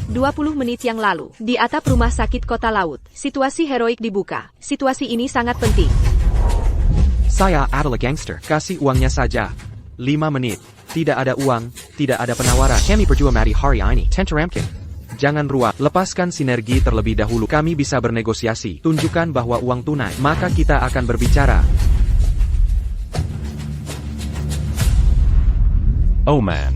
20 menit yang lalu, di atap rumah sakit kota laut, situasi heroik dibuka. Situasi ini sangat penting. Saya adalah gangster. Kasih uangnya saja. 5 menit. Tidak ada uang, tidak ada penawaran. Kami berjuang mati hari ini. Tenteramkin. Jangan ruak. Lepaskan sinergi terlebih dahulu. Kami bisa bernegosiasi. Tunjukkan bahwa uang tunai. Maka kita akan berbicara. Oh man.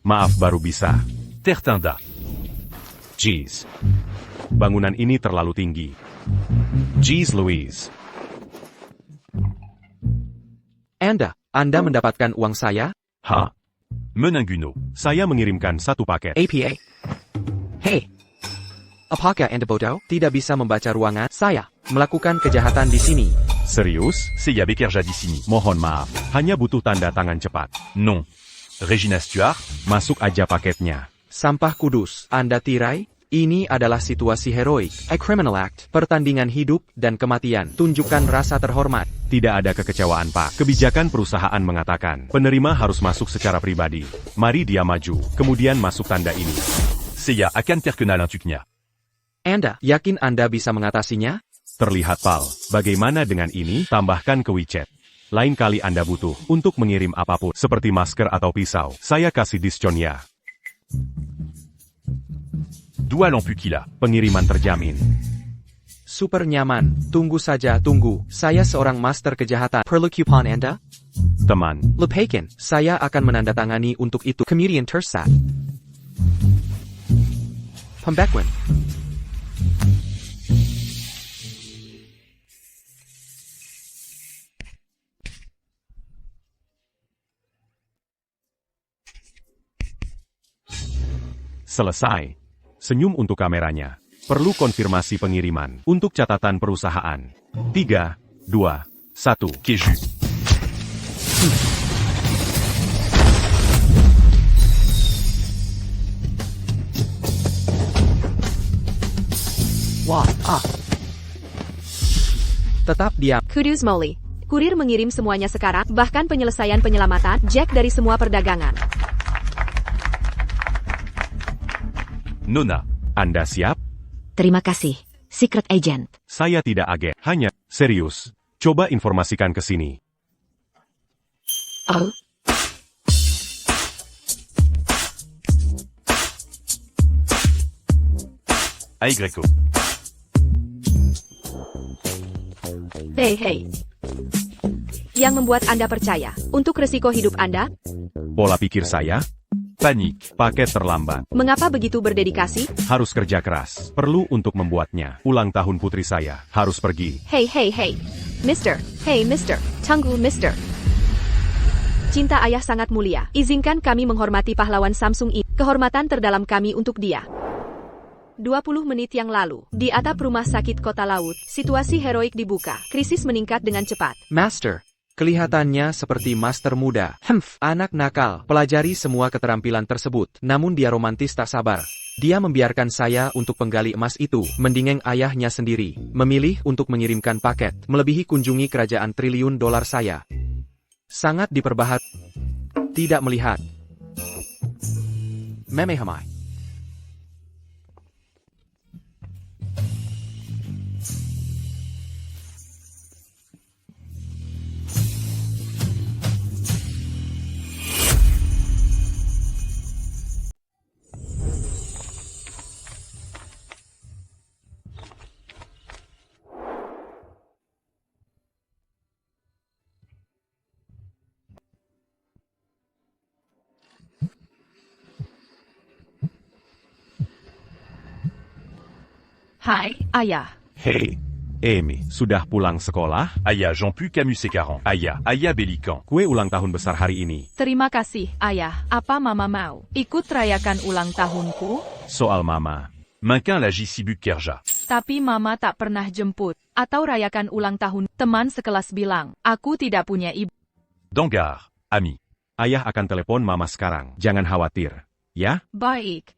Maaf baru bisa. Tertanda. Jeez. Bangunan ini terlalu tinggi. Jeez Louise. Anda mendapatkan uang saya? Menanguno. Saya mengirimkan 1 paket. APA. Hey. Apakah Anda bodoh? Tidak bisa membaca ruangan? Saya melakukan kejahatan di sini. Serius? Saya bekerja di sini. Mohon maaf. Hanya butuh tanda tangan cepat. Non. Regina Stuart, masuk aja paketnya. Sampah kudus. Anda tirai? Ini adalah situasi heroik. A criminal act. Pertandingan hidup dan kematian. Tunjukkan rasa terhormat. Tidak ada kekecewaan, Pak. Kebijakan perusahaan mengatakan, penerima harus masuk secara pribadi. Mari dia maju, kemudian masuk tanda ini. Saya akan terkenal untuknya. Anda yakin Anda bisa mengatasinya? Terlihat, Pal. Bagaimana dengan ini? Tambahkan ke WeChat. Lain kali Anda butuh untuk mengirim apapun, seperti masker atau pisau. Saya kasih diskon ya. 2 lampukila. Pengiriman terjamin. Super nyaman. Tunggu saja, tunggu. Saya seorang master kejahatan. Perlu kupon Anda? Teman. Lepakin. Saya akan menandatangani untuk itu. Comedian Tersat. Pembekuan. Selesai. Senyum untuk kameranya. Perlu konfirmasi pengiriman. Untuk catatan perusahaan. 3, 2, 1. Keju. Tetap diam. Kudus Molly. Kurir mengirim semuanya sekarang, bahkan penyelesaian penyelamatan, Jack dari semua perdagangan. Nona, Anda siap? Terima kasih, Secret Agent. Saya tidak agen, hanya serius. Coba informasikan ke sini. Oh. Greco. Hey. Yang membuat Anda percaya, untuk resiko hidup Anda? Pola pikir saya? Panik, paket terlambat. Mengapa begitu berdedikasi? Harus kerja keras. Perlu untuk membuatnya. Ulang tahun putri saya. Harus pergi. Hey. Mister. Hey, Mister. Tunggu, Mister. Cinta ayah sangat mulia. Izinkan kami menghormati pahlawan Samsung ini. Kehormatan terdalam kami untuk dia. 20 menit yang lalu, di atap rumah sakit kota laut, situasi heroik dibuka. Krisis meningkat dengan cepat. Master. Kelihatannya seperti master muda. Anak nakal. Pelajari semua keterampilan tersebut. Namun dia romantis tak sabar. Dia membiarkan saya untuk penggali emas itu. Mendingeng ayahnya sendiri. Memilih untuk mengirimkan paket. Melebihi kunjungi kerajaan triliun dolar saya. Sangat diperbahat. Tidak melihat. Memehamai. Hai, Ayah. Hey, Amy, sudah pulang sekolah? Ayah Jean-Pu Camus Secaron. Ayah Belican. Kue ulang tahun besar hari ini. Terima kasih, Ayah. Apa Mama mau? Ikut rayakan ulang tahunku? Soal Mama. Mainkan la JC Kerja. Tapi Mama tak pernah jemput. Atau rayakan ulang tahun. Teman sekelas bilang, aku tidak punya ibu. Dangar, Ami. Ayah akan telepon Mama sekarang. Jangan khawatir. Ya? Baik.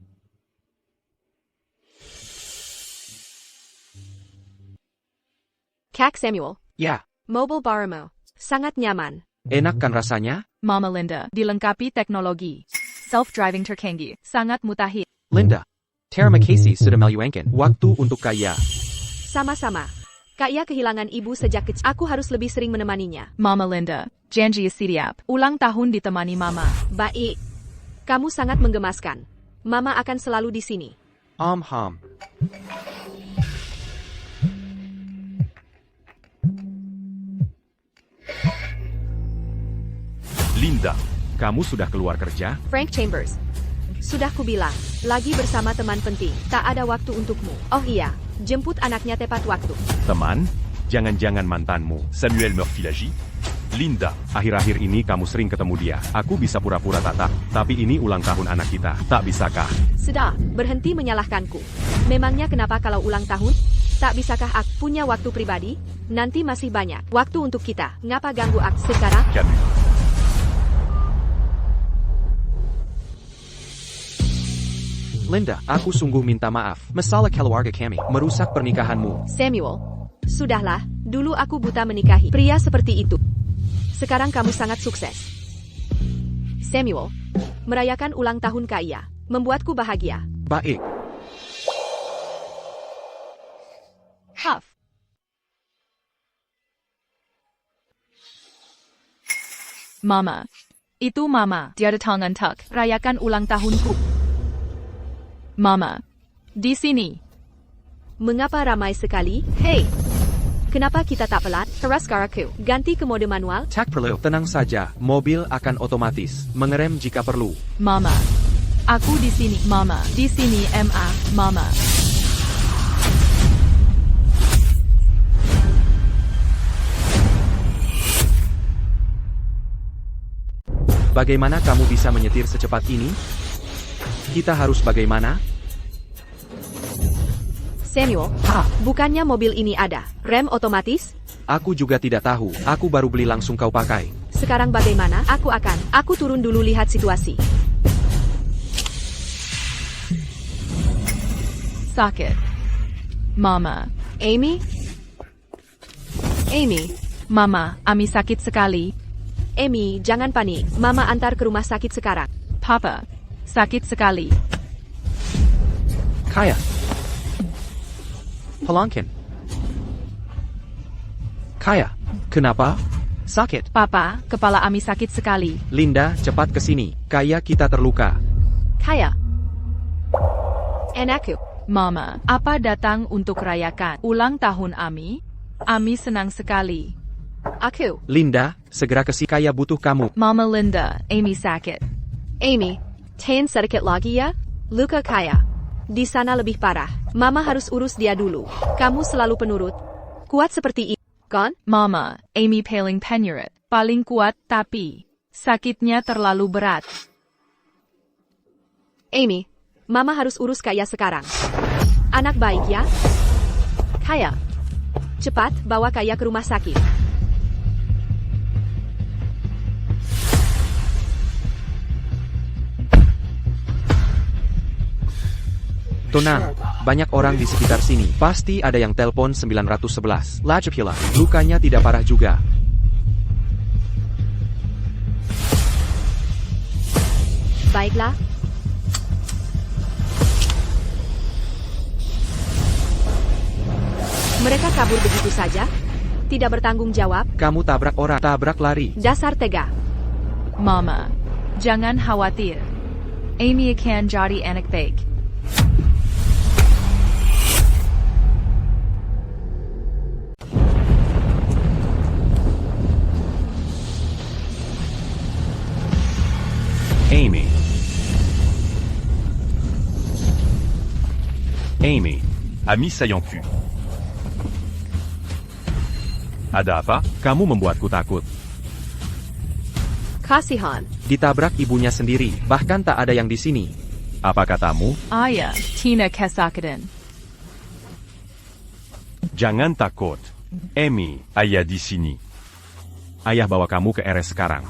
Kak Samuel. Ya. Mobile Baramo. Sangat nyaman. Enak kan rasanya? Mama Linda. Dilengkapi teknologi. self-driving tercanggih, sangat mutakhir. Linda, terima kasih sudah meluangkan waktu untuk Kaya. Sama-sama. Kaya kehilangan ibu sejak kecil. Aku harus lebih sering menemaninya. Mama Linda, janji siap. Ulang tahun ditemani Mama. Baik. Kamu sangat menggemaskan. Mama akan selalu di sini. Ham. Linda, kamu sudah keluar kerja? Frank Chambers. Sudah kubilang, lagi bersama teman penting. Tak ada waktu untukmu. Oh iya, jemput anaknya tepat waktu. Teman? Jangan-jangan mantanmu, Samuel Murphy lagi? Linda, akhir-akhir ini kamu sering ketemu dia. Aku bisa pura-pura tak, tapi ini ulang tahun anak kita. Tak bisakah? Sudah, berhenti menyalahkanku. Memangnya kenapa kalau ulang tahun? Tak bisakah aku punya waktu pribadi? Nanti masih banyak waktu untuk kita. Ngapa ganggu aku sekarang? Camus. Linda, aku sungguh minta maaf. Masalah keluarga kami merusak pernikahanmu. Samuel, sudahlah. Dulu aku buta menikahi pria seperti itu. Sekarang kamu sangat sukses. Samuel, merayakan ulang tahun Kaya membuatku bahagia. Baik. Huff. Mama. Itu Mama. Dia ada tangan tuk. Rayakan ulang tahunku. Mama. Di sini. Mengapa ramai sekali? Hei! Kenapa kita tak pelat? Keras karaku. Ganti ke mode manual? Tak perlu. Tenang saja, mobil akan otomatis mengerem jika perlu. Mama. Aku di sini. Mama. Di sini Mama. Bagaimana kamu bisa menyetir secepat ini? Kita harus bagaimana? Samuel, bukannya mobil ini ada rem otomatis? Aku juga tidak tahu. Aku baru beli langsung kau pakai. Sekarang bagaimana? Aku turun dulu lihat situasi. Sakit. Mama. Amy? Mama, Ami sakit sekali. Amy, jangan panik. Mama antar ke rumah sakit sekarang. Papa. Sakit sekali. Kaya. Pelangkin. Kaya, kenapa? Sakit. Papa, kepala Ami sakit sekali. Linda, cepat ke sini. Kaya kita terluka. Kaya. Anakku. Mama, apa datang untuk rayakan ulang tahun Ami? Ami senang sekali. Aku. Linda, segera ke sini. Kaya butuh kamu. Mama Linda, Amy sakit. Amy, tahan sedikit lagi ya. Luka Kaya. Di sana lebih parah. Mama harus urus dia dulu. Kamu selalu penurut. Kuat seperti ini, kan? Mama, Amy paling penyurat. Paling kuat tapi sakitnya terlalu berat. Amy, Mama harus urus Kaya sekarang. Anak baik ya. Kaya. Cepat bawa Kaya ke rumah sakit. Tenang, banyak orang di sekitar sini. Pasti ada yang telepon 911. Lajapila, lukanya tidak parah juga. Baiklah. Mereka kabur begitu saja? Tidak bertanggung jawab? Kamu tabrak orang, tabrak lari. Dasar tega. Mama, jangan khawatir. Amy akan jadi anak baik. Amy, Ami sayang pu. Ada apa? Kamu membuatku takut. Kasihan. Ditabrak ibunya sendiri, bahkan tak ada yang di sini. Apa katamu? Ayah, Tina kesakitan. Jangan takut. Amy, ayah di sini. Ayah bawa kamu ke RS sekarang.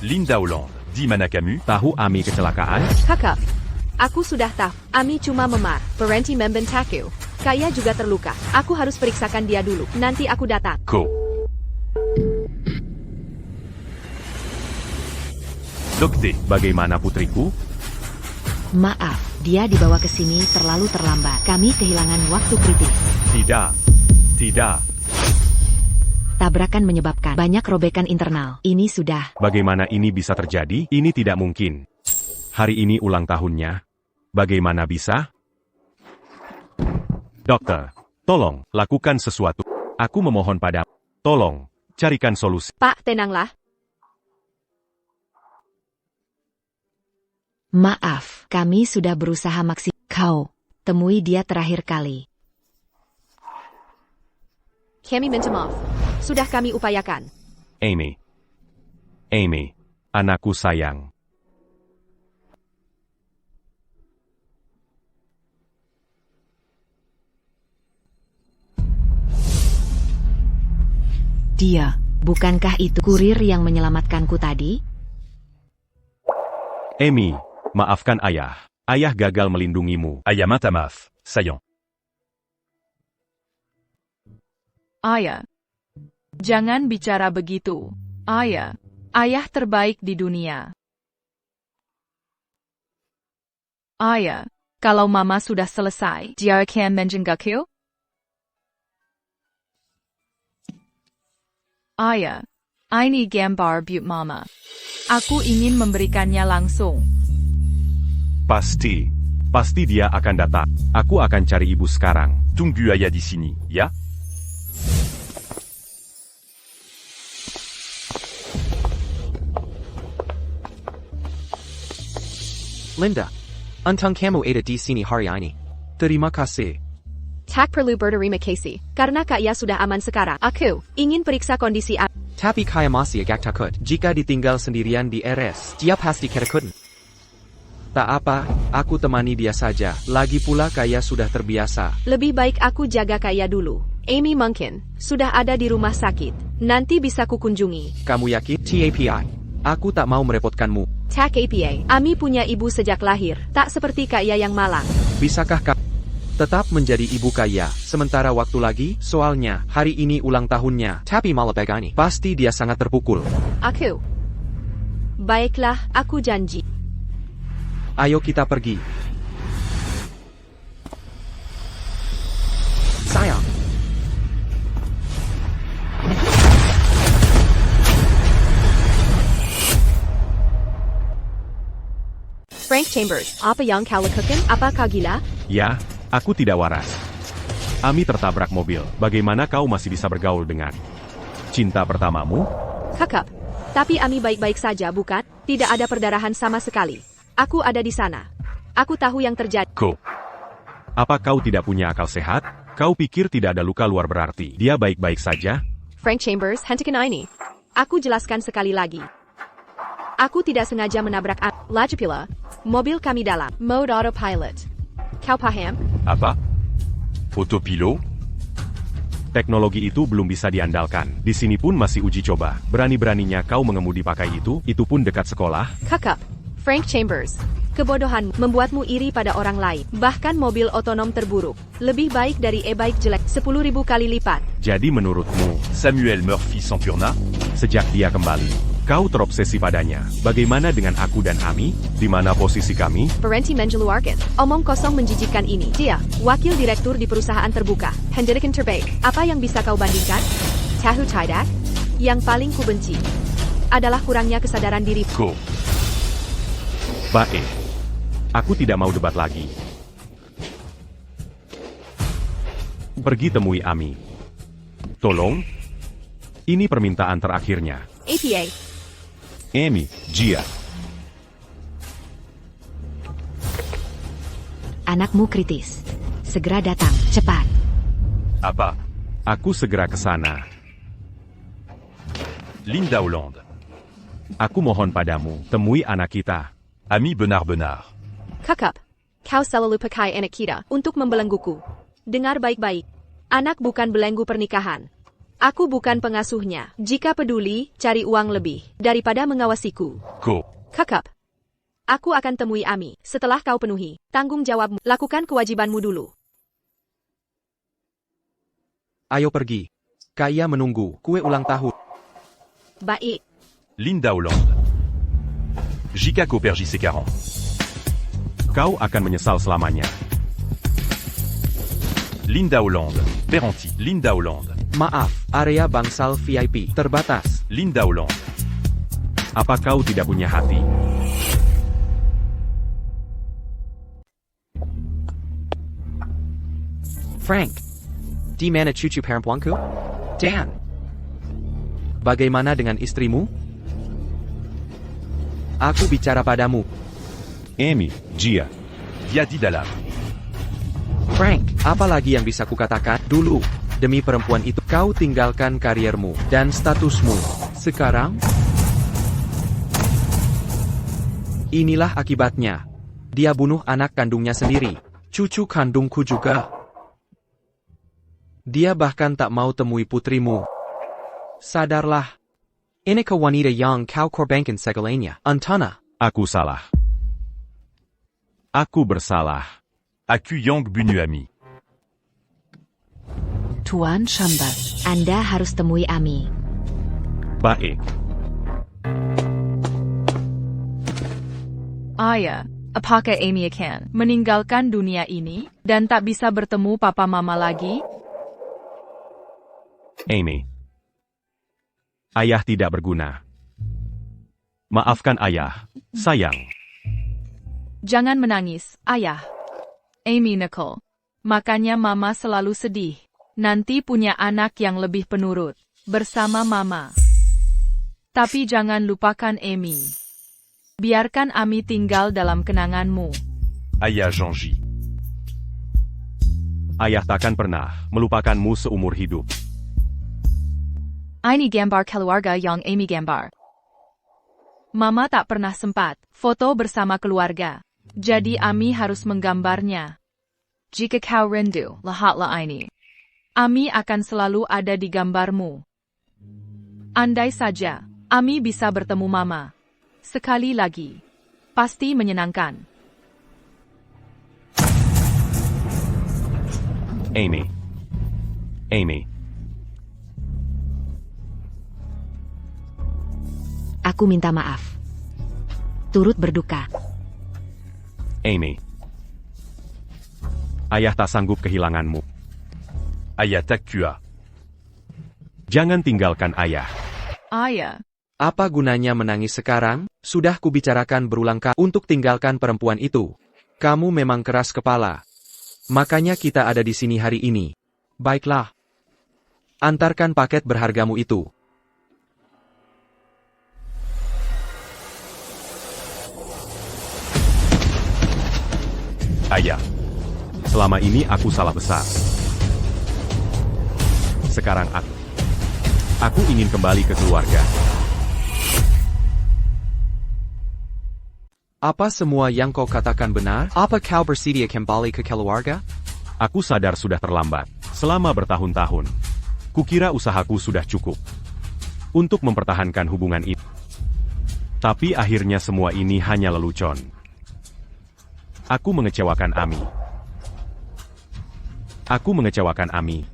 Linda Hollande. Di mana kamu? Tahu Ami kecelakaan? Kakak, aku sudah tahu. Ami cuma memar. Berhenti membentakku. Kaya juga terluka. Aku harus periksakan dia dulu. Nanti aku datang. Ko. Dokter, bagaimana putriku? Maaf, dia dibawa ke sini terlalu terlambat. Kami kehilangan waktu kritis. Tidak. Tidak. Tabrakan menyebabkan banyak robekan internal. Ini sudah. Bagaimana ini bisa terjadi? Ini tidak mungkin. Hari ini ulang tahunnya. Bagaimana bisa? Dokter, tolong, lakukan sesuatu. Aku memohon padamu. Tolong, carikan solusi. Pak, tenanglah. Maaf, kami sudah berusaha maksimal. Kau, temui dia terakhir kali. Kami minta maaf. Sudah kami upayakan. Amy. Amy, anakku sayang. Dia, bukankah itu kurir yang menyelamatkanku tadi? Amy, maafkan ayah. Ayah gagal melindungimu. Ayah minta maaf, sayang. Ayah. Jangan bicara begitu. Ayah. Ayah terbaik di dunia. Ayah. Kalau mama sudah selesai, dia akan menjengkelku? Ayah. Ini gambar but mama. Aku ingin memberikannya langsung. Pasti. Pasti dia akan datang. Aku akan cari ibu sekarang. Tunggu ayah di sini, ya? Linda, untung kamu ada di sini hari ini. Terima kasih. Tak perlu berterima kasih. Karena Kaya sudah aman sekarang. Aku ingin periksa kondisi Tapi kaya masih agak takut. Jika ditinggal sendirian di RS, dia pasti ketakutan. Tak apa, aku temani dia saja. Lagi pula Kaya sudah terbiasa. Lebih baik aku jaga Kaya dulu. Amy mungkin sudah ada di rumah sakit. Nanti bisa kukunjungi. Kamu yakin? TAPI. Aku tak mau merepotkanmu. Tak APA. Ami punya ibu sejak lahir. Tak seperti Kaya yang malang. Bisakah kamu tetap menjadi ibu Kaya sementara waktu lagi? Soalnya, hari ini ulang tahunnya. Tapi malah begini. Pasti dia sangat terpukul. Aku. Baiklah, aku janji. Ayo kita pergi. Sayang. Frank Chambers, apa yang kau lakukan? Apa kau gila? Ya, aku tidak waras. Ami tertabrak mobil. Bagaimana kau masih bisa bergaul dengan cinta pertamamu? Kakak. Tapi Ami baik-baik saja, bukan? Tidak ada perdarahan sama sekali. Aku ada di sana. Aku tahu yang terjadi. Ko. Apa kau tidak punya akal sehat? Kau pikir tidak ada luka luar berarti dia baik-baik saja? Frank Chambers, hentikan ini. Aku jelaskan sekali lagi. Aku tidak sengaja menabrak laju pula. Mobil kami dalam mode autopilot. Kau paham? Apa? Autopilot? Teknologi itu belum bisa diandalkan. Di sini pun masih uji coba. Berani-beraninya kau mengemudi pakai itu pun dekat sekolah. Kakak, Frank Chambers. Kebodohan membuatmu iri pada orang lain. Bahkan mobil otonom terburuk. Lebih baik dari e-bike jelek 10.000 kali lipat. Jadi menurutmu, Samuel Murphy sempurna? Sejak dia kembali, kau terobsesi padanya. Bagaimana dengan aku dan Ami? Di mana posisi kami? Berhenti mengeluarkan omong kosong menjijikkan ini. Dia, wakil direktur di perusahaan terbuka. Pendidikan terbaik. Apa yang bisa kau bandingkan? Tahu tidak? Yang paling kubenci adalah kurangnya kesadaran diri. Ko. Baik. Aku tidak mau debat lagi. Pergi temui Ami. Tolong. Ini permintaan terakhirnya. APA. Amy, Gia. Anakmu kritis. Segera datang, cepat. Apa? Aku segera ke sana. Linda Hollande. Aku mohon padamu, temui anak kita. Ami benar-benar. Kakak, kau selalu pakai anak kita untuk membelengguku. Dengar baik-baik. Anak bukan belenggu pernikahan. Aku bukan pengasuhnya. Jika peduli, cari uang lebih daripada mengawasiku. Go. Kakak. Aku akan temui Ami. Setelah kau penuhi tanggung jawabmu, lakukan kewajibanmu dulu. Ayo pergi. Kaya menunggu kue ulang tahun. Baik. Linda Hollande. JK Cooper JC 40. Kau akan menyesal selamanya. Linda Hollande. Peranti. Linda Hollande. Maaf, area bangsal VIP terbatas. Linda Hollande. Apa kau tidak punya hati? Frank. Di mana cucu perempuanku? Dan. Bagaimana dengan istrimu? Aku bicara padamu. Amy, Gia. Dia di dalam. Frank, apa lagi yang bisa kukatakan? Dulu, demi perempuan itu, kau tinggalkan kariermu dan statusmu. Sekarang, inilah akibatnya. Dia bunuh anak kandungnya sendiri. Cucu kandungku juga. Dia bahkan tak mau temui putrimu. Sadarlah. Ini ke wanita yang kau korbankan segalanya. Antana. Aku salah. Aku bersalah. Aku yang bunuh Ami. Tuan Shambas, Anda harus temui Ami. Baik. Ayah, apakah Amy akan meninggalkan dunia ini dan tak bisa bertemu papa mama lagi? Amy. Ayah tidak berguna. Maafkan ayah, sayang. Jangan menangis, ayah. Amy Nicole. Makanya mama selalu sedih. Nanti punya anak yang lebih penurut. Bersama mama. Tapi jangan lupakan Amy. Biarkan Ami tinggal dalam kenanganmu. Ayah Jean-Ji. Ayah takkan pernah melupakanmu seumur hidup. Ini gambar keluarga yang Amy gambar. Mama tak pernah sempat foto bersama keluarga. Jadi Ami harus menggambarnya. Jika kau rindu, lihatlah ini. Ami akan selalu ada di gambarmu. Andai saja, Ami bisa bertemu Mama. Sekali lagi. Pasti menyenangkan. Amy. Amy. Aku minta maaf. Turut berduka. Amy. Ayah tak sanggup kehilanganmu. Ayah tak kuat. Jangan tinggalkan ayah. Ayah. Apa gunanya menangis sekarang? Sudah kubicarakan berulang kali untuk tinggalkan perempuan itu. Kamu memang keras kepala. Makanya kita ada di sini hari ini. Baiklah. Antarkan paket berhargamu itu. Ayah. Selama ini aku salah besar. Sekarang aku ingin kembali ke keluarga. Apa semua yang kau katakan benar? Apa kau bersedia kembali ke keluarga? Aku sadar sudah terlambat. Selama bertahun-tahun. Kukira usahaku sudah cukup. Untuk mempertahankan hubungan itu. Tapi akhirnya semua ini hanya lelucon. Aku mengecewakan Ami. Aku mengecewakan Ami.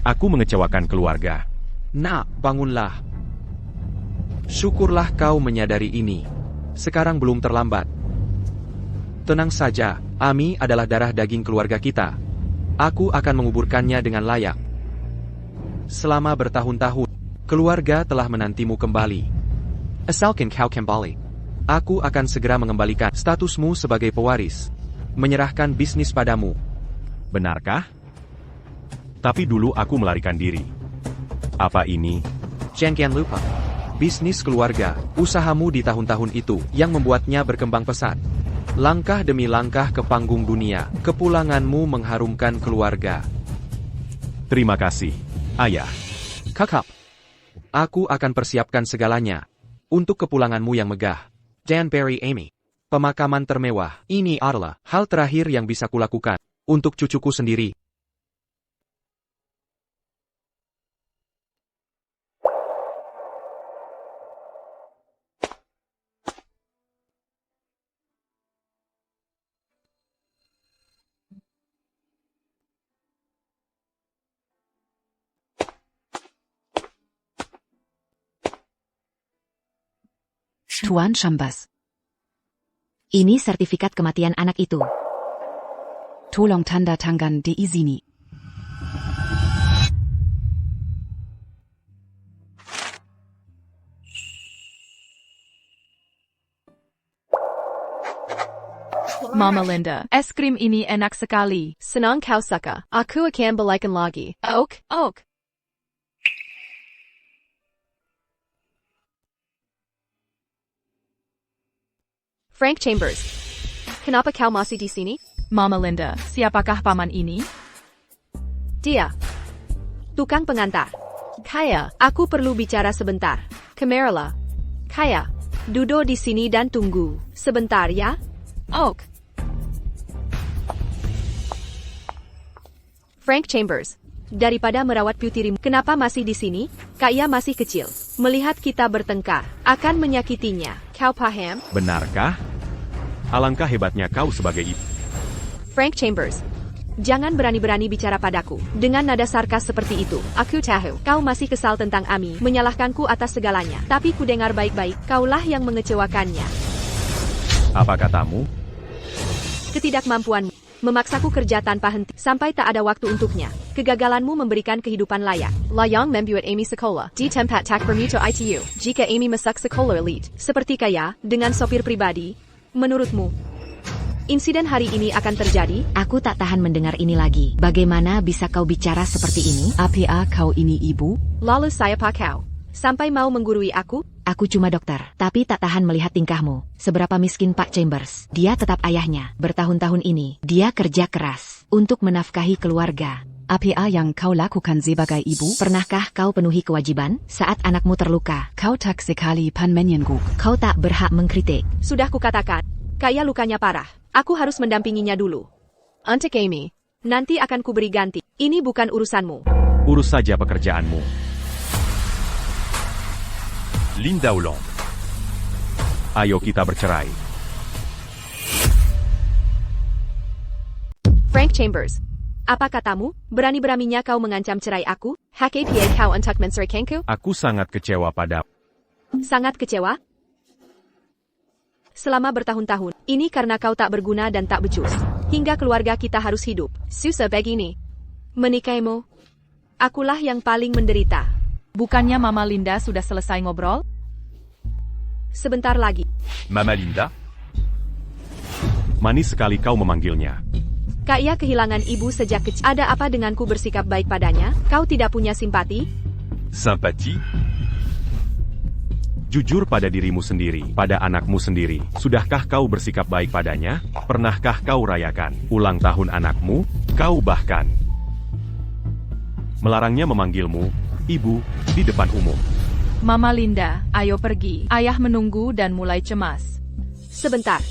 Aku mengecewakan keluarga. Nak, bangunlah. Syukurlah kau menyadari ini. Sekarang belum terlambat. Tenang saja, Ami adalah darah daging keluarga kita. Aku akan menguburkannya dengan layak. Selama bertahun-tahun, keluarga telah menantimu kembali. Asalkan kau kembali, aku akan segera mengembalikan statusmu sebagai pewaris. Menyerahkan bisnis padamu. Benarkah? Tapi dulu aku melarikan diri. Apa ini? Jangan lupa. Bisnis keluarga, usahamu di tahun-tahun itu, yang membuatnya berkembang pesat. Langkah demi langkah ke panggung dunia, kepulanganmu mengharumkan keluarga. Terima kasih, Ayah. Kakak, aku akan persiapkan segalanya. Untuk kepulanganmu yang megah. Dan Barry Amy. Pemakaman termewah, ini adalah hal terakhir yang bisa kulakukan. Untuk cucuku sendiri. Tuan Chambers. Ini sertifikat kematian anak itu. Tolong tanda tangan di sini. Mama Linda, es krim ini enak sekali. Senang kau suka. Aku akan belikan lagi. Ok. Frank Chambers. Kenapa kau masih di sini? Mama Linda, siapakah paman ini? Dia. Tukang pengantar. Kaya, aku perlu bicara sebentar. Kamerala. Kaya, duduk di sini dan tunggu. Sebentar ya. Ok. Frank Chambers. Daripada merawat putirimu, kenapa masih di sini? Kaya masih kecil. Melihat kita bertengkar, akan menyakitinya. Kau paham? Benarkah? Alangkah hebatnya kau sebagai ibu. Frank Chambers. Jangan berani-berani bicara padaku dengan nada sarkas seperti itu. Aku tahu, kau masih kesal tentang Ami, menyalahkanku atas segalanya. Tapi ku dengar baik-baik, kaulah yang mengecewakannya. Apa katamu? Ketidakmampuanmu memaksaku kerja tanpa henti, sampai tak ada waktu untuknya. Kegagalanmu memberikan kehidupan layak. Layang membuat Amy sekolah di tempat tak bermutu ITU. Jika Amy masuk sekolah elite, seperti Kaya, dengan sopir pribadi, menurutmu, insiden hari ini akan terjadi? Aku tak tahan mendengar ini lagi. Bagaimana bisa kau bicara seperti ini? Apa kau ini ibu? Lalu siapa kau? Sampai mau menggurui aku? Aku cuma dokter, tapi tak tahan melihat tingkahmu. Seberapa miskin Pak Chambers. Dia tetap ayahnya. Bertahun-tahun ini, dia kerja keras untuk menafkahi keluarga. Apa yang kau lakukan sebagai ibu? Pernahkah kau penuhi kewajiban saat anakmu terluka? Kau tak sekali pan menyengguk. Kau tak berhak mengkritik. Sudah kukatakan, Kaya lukanya parah. Aku harus mendampinginya dulu. Untuk Amy, nanti akan kuberi ganti. Ini bukan urusanmu. Urus saja pekerjaanmu. Linda Ulang. Ayo kita bercerai. Frank Chambers. Apa katamu? Berani-beraninya kau mengancam cerai aku? HKPA kau untuk menceraikanku? Aku sangat kecewa pada. Sangat kecewa? Selama bertahun-tahun, ini karena kau tak berguna dan tak becus. Hingga keluarga kita harus hidup susah begini. Menikahmu, akulah yang paling menderita. Bukannya Mama Linda sudah selesai ngobrol? Sebentar lagi. Mama Linda? Manis sekali kau memanggilnya. Kaya kehilangan ibu sejak kecil. Ada apa denganku bersikap baik padanya? Kau tidak punya simpati? Simpati? Jujur pada dirimu sendiri, pada anakmu sendiri. Sudahkah kau bersikap baik padanya? Pernahkah kau rayakan ulang tahun anakmu? Kau bahkan melarangnya memanggilmu ibu di depan umum. Mama Linda, ayo pergi. Ayah menunggu dan mulai cemas. Sebentar.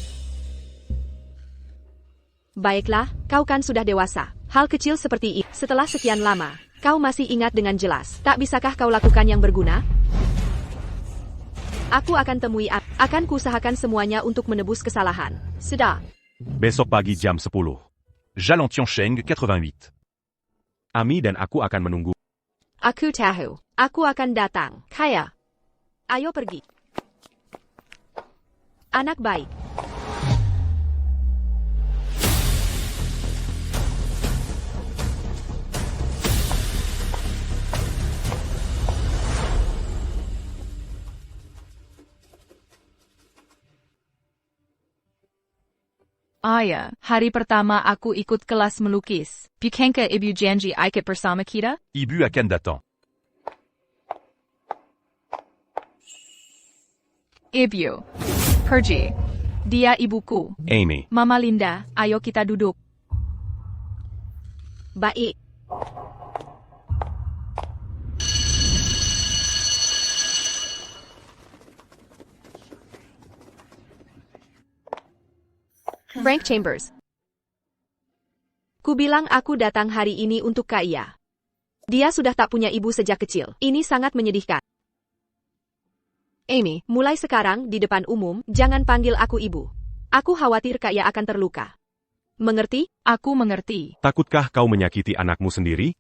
Baiklah, kau kan sudah dewasa. Hal kecil seperti ini, setelah sekian lama, kau masih ingat dengan jelas. Tak bisakah kau lakukan yang berguna? Aku akan temui, akan kuusahakan semuanya untuk menebus kesalahan. Sudah. Besok pagi jam 10. Jalan Tiansheng 88. Ami dan aku akan menunggu. Aku tahu. Aku akan datang. Kaya. Ayo pergi. Anak baik. Ayah, hari pertama aku ikut kelas melukis. Bukankah ibu janji ikut bersama kita? Ibu akan datang. Ibu. Pergi. Dia ibuku. Amy. Mama Linda, ayo kita duduk. Baik. Frank Chambers. Kubilang aku datang hari ini untuk Kaya. Dia sudah tak punya ibu sejak kecil. Ini sangat menyedihkan. Amy, mulai sekarang di depan umum, jangan panggil aku ibu. Aku khawatir Kaya akan terluka. Mengerti? Aku mengerti. Takutkah kau menyakiti anakmu sendiri?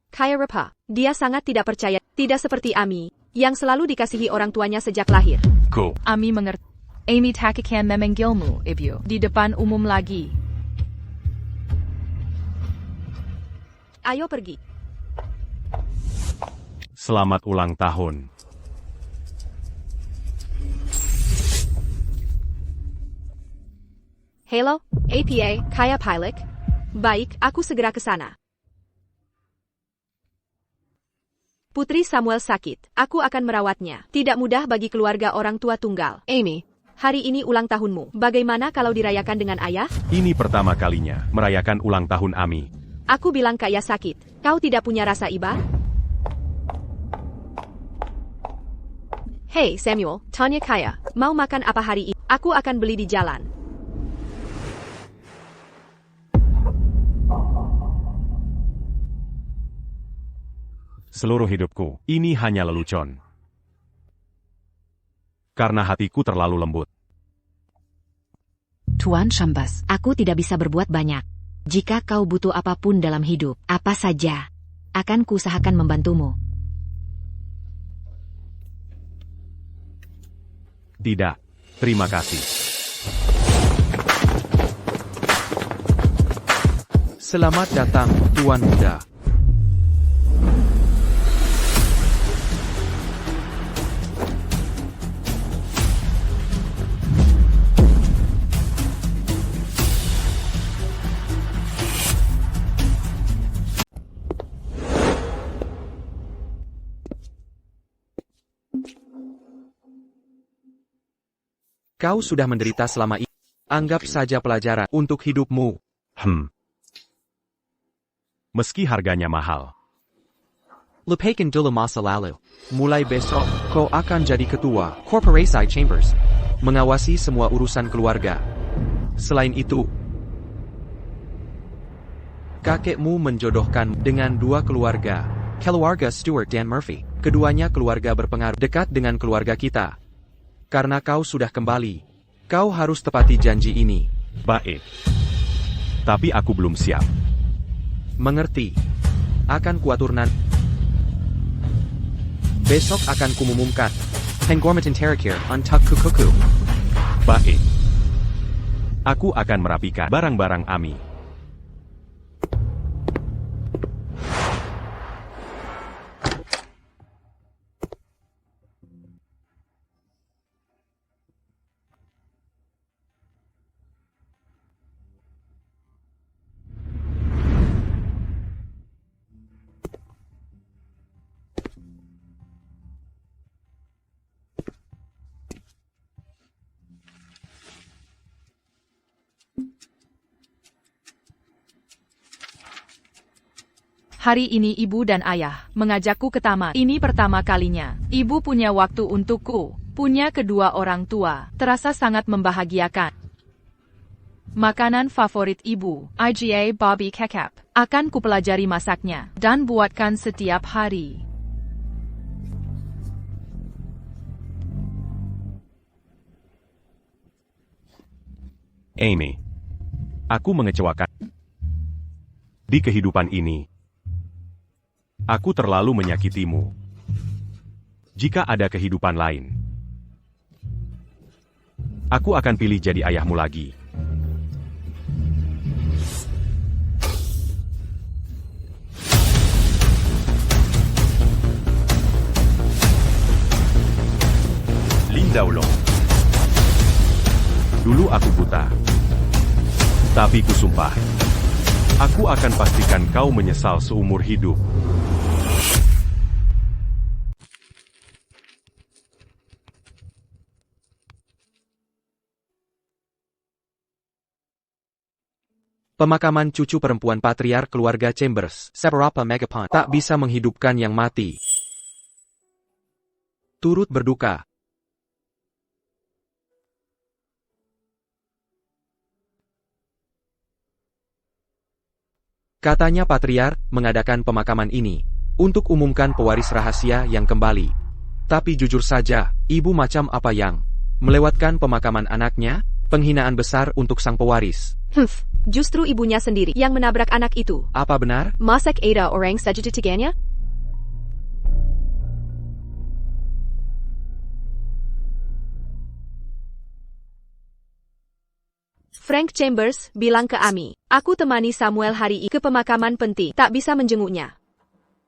Kaya Repa, dia sangat tidak percaya. Tidak seperti Ami. yang selalu dikasihi orang tuanya sejak lahir. Ko. Ami mengerti. Amy tak akan memanggilmu, Ibu, di depan umum lagi. Ayo pergi. Selamat ulang tahun. Halo, APA, Kaya Pilot. Baik, aku segera ke sana. Putri Samuel sakit. Aku akan merawatnya. Tidak mudah bagi keluarga orang tua tunggal. Amy, hari ini ulang tahunmu. Bagaimana kalau dirayakan dengan ayah? Ini pertama kalinya merayakan ulang tahun Ami. Aku bilang Kaya sakit. Kau tidak punya rasa iba? Hey Samuel, tanya Kaya. Mau makan apa hari ini? Aku akan beli di jalan. Seluruh hidupku, ini hanya lelucon. Karena hatiku terlalu lembut. Tuan Chambers. Aku tidak bisa berbuat banyak. Jika kau butuh apapun dalam hidup, apa saja, akan kuusahakan membantumu. Tidak, terima kasih. Selamat datang, Tuan Muda. Kau sudah menderita selama ini. Anggap saja pelajaran untuk hidupmu. Meski harganya mahal. Lupakan dulu masa lalu. Mulai besok, kau akan jadi ketua Corporasi Chambers. Mengawasi semua urusan keluarga. Selain itu, kakekmu menjodohkan dengan dua keluarga. Keluarga Stewart dan Murphy. Keduanya keluarga berpengaruh dekat dengan keluarga kita. Karena kau sudah kembali, kau harus tepati janji ini. Baik. Tapi aku belum siap. Mengerti. Akan kuatur nanti. Besok akan kumumumkan. Penghormatan terakhir untuk kukuku. Baik. Aku akan merapikan barang-barang Ami. Hari ini ibu dan ayah mengajakku ke taman. Ini pertama kalinya. Ibu punya waktu untukku. Punya kedua orang tua. Terasa sangat membahagiakan. Makanan favorit ibu, IGA Bobby Kecap. Akan kupelajari masaknya dan buatkan setiap hari. Amy. Aku mengecewakan. Di kehidupan ini, aku terlalu menyakitimu. Jika ada kehidupan lain, aku akan pilih jadi ayahmu lagi. Linda Ulong. Dulu aku buta. Tapi kusumpah, aku akan pastikan kau menyesal seumur hidup. Pemakaman cucu perempuan patriark keluarga Chambers, Seberapa Megapon, tak bisa menghidupkan yang mati. Turut berduka. Katanya patriark mengadakan pemakaman ini untuk umumkan pewaris rahasia yang kembali. Tapi jujur saja, ibu macam apa yang melewatkan pemakaman anaknya? Penghinaan besar untuk sang pewaris. Justru ibunya sendiri yang menabrak anak itu. Apa benar? Masak ada orang saja tiganya? Frank Chambers bilang ke Amy, aku temani Samuel hari ini ke pemakaman penting, tak bisa menjenguknya.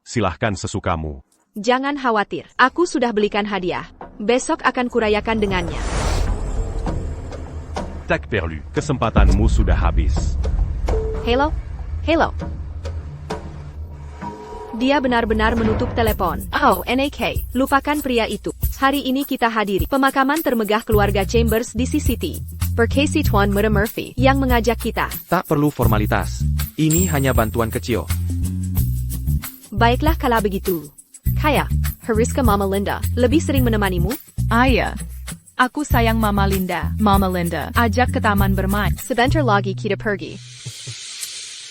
Silahkan sesukamu. Jangan khawatir, aku sudah belikan hadiah. Besok akan kurayakan dengannya. Tak perlu. Kesempatanmu sudah habis. Hello? Hello? Dia benar-benar menutup telepon. Oh, NAK, lupakan pria itu. Hari ini kita hadiri pemakaman termegah keluarga Chambers di City. Berkasi Tuan Muda Murphy yang mengajak kita. Tak perlu formalitas. Ini hanya bantuan kecil. Baiklah kalau begitu. Kaya, haruskah Mama Linda lebih sering menemanimu? Ayah. Aku sayang Mama Linda. Mama Linda, ajak ke taman bermain. Sebentar lagi kita pergi.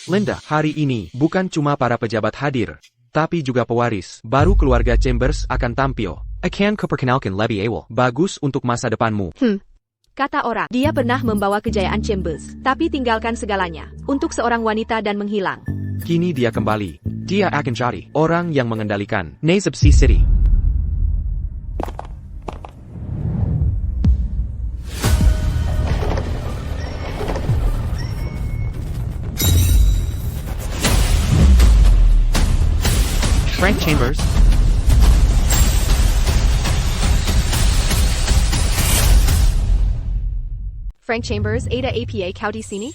Linda, hari ini bukan cuma para pejabat hadir, tapi juga pewaris. Baru keluarga Chambers akan tampil. Akan kuperkenalkan lebih awal. Bagus untuk masa depanmu. Kata orang, dia pernah membawa kejayaan Chambers, tapi tinggalkan segalanya untuk seorang wanita dan menghilang. Kini dia kembali. Dia akan cari orang yang mengendalikan Nazib City. Frank Chambers. Frank Chambers, ada APA kau di sini?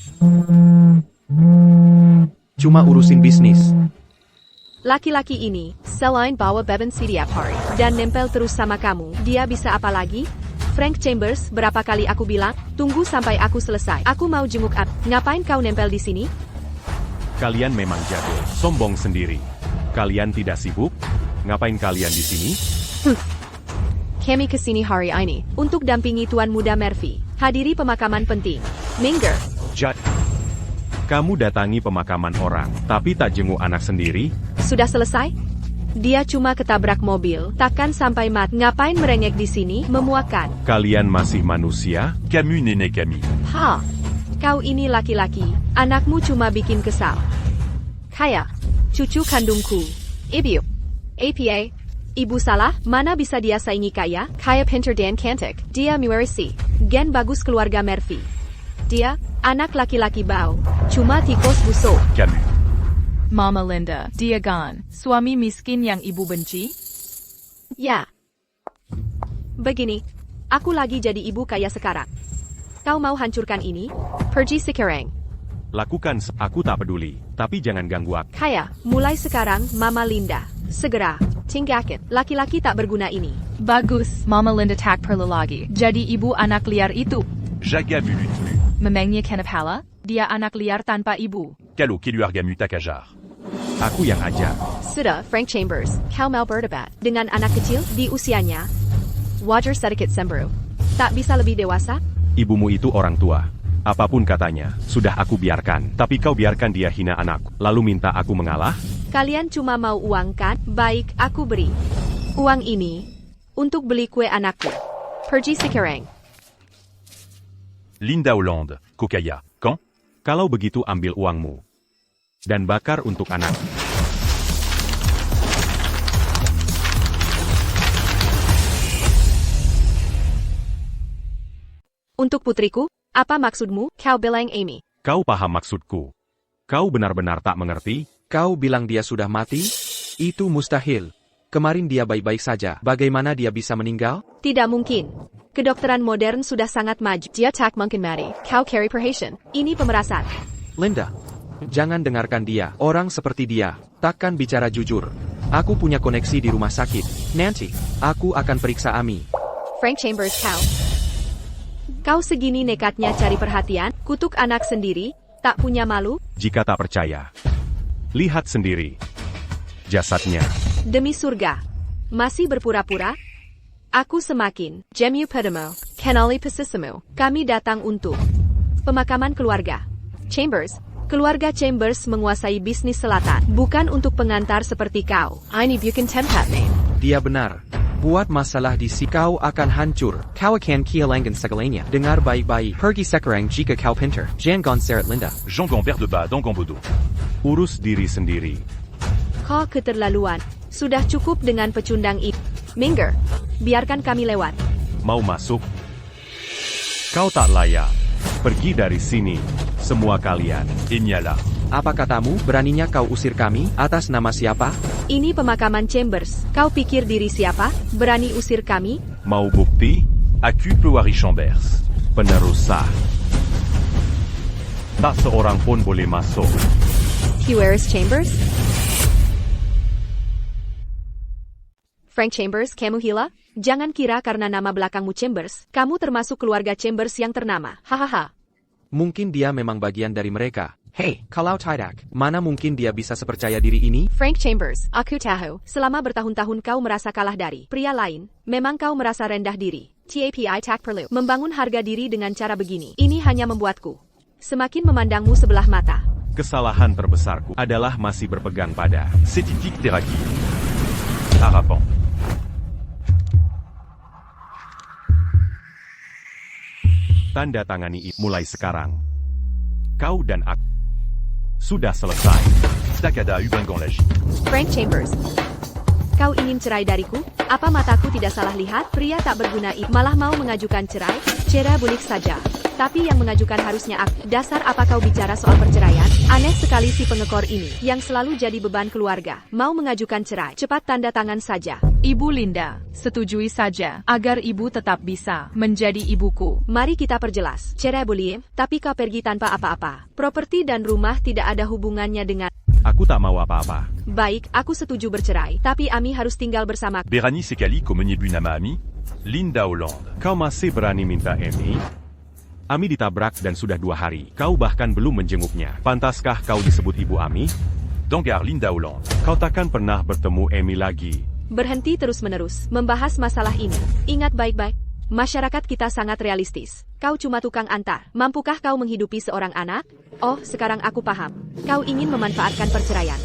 Cuma urusin bisnis. Laki-laki ini, selain bawa beban setiap hari, dan nempel terus sama kamu, dia bisa apa lagi? Frank Chambers, berapa kali aku bilang, tunggu sampai aku selesai. Aku mau jenguk up. Ngapain kau nempel di sini? Kalian memang jago. Sombong sendiri. Kalian tidak sibuk? Ngapain kalian di sini? Kami kesini hari ini, untuk dampingi Tuan Muda Murphy. Hadiri pemakaman penting. Minger. Kamu datangi pemakaman orang, tapi tak jenguk anak sendiri? Sudah selesai? Dia cuma ketabrak mobil, takkan sampai mati. Ngapain merengek di sini? Memuakan. Kalian masih manusia? Camus nenek kami. Ha, kau ini laki-laki. Anakmu cuma bikin kesal. Kaya, cucu kandungku. Ibu. APA. Ibu salah, mana bisa dia saingi Kaya? Kaya pintar dan cantik. Dia mewarisi gen bagus keluarga Murphy. Dia, anak laki-laki bau. Cuma tikus busuk. Camus. Mama Linda, dia gone. Suami miskin yang ibu benci? Ya. Begini, aku lagi jadi ibu kaya sekarang. Kau mau hancurkan ini? Pergi sekarang. Lakukan, aku tak peduli. Tapi jangan ganggu aku. Kaya, mulai sekarang Mama Linda. Segera, tinggalkan laki-laki tak berguna ini. Bagus, Mama Linda tak perlu lagi. Jadi ibu anak liar itu. Jagamu lutmu. Memangnya kenapa? Dia anak liar tanpa ibu. Kalau keluargamu tak ajar. Aku yang ajar. Sudah, Frank Chambers, kau mau berdebat dengan anak kecil di usianya. Wajar sedikit cemburu. Tak bisa lebih dewasa? Ibumu itu orang tua. Apapun katanya, sudah aku biarkan. Tapi kau biarkan dia hina anakku. Lalu minta aku mengalah? Kalian cuma mau uang kan? Baik, aku beri. Uang ini untuk beli kue anakku. Pergi sekarang. Linda Hollande, Kokaya, quand? Kalau begitu ambil uangmu. Dan bakar untuk anak. Untuk putriku, apa maksudmu? Kau bilang Amy. Kau paham maksudku. Kau benar-benar tak mengerti? Kau bilang dia sudah mati? Itu mustahil. Kemarin dia baik-baik saja. Bagaimana dia bisa meninggal? Tidak mungkin. Kedokteran modern sudah sangat maju. Dia tak mungkin mati. Kau carry perhatian. Ini pemerasan. Linda, jangan dengarkan dia. Orang seperti dia takkan bicara jujur. Aku punya koneksi di rumah sakit. Nanti, aku akan periksa Amy. Frank Chambers, kau. Kau segini nekatnya cari perhatian, kutuk anak sendiri, tak punya malu? Jika tak percaya, lihat sendiri. Jasadnya. Demi surga. Masih berpura-pura? Aku semakin. Jemu padamu. Kenali posisimu. Kami datang untuk pemakaman keluarga. Chambers. Keluarga Chambers menguasai bisnis selatan. Bukan untuk pengantar seperti kau. Ini bukan tempat name. Dia benar. Buat masalah di sini kau akan hancur. Kau akan kehilangan segalanya. Dengar baik-baik. Pergi sekarang jika kau pintar. Jangan seret Linda. Jean Gambert de Bas dans Gambodo. Urus diri sendiri. Kau keterlaluan. Sudah cukup dengan pecundang itu. Minger, biarkan kami lewat. Mau masuk? Kau tak layak. Pergi dari sini, semua kalian. Eniala. Apa katamu, beraninya kau usir kami? Atas nama siapa? Ini pemakaman Chambers. Kau pikir diri siapa? Berani usir kami? Mau bukti? Aku Pewari Chambers. Penerus sah. Tak seorang pun boleh masuk. Pewers Chambers? Frank Chambers, kamu gila? Jangan kira karena nama belakangmu Chambers, kamu termasuk keluarga Chambers yang ternama. Hahaha. Mungkin dia memang bagian dari mereka. Hei, kalau tidak, mana mungkin dia bisa sepercaya diri ini? Frank Chambers, aku tahu, selama bertahun-tahun kau merasa kalah dari pria lain. Memang kau merasa rendah diri. Tapi tak perlu membangun harga diri dengan cara begini. Ini hanya membuatku semakin memandangmu sebelah mata. Kesalahan terbesarku adalah masih berpegang pada Setitik Teraki. Harapan. tanda tangani mulai sekarang. Kau dan aku sudah selesai. Takada Ubangonglaji. Frank Chambers. Kau ingin cerai dariku? Apa mataku tidak salah lihat? Pria tak berguna itu malah mau mengajukan cerai? Cera bulik saja. Tapi yang mengajukan harusnya aku. Dasar apa kau bicara soal perceraian? Aneh sekali si pengekor ini, yang selalu jadi beban keluarga. Mau mengajukan cerai, cepat tanda tangan saja. Ibu Linda, setujui saja, agar ibu tetap bisa menjadi ibuku. Mari kita perjelas. Cerai boleh, tapi kau pergi tanpa apa-apa. Properti dan rumah tidak ada hubungannya dengan... Aku tak mau apa-apa. Baik, aku setuju bercerai, tapi Ami harus tinggal bersama. Berani sekali kau menyebut nama Ami? Linda Hollande. Kau masih berani minta Amy? Ami ditabrak dan sudah 2 hari. Kau bahkan belum menjenguknya. Pantaskah kau disebut Ibu Ami? Dengar Linda Hollande. Kau takkan pernah bertemu Amy lagi. Berhenti terus-menerus membahas masalah ini. Ingat baik-baik, masyarakat kita sangat realistis. Kau cuma tukang antar. Mampukah kau menghidupi seorang anak? Oh, sekarang aku paham. Kau ingin memanfaatkan perceraian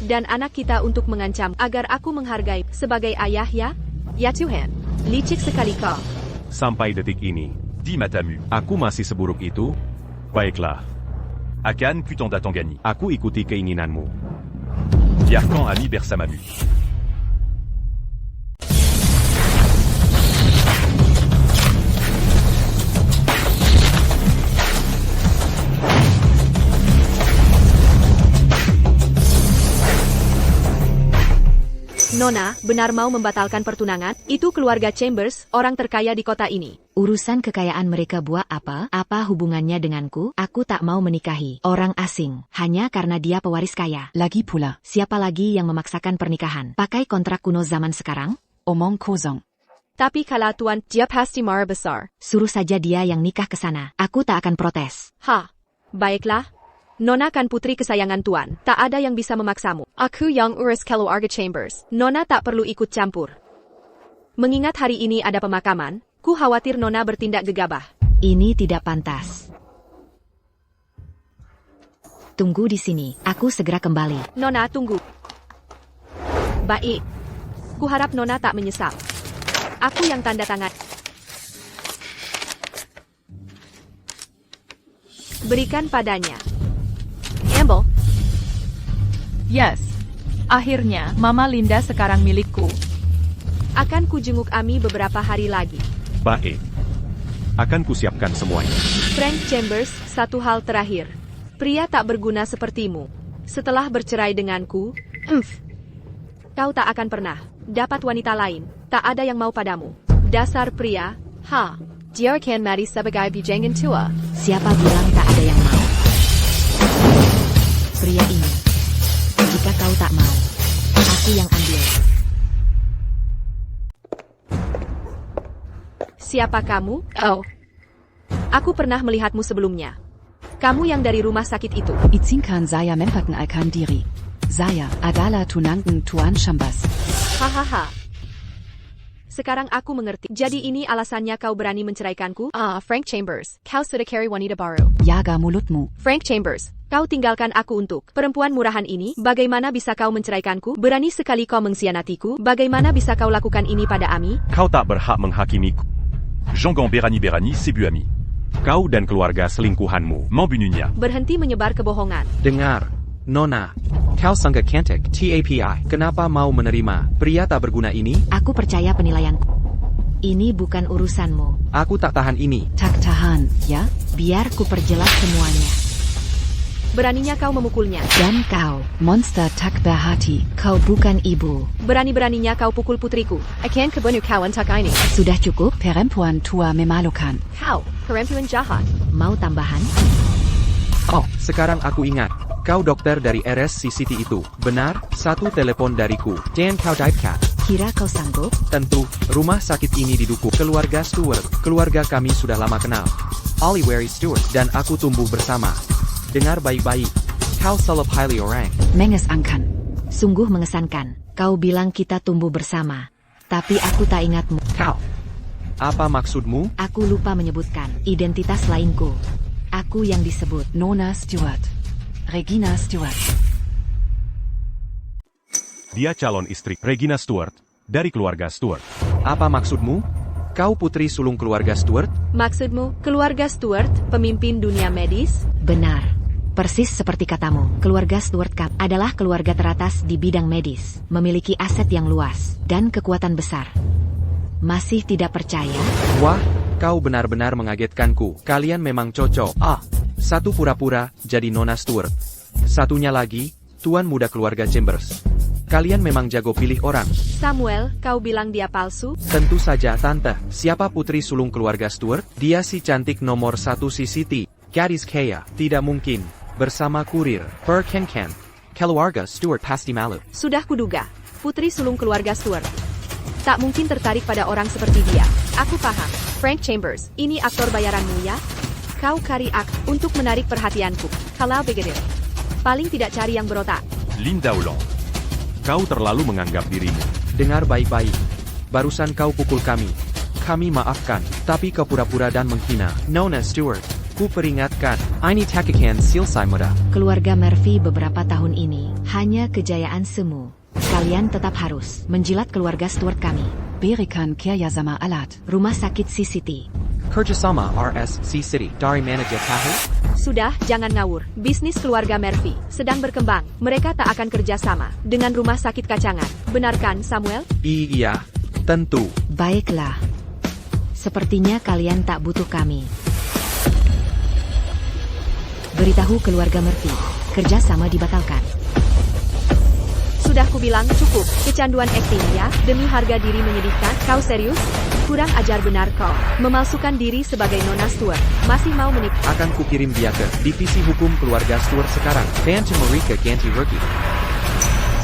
dan anak kita untuk mengancam agar aku menghargai sebagai ayah ya? Ya Tuhan, licik sekali kau. Sampai detik ini, Di matamu. aku masih seburuk itu? Baiklah, Akan Kutanda Tangani. aku ikuti keinginanmu. Biarkan Ami bersamamu. Nona, benar mau membatalkan pertunangan? Itu keluarga Chambers, orang terkaya di kota ini. Urusan kekayaan mereka buat apa? Apa hubungannya denganku? Aku tak mau menikahi orang asing, hanya karena dia pewaris kaya. Lagi pula, Siapa lagi yang memaksakan pernikahan? Pakai kontrak kuno zaman sekarang? omong kosong. Tapi kalau tuan, dia pasti marah besar. Suruh saja dia yang nikah ke sana. Aku tak akan protes. Baiklah. Nona kan putri kesayangan tuan. Tak ada yang bisa memaksamu. Aku yang urus keluarga Chambers. Nona tak perlu ikut campur. Mengingat hari ini ada pemakaman, ku khawatir Nona bertindak gegabah. Ini tidak pantas. Tunggu di sini. Aku segera kembali. Nona, tunggu. Baik. Ku harap Nona tak menyesal. Aku yang tanda tangan. Berikan padanya. Amble. Yes. Akhirnya, Mama Linda sekarang milikku. Akan ku jenguk Ami beberapa hari lagi. Baik. Akan kusiapkan semuanya. Frank Chambers, satu hal terakhir. Pria tak berguna sepertimu. Setelah bercerai denganku, kau tak akan pernah dapat wanita lain. Tak ada yang mau padamu. Dasar pria, Dia kan mati sebagai bijangan tua. Siapa bilang tak ada yang mau? Pria ini. Jika kau tak mau, aku yang ambil. Siapa kamu? Oh. Aku pernah melihatmu sebelumnya. Kamu yang dari rumah sakit itu. Izinkan saya memperkenalkan diri. Saya adalah tunangan Tuan Chambers. Hahaha. Sekarang aku mengerti. Jadi ini alasannya kau berani menceraikanku? Frank Chambers. Kau sudah cari wanita baru. Jaga mulutmu. Frank Chambers, kau tinggalkan aku untuk perempuan murahan ini. Bagaimana bisa kau menceraikanku? Berani sekali kau mengkhianatiku. Bagaimana bisa kau lakukan ini pada Ami? Kau tak berhak menghakimiku. Jongan Berani, c'est bu Ami. Kau dan keluarga selingkuhanmu. Membunuhnya. Berhenti menyebar kebohongan. Dengar, Nona. Kau sangat cantik, TAPI. Kenapa mau menerima pria tak berguna ini? Aku percaya penilaianku. Ini bukan urusanmu. Aku tak tahan ini. Tak tahan, ya? Biar ku perjelas semuanya. Beraninya kau memukulnya. Dan kau, Monster tak berhati. kau bukan ibu. Berani-beraninya kau pukul putriku. Akan kebunuh kawan tak ini. Sudah cukup? Perempuan tua memalukan. Kau, perempuan jahat. Mau tambahan? Oh, sekarang aku ingat. Kau dokter dari RSCCT itu. Benar, satu telepon dariku. Dan kau typecat. Kira kau sanggup? Tentu, rumah sakit ini didukung keluarga Stewart. Keluarga kami sudah lama kenal. Oliver Stewart dan aku tumbuh bersama. Dengar baik-baik. Kau seleb highly orang. Mengesankan. Sungguh mengesankan. Kau bilang kita tumbuh bersama. Tapi aku tak ingatmu. Kau. Apa maksudmu? Aku lupa menyebutkan identitas lainku. Aku yang disebut. Nona Stewart. Regina Stewart. Dia calon istri Regina Stewart dari keluarga Stewart. Apa maksudmu? Kau putri sulung keluarga Stewart? Maksudmu, keluarga Stewart, pemimpin dunia medis? Benar. Persis seperti katamu, keluarga Stewart Cup adalah keluarga teratas di bidang medis, memiliki aset yang luas, dan kekuatan besar. Masih tidak percaya? Wah, kau benar-benar mengagetkanku. Kalian memang cocok. Satu pura-pura jadi Nona Stewart. Satunya lagi, tuan muda keluarga Chambers. Kalian memang jago pilih orang. Samuel, kau bilang dia palsu? Tentu saja, Tante. Siapa putri sulung keluarga Stewart? Dia si cantik nomor 1 CCT. Gadis kaya. Tidak mungkin. Bersama kurir. Perkenken. Keluarga Stewart pasti malu. Sudah kuduga. Putri sulung keluarga Stewart. Tak mungkin tertarik pada orang seperti dia. Aku paham. Frank Chambers, ini aktor bayaranmu ya? Kau cari untuk menarik perhatianku. Kalau begitu. Paling tidak cari yang berotak. Linda Hollande. Kau terlalu menganggap dirimu. Dengar baik-baik. Barusan kau pukul kami. Kami maafkan, tapi kau pura-pura dan menghina. Nona Stewart. Ku peringatkan, ini takikan silsai muda. Keluarga Murphy beberapa tahun ini hanya kejayaan semu. Kalian tetap harus menjilat keluarga Stewart kami. Berikan kerjasama alat. Rumah sakit CCT. Kerjasama RSC City dari manajer tahu? Sudah, jangan ngawur. Bisnis keluarga Murphy sedang berkembang. Mereka tak akan kerjasama dengan rumah sakit kacangan. Benarkan, Samuel? Iya, tentu. Baiklah. Sepertinya kalian tak butuh kami. Beritahu keluarga Murphy, kerjasama dibatalkan. Sudah kubilang cukup. Kecanduan akting ya, demi harga diri menyedihkan. Kau serius? Kurang ajar benar kau. Memalsukan diri sebagai Nona Stewart. Masih mau menipu? Akan kukirim dia ke divisi hukum keluarga Stewart sekarang. Bantu mereka ganti rugi.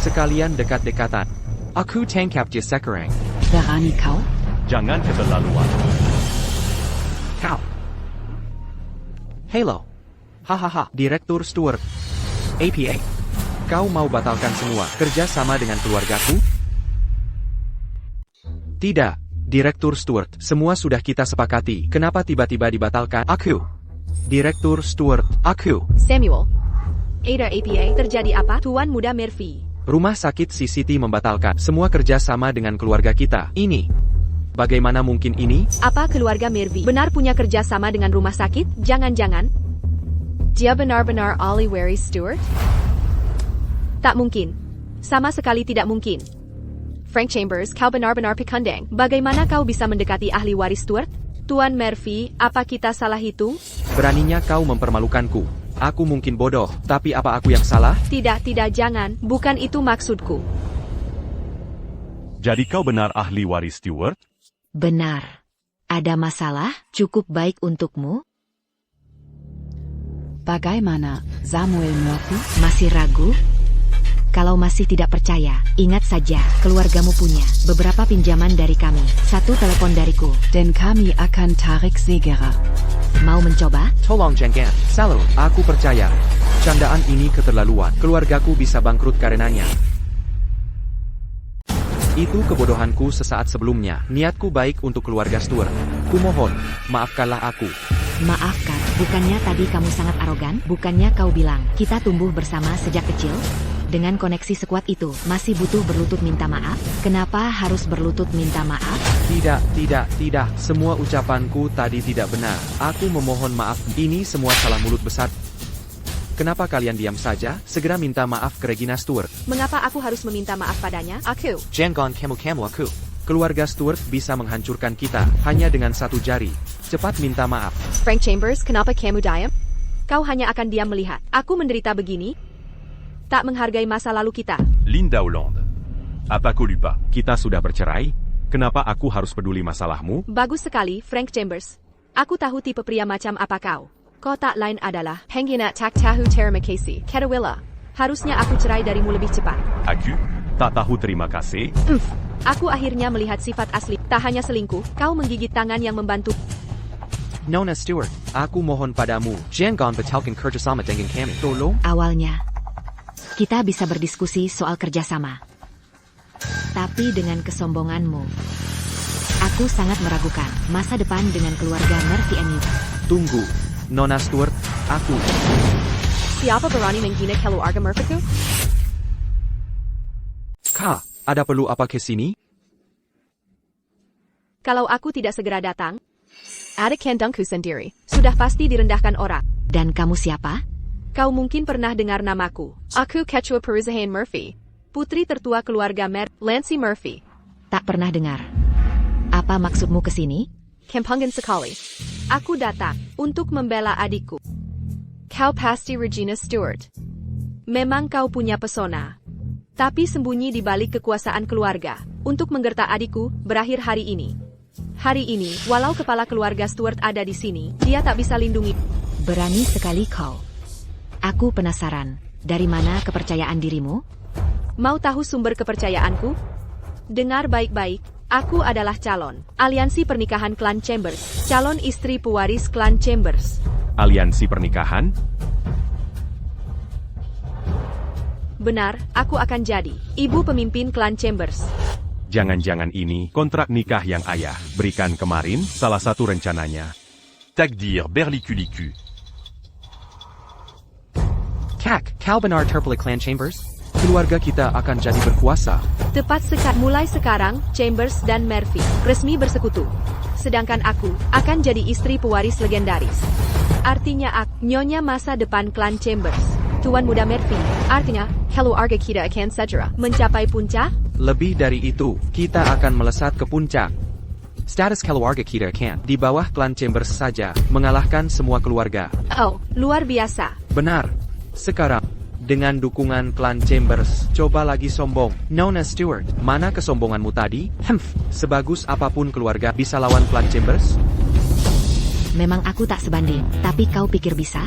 Sekalian dekat-dekatan. Aku tangkap je sekarang. Berani kau? Jangan keterlaluan. Kau. Hello. Hahaha, Direktur Stewart. APA. Kau mau batalkan semua kerja sama dengan keluargaku? Tidak, Direktur Stewart. Semua sudah kita sepakati. Kenapa tiba-tiba dibatalkan? Aku. Direktur Stewart. Aku. Samuel. Ada APA, terjadi apa? Tuan muda Murphy. Rumah sakit CCT membatalkan semua kerja sama dengan keluarga kita. Ini. Bagaimana mungkin ini? Apa keluarga Murphy benar punya kerja sama dengan rumah sakit? Jangan-jangan dia benar-benar Oliver Stewart? Tak mungkin. Sama sekali tidak mungkin. Frank Chambers, kau benar-benar pekandang. Bagaimana kau bisa mendekati ahli waris Stewart? Tuan Murphy, apa kita salah hitung? Beraninya kau mempermalukanku. Aku mungkin bodoh, tapi apa aku yang salah? Tidak, jangan. Bukan itu maksudku. Jadi kau benar ahli waris Stewart? Benar. Ada masalah? Cukup baik untukmu? Bagaimana, Samuel Murphy? Masih ragu? Kalau masih tidak percaya, ingat saja, keluargamu punya beberapa pinjaman dari kami. Satu telepon dariku. Dan kami akan tarik segera. Mau mencoba? Tolong jangan. Selalu, aku percaya. Candaan ini keterlaluan. Keluargaku bisa bangkrut karenanya. Itu kebodohanku sesaat sebelumnya. Niatku baik untuk keluarga Stewart. Kumohon, maafkanlah aku. Maafkan, bukannya tadi kamu sangat arogan? Bukannya kau bilang, kita tumbuh bersama sejak kecil? Dengan koneksi sekuat itu, masih butuh berlutut minta maaf? Kenapa harus berlutut minta maaf? Tidak. Semua ucapanku tadi tidak benar. Aku memohon maaf. Ini semua salah mulut besar. Kenapa kalian diam saja? Segera minta maaf ke Regina Stewart. Mengapa aku harus meminta maaf padanya? Aku. Jangan kamu aku. Keluarga Stuart bisa menghancurkan kita hanya dengan satu jari. Cepat minta maaf. Frank Chambers, kenapa kamu diam? Kau hanya akan diam melihat aku menderita begini? Tak menghargai masa lalu kita. Linda Hollande. Apa kau lupa? Kita sudah bercerai? Kenapa aku harus peduli masalahmu? Bagus sekali, Frank Chambers. Aku tahu tipe pria macam apa kau. Kau tak lain adalah Hengina Tak Tahu Terima Kasih, Kedawila. Harusnya aku cerai darimu lebih cepat. Aku tak tahu terima kasih. Aku akhirnya melihat sifat asli. Tak hanya selingkuh, kau menggigit tangan yang membantu. Nona Stewart, aku mohon padamu, jangan batalkan kerjasama dengan kami. Tolong. Awalnya, kita bisa berdiskusi soal kerjasama. Tapi dengan kesombonganmu, aku sangat meragukan masa depan dengan keluarga Murphy and you. Tunggu, Nona Stewart, aku. Siapa berani menghina keluarga Murphy? Kak, ada perlu apa ke sini? Kalau aku tidak segera datang, ada kandangku sendiri. Sudah pasti direndahkan orang. Dan kamu siapa? Kau mungkin pernah dengar namaku. Aku Ketua Perusahaan Murphy. Putri tertua keluarga Lancy Murphy. Tak pernah dengar. Apa maksudmu ke sini? Kempangan sekali. Aku datang untuk membela adikku. Kau pasti Regina Stewart. Memang kau punya pesona. Tapi sembunyi di balik kekuasaan keluarga. Untuk menggertak adikku, berakhir hari ini. Hari ini, walau kepala keluarga Stewart ada di sini, dia tak bisa lindungi. Berani sekali kau. Aku penasaran, dari mana kepercayaan dirimu? Mau tahu sumber kepercayaanku? Dengar baik-baik, aku adalah calon aliansi pernikahan klan Chambers, calon istri pewaris klan Chambers. Aliansi pernikahan? Benar, aku akan jadi ibu pemimpin klan Chambers. Jangan-jangan ini kontrak nikah yang ayah berikan kemarin salah satu rencananya. Takdir Berliculicu. Kak, kau benar terpilih Clan Chambers? Keluarga kita akan jadi berkuasa. Tepat mulai sekarang, Chambers dan Murphy resmi bersekutu. Sedangkan aku akan jadi istri pewaris legendaris. Artinya aku, nyonya masa depan klan Chambers. Tuan Muda Murphy, artinya, keluarga kita akan segera mencapai puncak? Lebih dari itu, kita akan melesat ke puncak. Status keluarga kita akan di bawah klan Chambers saja, mengalahkan semua keluarga. Oh, luar biasa. Benar. Sekarang, dengan dukungan klan Chambers, coba lagi sombong. Nona Stewart, mana kesombonganmu tadi? Sebagus apapun keluarga bisa lawan klan Chambers? Memang aku tak sebanding, tapi kau pikir bisa?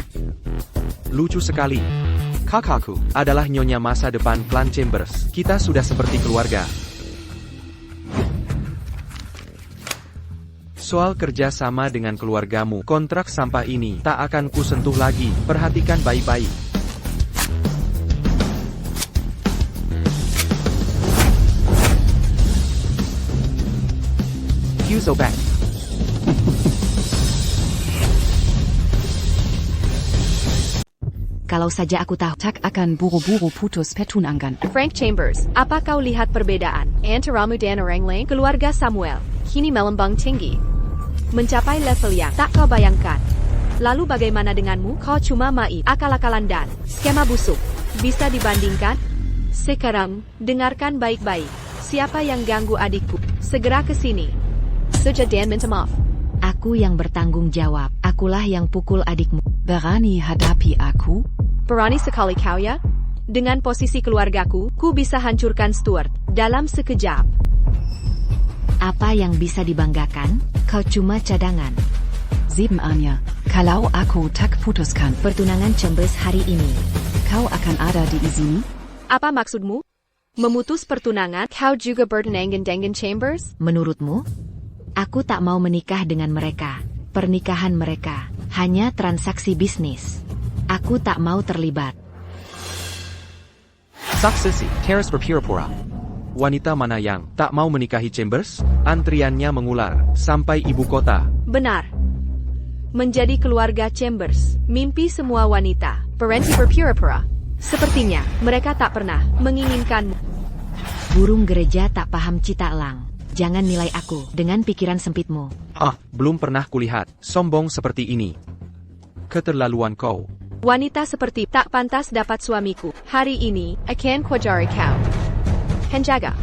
Lucu sekali. Kakakku adalah nyonya masa depan klan Chambers. Kita sudah seperti keluarga. Soal kerja sama dengan keluargamu, kontrak sampah ini tak akan kusentuh lagi. Perhatikan baik-baik. Huzo back. Kalau saja aku tahu. Tak akan buru-buru putus petunangan. Frank Chambers, apa kau lihat perbedaan antaramu dan orang lain? Keluarga Samuel kini melambang tinggi, mencapai level yang tak kau bayangkan. Lalu bagaimana denganmu? Kau cuma main akal-akalan dan skema busuk. Bisa dibandingkan? Sekarang, dengarkan baik-baik. Siapa yang ganggu adikku? Segera ke sini. Suja dan minta maaf. Aku yang bertanggung jawab. Akulah yang pukul adikmu. Berani hadapi aku? Berani sekali kau ya? Dengan posisi keluargaku, ku bisa hancurkan Stuart dalam sekejap. Apa yang bisa dibanggakan? Kau cuma cadangan. Sebenarnya, kalau aku tak putuskan Pertunangan Chambers hari ini. kau akan ada di sini? Apa maksudmu? Memutus pertunangan? Kau juga bertunangan dengan Chambers? Menurutmu? Aku tak mau menikah dengan mereka. Pernikahan mereka hanya transaksi bisnis. Aku tak mau terlibat. Saksisi, teras berpura-pura. Wanita mana yang tak mau menikahi Chambers? Antriannya mengular sampai ibu kota. Benar. Menjadi keluarga Chambers, mimpi semua wanita, berhenti berpura-pura. Sepertinya, mereka tak pernah menginginkanmu. Burung gereja tak paham cita elang. Jangan nilai aku dengan pikiran sempitmu. Belum pernah kulihat sombong seperti ini. Keterlaluan kau. Wanita seperti tak pantas dapat suamiku. Hari ini, akan kuajari kau. Penjaga.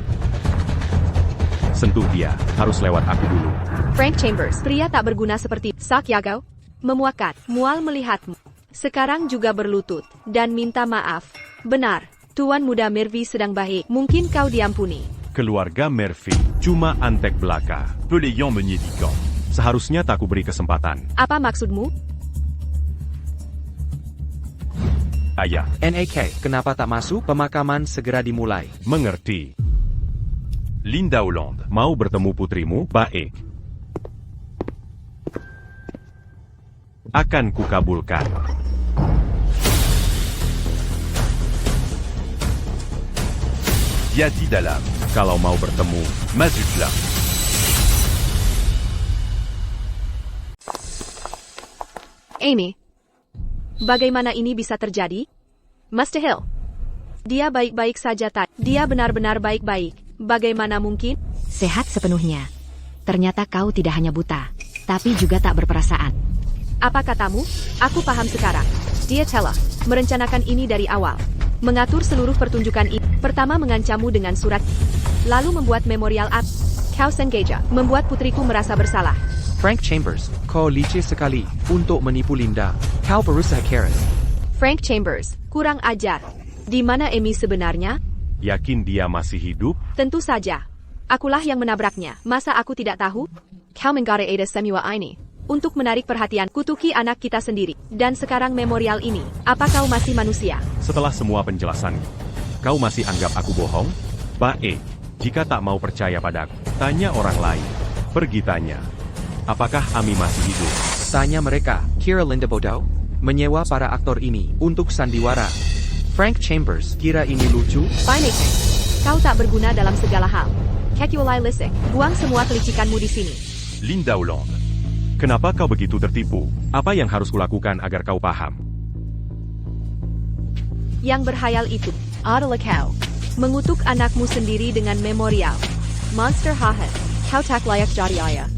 Sentuh dia, harus lewat aku dulu. Frank Chambers, pria tak berguna seperti Sak Yagao. Memuakan, mual melihatmu. Sekarang juga berlutut, dan minta maaf. Benar, Tuan Muda Mervy sedang baik. Mungkin kau diampuni. Keluarga Murphy, cuma antek belaka. Pelayant Meunier d'Ican. Seharusnya tak kuberi kesempatan. Apa maksudmu? Aya. NAK, kenapa tak masuk? Pemakaman segera dimulai. Mengerti. Linda Hollande. Mau bertemu putrimu? Baik. Akan kukabulkan. Diadi Dalam. Kalau mau bertemu, Mazutla. Amy, bagaimana ini bisa terjadi? Mustahil. Dia baik-baik saja tadi. Dia benar-benar baik-baik. Bagaimana mungkin? Sehat sepenuhnya. Ternyata kau tidak hanya buta, tapi juga tak berperasaan. Apa katamu? Aku paham sekarang. Dia telah merencanakan ini dari awal. Mengatur seluruh pertunjukan ini. Pertama mengancammu dengan surat. Lalu membuat memorial up. Kau sengaja membuat putriku merasa bersalah. Frank Chambers, kau licik sekali untuk menipu Linda. Kau berusaha keras. Frank Chambers, kurang ajar. Di mana Amy sebenarnya? yakin dia masih hidup? Tentu saja. Akulah yang menabraknya. Masa aku tidak tahu? Kau menggara Ada semua ini. Untuk menarik perhatian, kutuki anak kita sendiri. Dan sekarang memorial ini. Apa kau masih manusia? Setelah semua penjelasan, kau masih anggap aku bohong? Baik, jika tak mau percaya padaku, tanya orang lain. Pergi tanya. Apakah Ami masih hidup? Tanya mereka, kira Linda bodoh? Menyewa para aktor ini untuk sandiwara. Frank Chambers, kira ini lucu? Fine, kau tak berguna dalam segala hal. Kekulai lisik, buang semua kelicikanmu di sini. Linda Hollande. Kenapa kau begitu tertipu? Apa yang harus kulakukan agar kau paham? Yang berhayal itu adalah kau. Mengutuk anakmu sendiri dengan memorial. Monster Hahat, kau tak layak jadi ayah.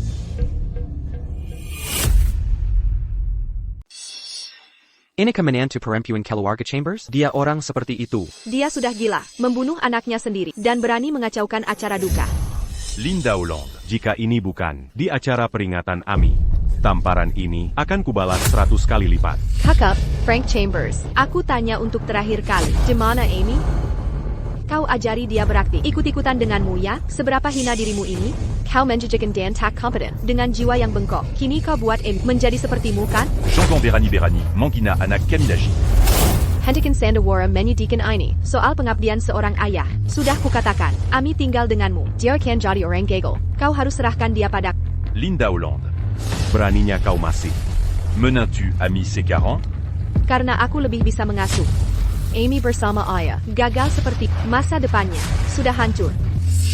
Ini kemenantu perempuan keluarga Chambers? Dia orang seperti itu. Dia sudah gila, membunuh anaknya sendiri, dan berani mengacaukan acara duka. Linda Hollande. Jika ini bukan di acara peringatan Ami, tamparan ini akan kubalas 100 kali lipat. Kakak, Frank Chambers, aku tanya untuk terakhir kali, di mana Amy? Kau ajari dia berakting ikut-ikutan denganmu ya? Seberapa hina dirimu ini? Kau menjadikan Dan tak kompeten dengan jiwa yang bengkok. Kini kau buat Amy menjadi sepertimu kan? Jean-Jean Berani, Mangina anak Kamilaji. Hentikan Sandawara menyedihkan ini. Soal pengabdian seorang ayah. Sudah kukatakan, Ami tinggal denganmu. Dia akan jadi orang gagal. Kau harus serahkan dia pada Linda Hollande. Beraninya kau masih. Menin-tu Ami C40? karena aku lebih bisa mengasuh. Amy bersama ayah, gagal seperti masa depannya. Sudah hancur.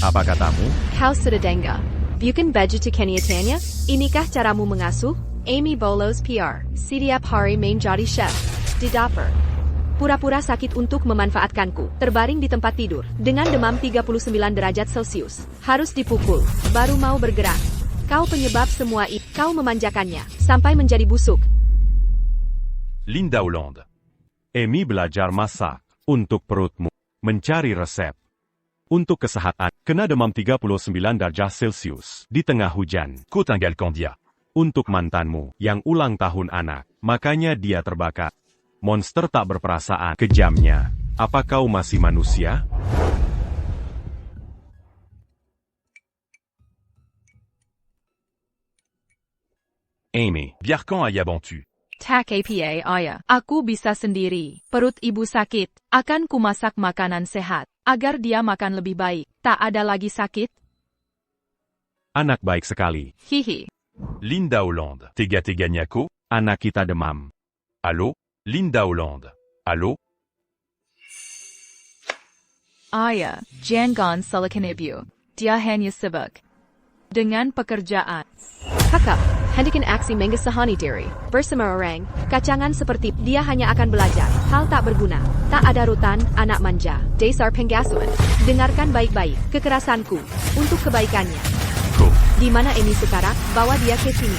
Apa katamu? Kau sudah dengga. Bukan baju kenyataannya? Inikah caramu mengasuh? Amy bolos PR. Setiap hari main jadi chef. Di dapur. Pura-pura sakit untuk memanfaatkanku. Terbaring di tempat tidur. Dengan demam 39 derajat Celcius. Harus dipukul. Baru mau bergerak. Kau penyebab semua itu. Kau memanjakannya. Sampai menjadi busuk. Linda Hollande. Amy belajar masak. Untuk perutmu. Mencari resep. Untuk kesehatan. Kena demam 39 derajat Celcius. Di tengah hujan. Kau tinggalkan dia. Untuk mantanmu. Yang ulang tahun anak. Makanya dia terbakar. Monster tak berperasaan. Kejamnya. Apa kau masih manusia? Amy. Biarkan Aya bantu. Tak apa ayah. Aku bisa sendiri. Perut ibu sakit. Akan kumasak makanan sehat. Agar dia makan lebih baik. Tak ada lagi sakit. Anak baik sekali. Hihi. Linda Hollande. Tega-teganya kau? Anak kita demam. Allô? Linda Hollande. Allô? Ayah, jangan salahkan ibu. Dia hanya sibuk dengan pekerjaan. Kakak, hentikan aksi menggesahani diri. Bersama orang, kacangan seperti dia hanya akan belajar. Hal tak berguna. Tak ada rutan, anak manja. Dasar penggasuan. Dengarkan baik-baik. Kekerasanku. Untuk kebaikannya. Kau. Di mana Amy sekarang? Bawa dia ke sini.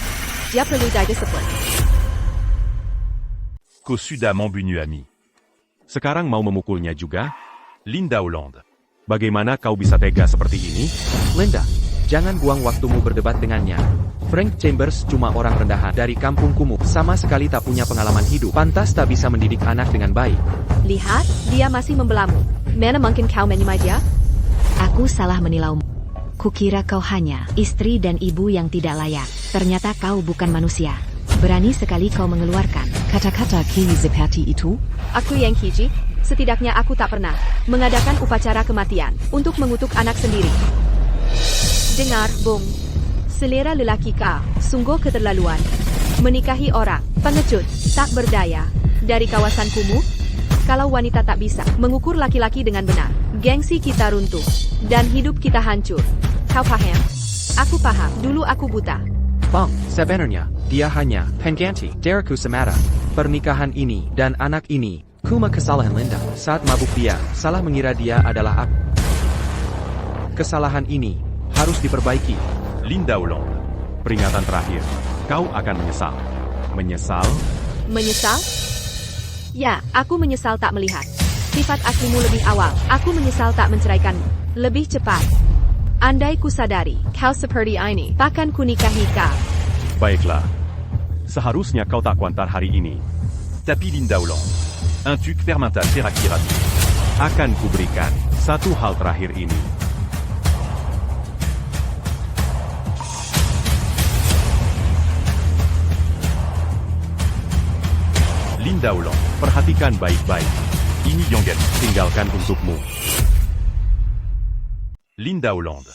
Dia perlu disiplin. Kau sudah membunuh Ami. Sekarang mau memukulnya juga? Linda Hollande. Bagaimana kau bisa tega seperti ini? Linda, Jangan buang waktumu berdebat dengannya. Frank Chambers cuma orang rendahan dari kampung kumuh, sama sekali tak punya pengalaman hidup, pantas tak bisa mendidik anak dengan baik. Lihat, dia masih membelamu. Mana mungkin kau menyemai dia? Aku salah menilaimu. Kukira kau hanya istri dan ibu yang tidak layak. Ternyata kau bukan manusia. Berani sekali kau mengeluarkan Kata-kata kini seperti itu? Aku yang hiji, setidaknya aku tak pernah mengadakan upacara kematian untuk mengutuk anak sendiri. Dengar, Bung. Selera lelaki kau sungguh keterlaluan. Menikahi orang pengecut, tak berdaya, dari kawasan kumuh. Kalau wanita tak bisa mengukur laki-laki dengan benar, gengsi kita runtuh, dan hidup kita hancur. Kau paham? Aku paham, dulu aku buta. Bang, sebenarnya, dia hanya pengganti dariku semata. Pernikahan ini dan anak ini, cuma kesalahan Linda. Saat mabuk dia, salah mengira dia adalah aku. Kesalahan ini harus diperbaiki. Linda Hollande. Peringatan terakhir. Kau akan menyesal. Menyesal? Menyesal? Ya, aku menyesal tak melihat sifat aslimu lebih awal. Aku menyesal tak menceraikanmu lebih cepat. Andai ku sadari kau seperti ini, takkan ku nikahi kau. Baiklah. Seharusnya kau tak kuantar hari ini. Tapi Linda Hollande. Un truc fermental Teraki rapide. Akan kuberikan satu hal terakhir ini. Linda Hollande. Perhatikan baik-baik. Ini Yongen. Tinggalkan untukmu. Linda Hollande.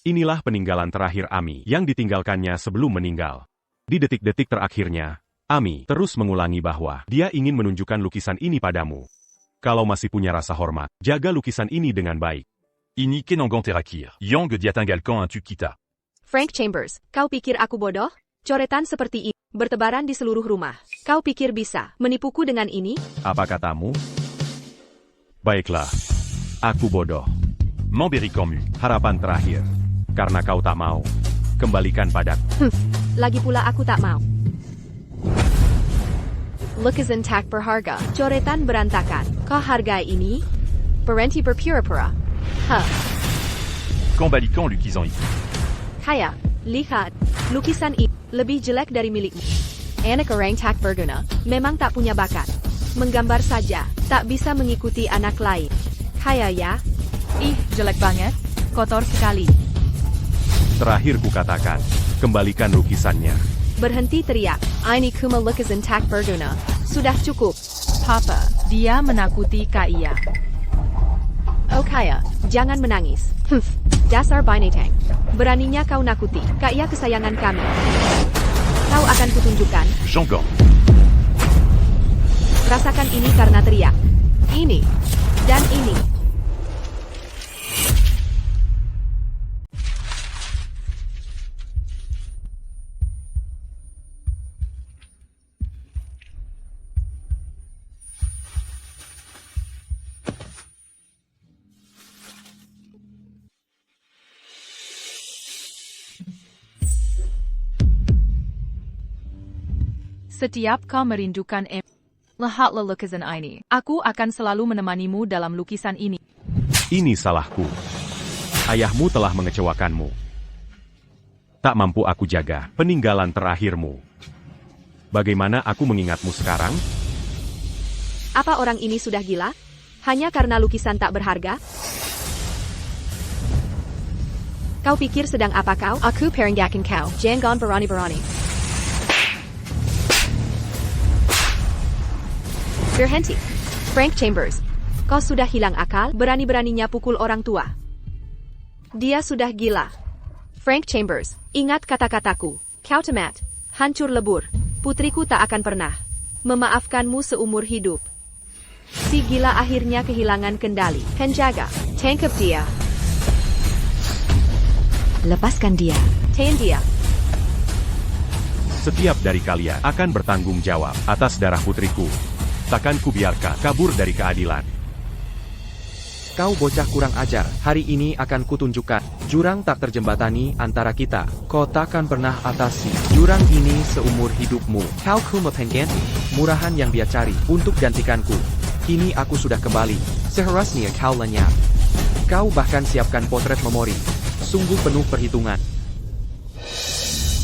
Inilah peninggalan terakhir Ami yang ditinggalkannya sebelum meninggal. Di detik-detik terakhirnya, Ami terus mengulangi bahwa dia ingin menunjukkan lukisan ini padamu. Kalau masih punya rasa hormat, jaga lukisan ini dengan baik. Ini Kenangan Terakir. Yang diatinggalkan un truc kita. Frank Chambers, kau pikir aku bodoh? Coretan seperti ini bertebaran di seluruh rumah. Kau pikir bisa menipuku dengan ini? Apa katamu? Baiklah. Aku bodoh. Memberi kamu. Harapan terakhir. Karena kau tak mau. Kembalikan padaku. Lagi pula aku tak mau. Lukisan tak berharga. Coretan berantakan. Kau hargai ini? Berhenti berpura-pura. Kembalikan lukisan itu. Kaya, lihat. Lukisan ini lebih jelek dari milikmu. Anak orang tak berguna, memang tak punya bakat. Menggambar saja, tak bisa mengikuti anak lain. Kaya ya? Ih, jelek banget. Kotor sekali. Terakhir kukatakan, kembalikan lukisannya. Berhenti teriak. Ini cuma lukisan tak berguna. Sudah cukup. Papa, dia menakuti Kaya. Oh Kaya, jangan menangis. Dasar binatang. Beraninya kau nakuti Kaya kesayangan kami. Kau akan kutunjukkan. Jangan. Rasakan ini karena teriak. Ini. Dan ini. Setiap kau merindukan lihatlah lukisan ini. Aku akan selalu menemanimu dalam lukisan ini. Ini salahku. Ayahmu telah mengecewakanmu. Tak mampu aku jaga peninggalan terakhirmu. Bagaimana aku mengingatmu sekarang? Apa orang ini sudah gila? Hanya karena lukisan tak berharga? Kau pikir sedang apa kau? Aku peringatkan kau. Jangan berani-berani. Berhenti. Frank Chambers. Kau sudah hilang akal, berani-beraninya pukul orang tua. Dia sudah gila. Frank Chambers, ingat kata-kataku. Kau tamat. Hancur lebur. Putriku tak akan pernah memaafkanmu seumur hidup. Si gila akhirnya kehilangan kendali. Penjaga, tangkap dia. lepaskan dia. Tahan dia. Setiap dari kalian akan bertanggung jawab atas darah putriku. Takkan kubiarkan kabur dari keadilan. Kau bocah kurang ajar, hari ini akan kutunjukkan. Jurang tak terjembatani antara kita. Kau takkan pernah atasi jurang ini seumur hidupmu. Kau cuma pengganti murahan yang dia cari untuk gantikanku. Kini aku sudah kembali. Seharusnya kau lenyap. Kau bahkan siapkan potret memori Sungguh penuh perhitungan.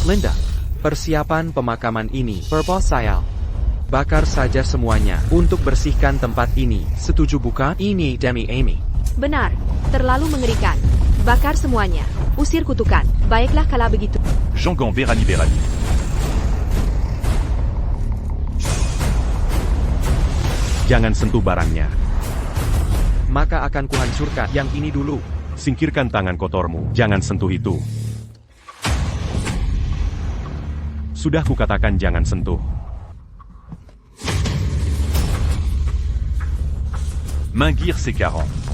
Linda, persiapan pemakaman ini berbahaya. Bakar saja semuanya untuk bersihkan tempat ini. Setuju bukan? Ini demi Amy. Benar, terlalu mengerikan. Bakar semuanya. Usir kutukan. Baiklah kalau begitu. Jangan berani-berani. Jangan sentuh barangnya. Maka akan kuhancurkan yang ini dulu. Singkirkan tangan kotormu. Jangan sentuh itu. Sudah kukatakan jangan sentuh. Main-Gear C40.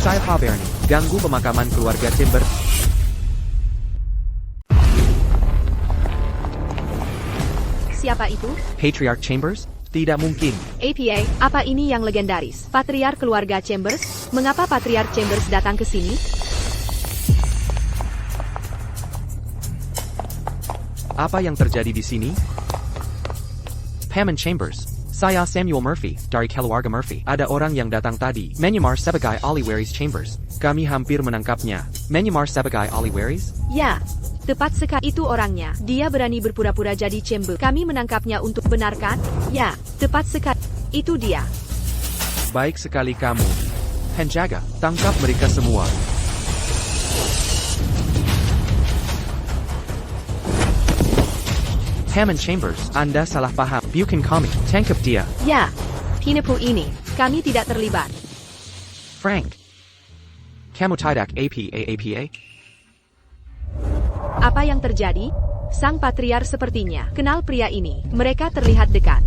Saya Pak Bernie, ganggu pemakaman keluarga Chambers. Siapa itu? Patriarch Chambers? Tidak mungkin. APA, apa ini yang legendaris? Patriark keluarga Chambers? Mengapa Patriark Chambers datang ke sini? Apa yang terjadi di sini? Hammond Chambers. Saya Samuel Murphy, dari keluarga Murphy. Ada orang yang datang tadi, menyamar sebagai Oliveris Chambers. Kami hampir menangkapnya. Menyamar sebagai Oliveris? Ya, tepat sekali itu orangnya. Dia berani berpura-pura jadi Chamber. Kami menangkapnya untuk benarkan? Ya, tepat sekali. Itu dia. Baik sekali kamu. Penjaga, tangkap mereka semua. Hammond Chambers, Anda salah paham. Bukan kami. Tangkap dia. Ya, penipu ini. Kami tidak terlibat. Frank. Kamu tidak APA. Apa yang terjadi? Sang Patriar sepertinya kenal pria ini. Mereka terlihat dekat.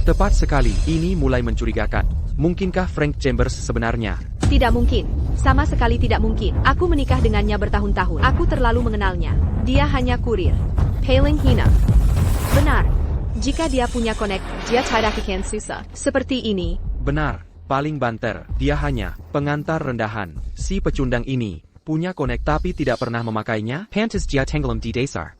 Tepat sekali, ini mulai mencurigakan. Mungkinkah Frank Chambers sebenarnya? Tidak mungkin. Sama sekali tidak mungkin. Aku menikah dengannya bertahun-tahun. Aku terlalu mengenalnya. Dia hanya kurir. Paling hina. Benar. Jika dia punya konek, dia tidak akan susah. Seperti ini. Benar. Paling banter. Dia hanya pengantar rendahan. Si pecundang ini punya konek tapi tidak pernah memakainya. Pantas dia tenggelam di dasar.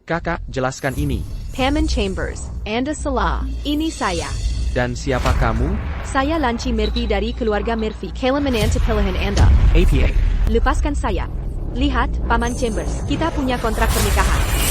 Kakak, jelaskan ini. Hammond Chambers. Anda salah. Ini saya. Dan siapa kamu? Saya Lanci Murphy dari keluarga Murphy. Kalian menantu pilihan Anda. APA. Lepaskan saya. Lihat, Paman Chambers. Kita punya kontrak pernikahan.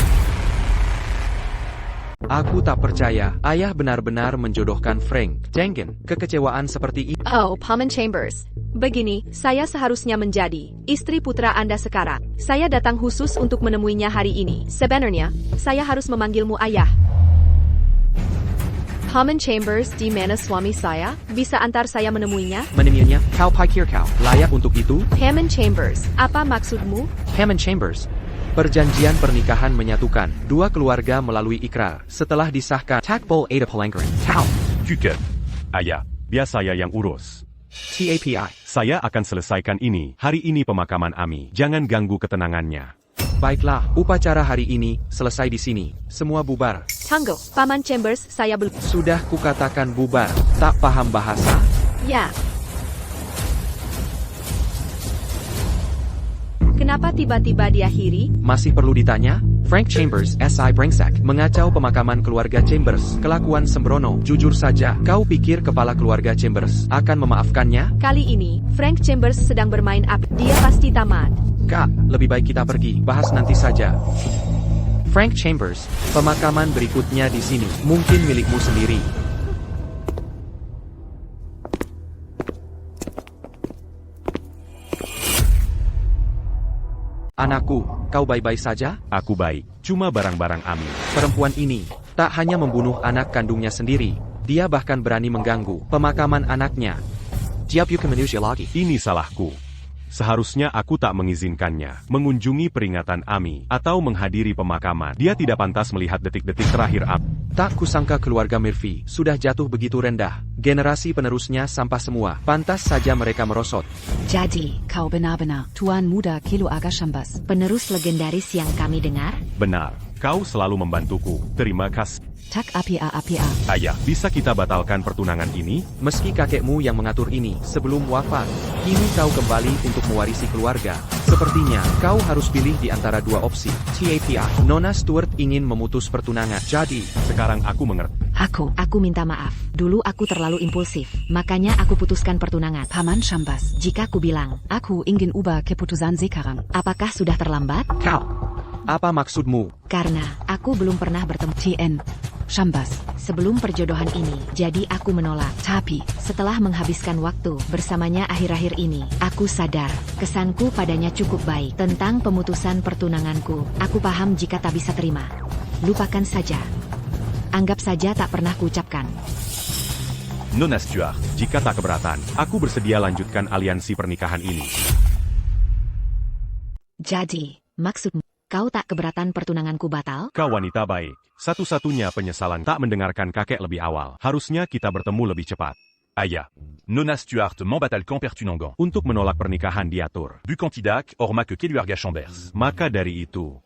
Aku tak percaya, ayah benar-benar menjodohkan Frank. Jangan, kekecewaan seperti ini. Oh, Paman Chambers. Begini, saya seharusnya menjadi istri putra Anda sekarang. Saya datang khusus untuk menemuinya hari ini. Sebenarnya, saya harus memanggilmu ayah. Paman Chambers, di mana suami saya? Bisa antar saya menemuinya? Menemuinya, kau pikir kau layak untuk itu? Hammond Chambers, apa maksudmu? Hammond Chambers. Perjanjian pernikahan menyatukan dua keluarga melalui ikrar. Setelah disahkan, Takbol Ada Pelanggaran. Kau. Cukup. Ayah, biar saya yang urus. TAPI. Saya akan selesaikan ini. Hari ini pemakaman Ami. Jangan ganggu ketenangannya. Baiklah, upacara hari ini selesai di sini. Semua bubar. Tunggu, Paman Chambers, saya belum. Sudah kukatakan bubar. Tak paham bahasa? Ya. Kenapa tiba-tiba diakhiri? Masih perlu ditanya? Frank Chambers, SI Brengsek, mengacau pemakaman keluarga Chambers. Kelakuan sembrono. Jujur saja, kau pikir kepala keluarga Chambers akan memaafkannya? Kali ini, Frank Chambers sedang bermain api. Dia pasti tamat. Kak, lebih baik kita pergi. Bahas nanti saja. Frank Chambers, pemakaman berikutnya di sini. Mungkin milikmu sendiri. Anakku, kau baik-baik saja? Aku baik. Cuma barang-barang Ami. Perempuan ini tak hanya membunuh anak kandungnya sendiri, dia bahkan berani mengganggu pemakaman anaknya. Dia bukan manusia lagi. Ini salahku. Seharusnya aku tak mengizinkannya mengunjungi peringatan Ami atau menghadiri pemakaman. Dia tidak pantas melihat detik-detik terakhir Ami. Tak kusangka keluarga Murphy sudah jatuh begitu rendah. Generasi penerusnya sampah semua. Pantas saja mereka merosot. Jadi, kau benar-benar Tuan Muda Kilo Aga Chambers. Penerus legendaris yang kami dengar? Benar. Kau selalu membantuku. Terima kasih. Tak APA. Ayah, bisa kita batalkan pertunangan ini? Meski kakekmu yang mengatur ini sebelum wafat. Kini kau kembali untuk mewarisi keluarga. Sepertinya, kau harus pilih di antara dua opsi. TAPI. Nona Stuart ingin memutus pertunangan. Jadi, Sekarang aku mengerti. Aku minta maaf. Dulu aku terlalu impulsif. Makanya aku putuskan pertunangan. Paman Shambas. Jika aku bilang, Aku ingin ubah keputusan sekarang. apakah sudah terlambat? kau. Apa maksudmu? Karena aku belum pernah bertemu TN. Shambas. sebelum perjodohan ini. Jadi aku menolak. Tapi. Setelah menghabiskan waktu bersamanya akhir-akhir ini, aku sadar kesanku padanya cukup baik. Tentang pemutusan pertunanganku, aku paham jika tak bisa terima. Lupakan saja. Anggap saja tak pernah kuucapkan. Nona Stuart. Jika tak keberatan, aku bersedia lanjutkan aliansi pernikahan ini. Jadi, maksudmu, kau tak keberatan pertunanganku batal? Kau wanita baik. Satu-satunya penyesalan tak mendengarkan kakek lebih awal. Harusnya kita bertemu lebih cepat. Aya. Nona Stuart m'embatalcan pertunangan. Untuk menolak pernikahan diatur. Bucantidac, orma que Keluarga Chambers. Maka dari itu.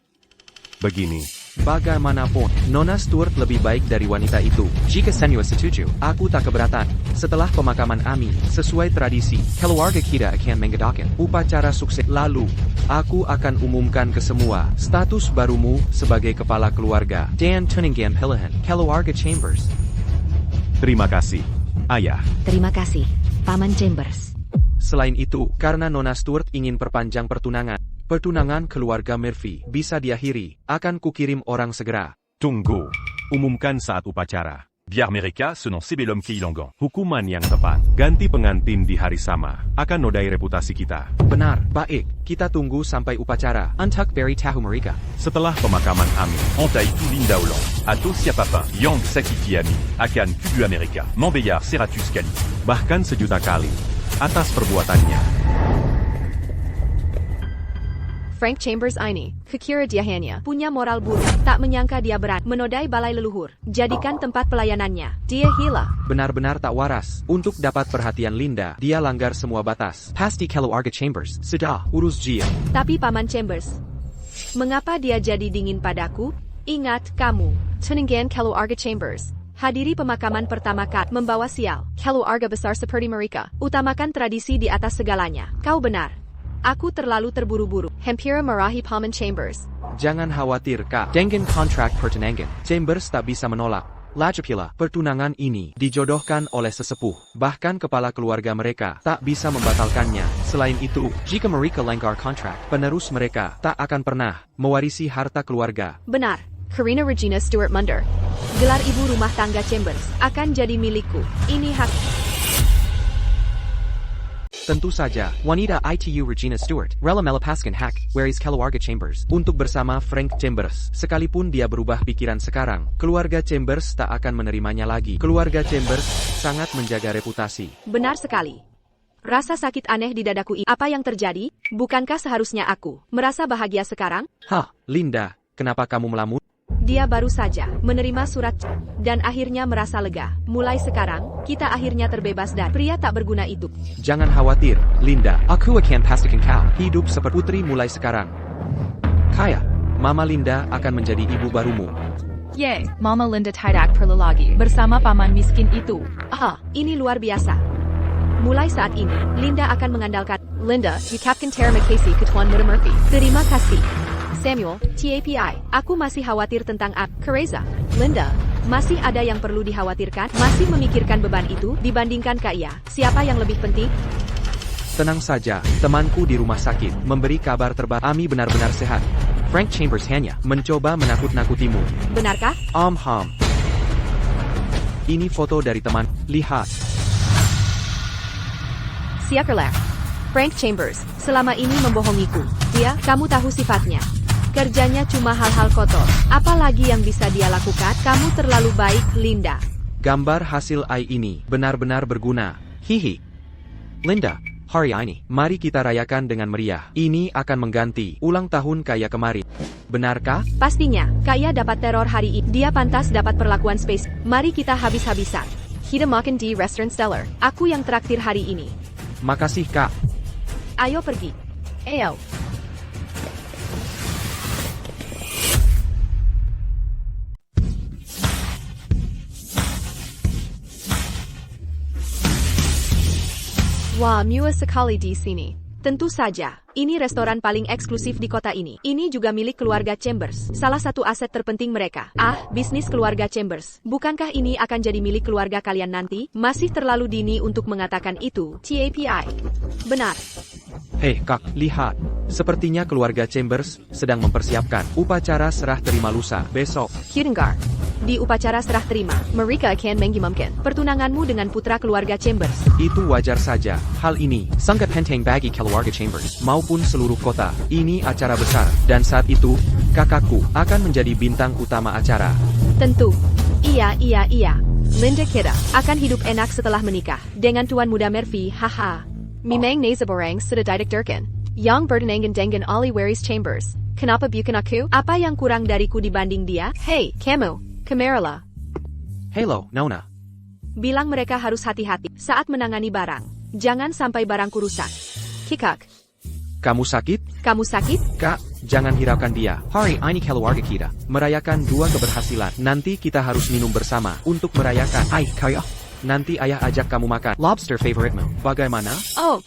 Begini. Bagaimanapun, Nona Stuart lebih baik dari wanita itu. Jika Senua setuju, aku tak keberatan. Setelah pemakaman Ami, sesuai tradisi, keluarga kita akan mengadakan upacara sukses. Lalu, aku akan umumkan ke semua status barumu sebagai kepala keluarga. Dan Tuninggan Pilihan, Keluarga Chambers. Terima kasih, Ayah. Terima kasih, Paman Chambers. Selain itu, karena Nona Stuart ingin perpanjang pertunangan keluarga Murphy bisa diakhiri, akan kukirim orang segera. Tunggu. Umumkan saat upacara. Biar mereka senang sebelum kehilangan. Hukuman yang tepat. Ganti pengantin di hari sama. Akan nodai reputasi kita. Benar, baik. Kita tunggu sampai upacara. Untuk beri tahu mereka. Setelah pemakaman Ami. Ontai tu Linda Hollande. Ato siapapun. Yang sakiti Ami. Akan kudu Amerika. Membayar 100 kali. Bahkan sejuta kali. Atas perbuatannya. Frank Chambers ini, kekira dia hanya punya moral buruk. Tak menyangka dia berani menodai balai leluhur. Jadikan tempat pelayanannya. Dia gila. Benar-benar tak waras. Untuk dapat perhatian Linda, dia langgar semua batas. Pasti keluarga Chambers sudah urus dia. Tapi Paman Chambers, mengapa dia jadi dingin padaku? Ingat kamu, Tuninggan keluarga Chambers. Hadiri pemakaman pertama kali, membawa sial. Keluarga besar seperti mereka. Utamakan tradisi di atas segalanya. Kau benar. Aku terlalu terburu-buru. Hampir marahi Paman Chambers. Jangan khawatir, Kak. Dengan kontrak pertunangan, Chambers tak bisa menolak. Lagipula, pertunangan ini dijodohkan oleh sesepuh. Bahkan kepala keluarga mereka tak bisa membatalkannya. Selain itu, jika mereka langgar kontrak, penerus mereka tak akan pernah mewarisi harta keluarga. Benar. Karina Regina Stewart Munder. Gelar ibu rumah tangga Chambers akan jadi milikku. Ini hak. Tentu saja, wanita ITU Regina Stewart rela melepaskan hak waris keluarga Chambers untuk bersama Frank Chambers. Sekalipun dia berubah pikiran sekarang, keluarga Chambers tak akan menerimanya lagi. Keluarga Chambers sangat menjaga reputasi. Benar sekali. Rasa sakit aneh di dadaku ini. Apa yang terjadi? Bukankah seharusnya aku merasa bahagia sekarang? Hah, Linda, kenapa kamu melamun? Dia baru saja menerima surat dan akhirnya merasa lega. Mulai sekarang, kita akhirnya terbebas dari pria tak berguna itu. Jangan khawatir, Linda. Aku akan pastikan kau hidup seperti putri mulai sekarang. Kaya, Mama Linda akan menjadi ibu barumu. Yay, Mama Linda tidak perlu lagi bersama paman miskin itu. Aha, ini luar biasa. Mulai saat ini, Linda akan mengandalkan Linda, you Captain Tara McCasey ke Tuan Muda Murphy. Terima kasih. Samuel, TAPI, aku masih khawatir tentang Kereza. Linda, masih ada yang perlu dikhawatirkan? Masih memikirkan beban itu dibandingkan Kaya. Siapa yang lebih penting? Tenang saja, temanku di rumah sakit memberi kabar terbaru. Ami benar-benar sehat. Frank Chambers hanya mencoba menakut-nakutimu. Benarkah? Ini foto dari teman. Lihat. Siakerlah. Frank Chambers, selama ini membohongiku. Dia, kamu tahu sifatnya. Kerjanya cuma hal-hal kotor. Apalagi yang bisa dia lakukan? Kamu terlalu baik, Linda. Gambar hasil AI ini benar-benar berguna. Hihi. Linda, hari ini, mari kita rayakan dengan meriah. Ini akan mengganti ulang tahun Kaya kemarin. Benarkah? Pastinya, Kaya dapat teror hari ini. Dia pantas dapat perlakuan space. Mari kita habis-habisan. Kita makan di restoran Stellar. Aku yang traktir hari ini. Makasih, Kak. Ayo pergi. Ayo. Wah, mewah sekali di sini. Tentu saja, ini restoran paling eksklusif di kota ini. Ini juga milik keluarga Chambers, salah satu aset terpenting mereka. Ah, bisnis keluarga Chambers. Bukankah ini akan jadi milik keluarga kalian nanti? Masih terlalu dini untuk mengatakan itu, TAPI. Benar. Hei kak, lihat. Sepertinya keluarga Chambers sedang mempersiapkan upacara serah terima lusa besok. Kirengar. Di upacara serah terima, mereka akan mengumumkan pertunanganmu dengan putra keluarga Chambers. Itu wajar saja. Hal ini sangat penting bagi keluarga Chambers maupun seluruh kota. Ini acara besar, dan saat itu, kakakku akan menjadi bintang utama acara. Tentu. Iya. Linda kita akan hidup enak setelah menikah dengan Tuan Muda Murphy, haha. Memang nazaborang sudah dideklarasikan. Yang bertenangan dengan Ali Waris Chambers. Kenapa bukan aku? Apa yang kurang dariku dibanding dia? Hey, kamu. Kamerala. Hello, Nona. Bilang mereka harus hati-hati saat menangani barang. Jangan sampai barangku rusak. Kikak. Kamu sakit? Kamu sakit? Kak, jangan hiraukan dia. Hari ini keluarga kita merayakan 2 keberhasilan. Nanti kita harus minum bersama untuk merayakan. Hai, kaya. Nanti ayah ajak kamu makan lobster favoritmu. Bagaimana? Oh.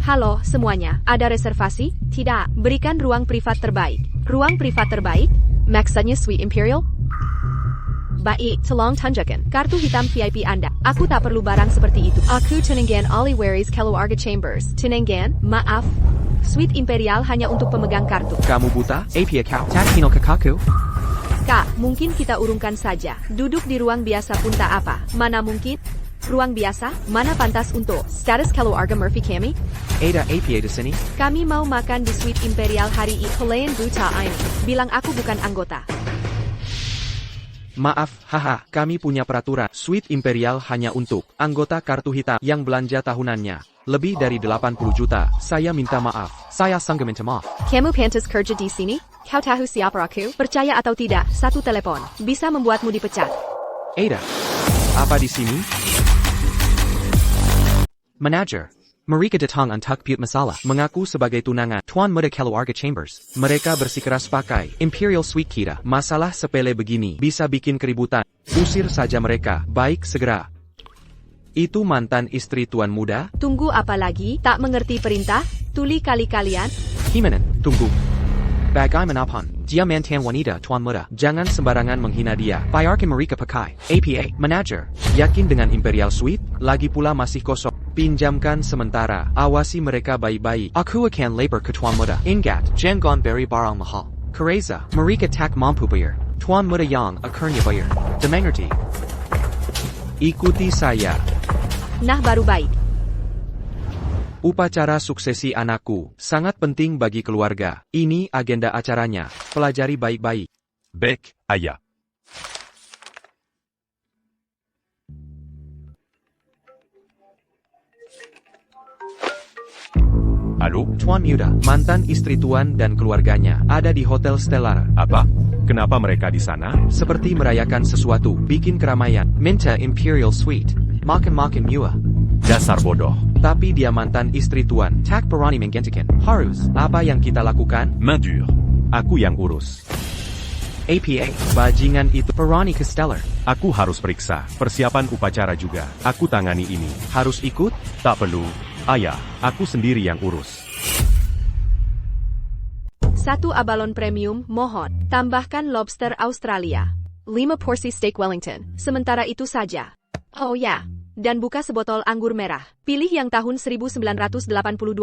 Halo semuanya, ada reservasi? Tidak, berikan ruang privat terbaik. Ruang privat terbaik? Maksudnya Suite Imperial? Baik, tolong tunjukkan kartu hitam VIP Anda. Aku tak perlu barang seperti itu. Aku tunangan Ali Waris keluarga Chambers. Tunangan? Maaf. Suite Imperial hanya untuk pemegang kartu. Kamu buta? Apia kau? Tak kenal kakakku? Kak, mungkin kita urungkan saja. Duduk di ruang biasa pun tak apa. Mana mungkin? Ruang biasa? Mana pantas untuk status keluarga Murphy kami? Ada Apia di sini? Kami mau makan di Suite Imperial hari ini. Pelayan buta ini. Bilang aku bukan anggota. Maaf, haha, kami punya peraturan. Suite Imperial hanya untuk anggota kartu hitam yang belanja tahunannya lebih dari 80 juta. Saya minta maaf. Saya sangat minta maaf. Kamu pantas kerja di sini? Kau tahu siapa aku? Percaya atau tidak, satu telepon bisa membuatmu dipecat. Ada. Apa di sini? Manager. Mereka datang untuk put masalah. Mengaku sebagai tunangan Tuan Muda keluarga Chambers. Mereka bersikeras pakai Imperial Suite kita. Masalah sepele begini bisa bikin keributan. Usir saja mereka. Baik, segera. Itu mantan istri Tuan Muda? Tunggu apa lagi? Tak mengerti perintah? Tuli kali kalian? Himanan, tunggu. Bagaimanapun, dia mantan wanita Tuan Muda. Jangan sembarangan menghina dia. Biarkan mereka pakai APA. Manager, yakin dengan Imperial Suite? Lagi pula masih kosong. Pinjamkan sementara. Awasi mereka baik-baik. Aku akan lapor ke Tuan Muda. Ingat, jangan beri barang mahal. Kereza, mereka tak mampu bayar. Tuan Muda yang akhirnya bayar. Dimengerti? Ikuti saya. Nah baru baik. Upacara suksesi anakku sangat penting bagi keluarga. Ini agenda acaranya. Pelajari baik-baik. Bec, Aya. Halo? Tuan Muda, mantan istri Tuan dan keluarganya ada di Hotel Stellar. Apa? Kenapa mereka di sana? Seperti merayakan sesuatu, bikin keramaian. Minta Imperial Suite. Makan-makan mewah. Dasar bodoh. Tapi dia mantan istri Tuan. Tak berani menggantikan. Harus. Apa yang kita lakukan? Main dure. Aku yang urus. APA. Bajingan itu berani ke Stellar. Aku harus periksa. Persiapan upacara juga. Aku tangani ini. Harus ikut? Tak perlu. Ayah, aku sendiri yang urus. 1 abalon premium, mohon. Tambahkan lobster Australia. 5 porsi steak Wellington. Sementara itu saja. Oh ya. Dan buka sebotol anggur merah. Pilih yang tahun 1982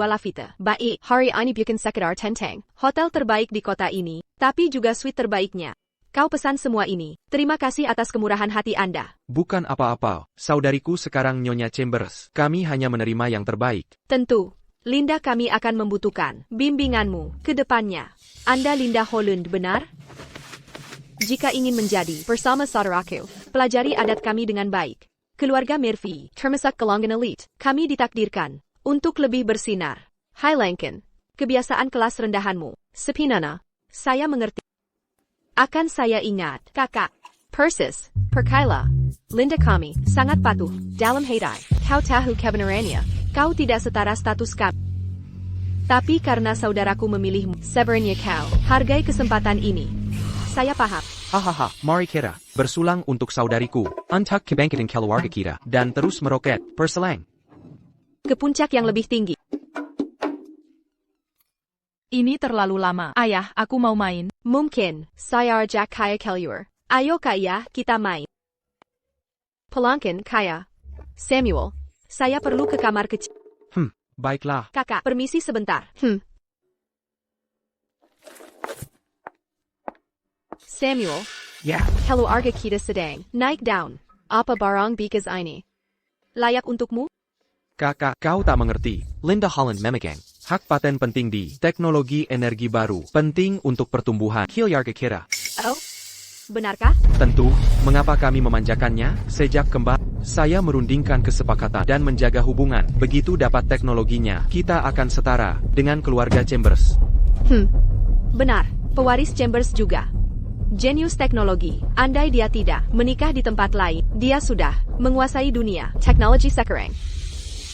Lafite. Baik, hari ini bukan sekedar tentang hotel terbaik di kota ini, tapi juga suite terbaiknya. Kau pesan semua ini. Terima kasih atas kemurahan hati Anda. Bukan apa-apa. Saudariku sekarang Nyonya Chambers. Kami hanya menerima yang terbaik. Tentu. Linda kami akan membutuhkan bimbinganmu ke depannya. Anda Linda Holland, benar? Jika ingin menjadi bersama saudaraku, pelajari adat kami dengan baik. Keluarga Murphy, termasuk golongan elite, kami ditakdirkan untuk lebih bersinar. Highlankan kebiasaan kelas rendahanmu. Sepinana, saya mengerti. Akan saya ingat, kakak. Persis, Perkaila, Linda kami, sangat patuh, dalam hati. Kau tahu kebenarannya, kau tidak setara status kami. Tapi karena saudaraku memilihmu, sebenarnya kau, hargai kesempatan ini. Saya paham. Hahaha, mari kita bersulang untuk saudariku, untuk kebangkitan keluarga kita, dan terus meroket, perselang. ke puncak yang lebih tinggi. Ini terlalu lama. Ayah, aku mau main. Mungkin, saya Jack Kaya Keluar. Ayo Kaya, kita main. Pelangkin Kaya. Samuel, saya perlu ke kamar kecil. Baiklah. Kakak, permisi sebentar. Samuel, Ya. keluarga kita sedang naik down. Apa barang bikas ini? Layak untukmu? Kakak, kau tak mengerti. Linda Holland memegang hak paten penting di teknologi energi baru, penting untuk pertumbuhan keluarga kita. Oh, benarkah? Tentu, mengapa kami memanjakannya? Sejak kembali, saya merundingkan kesepakatan dan menjaga hubungan. Begitu dapat teknologinya, kita akan setara dengan keluarga Chambers. Benar, pewaris Chambers juga. Jenius teknologi, andai dia tidak menikah di tempat lain, dia sudah menguasai dunia teknologi sekarang.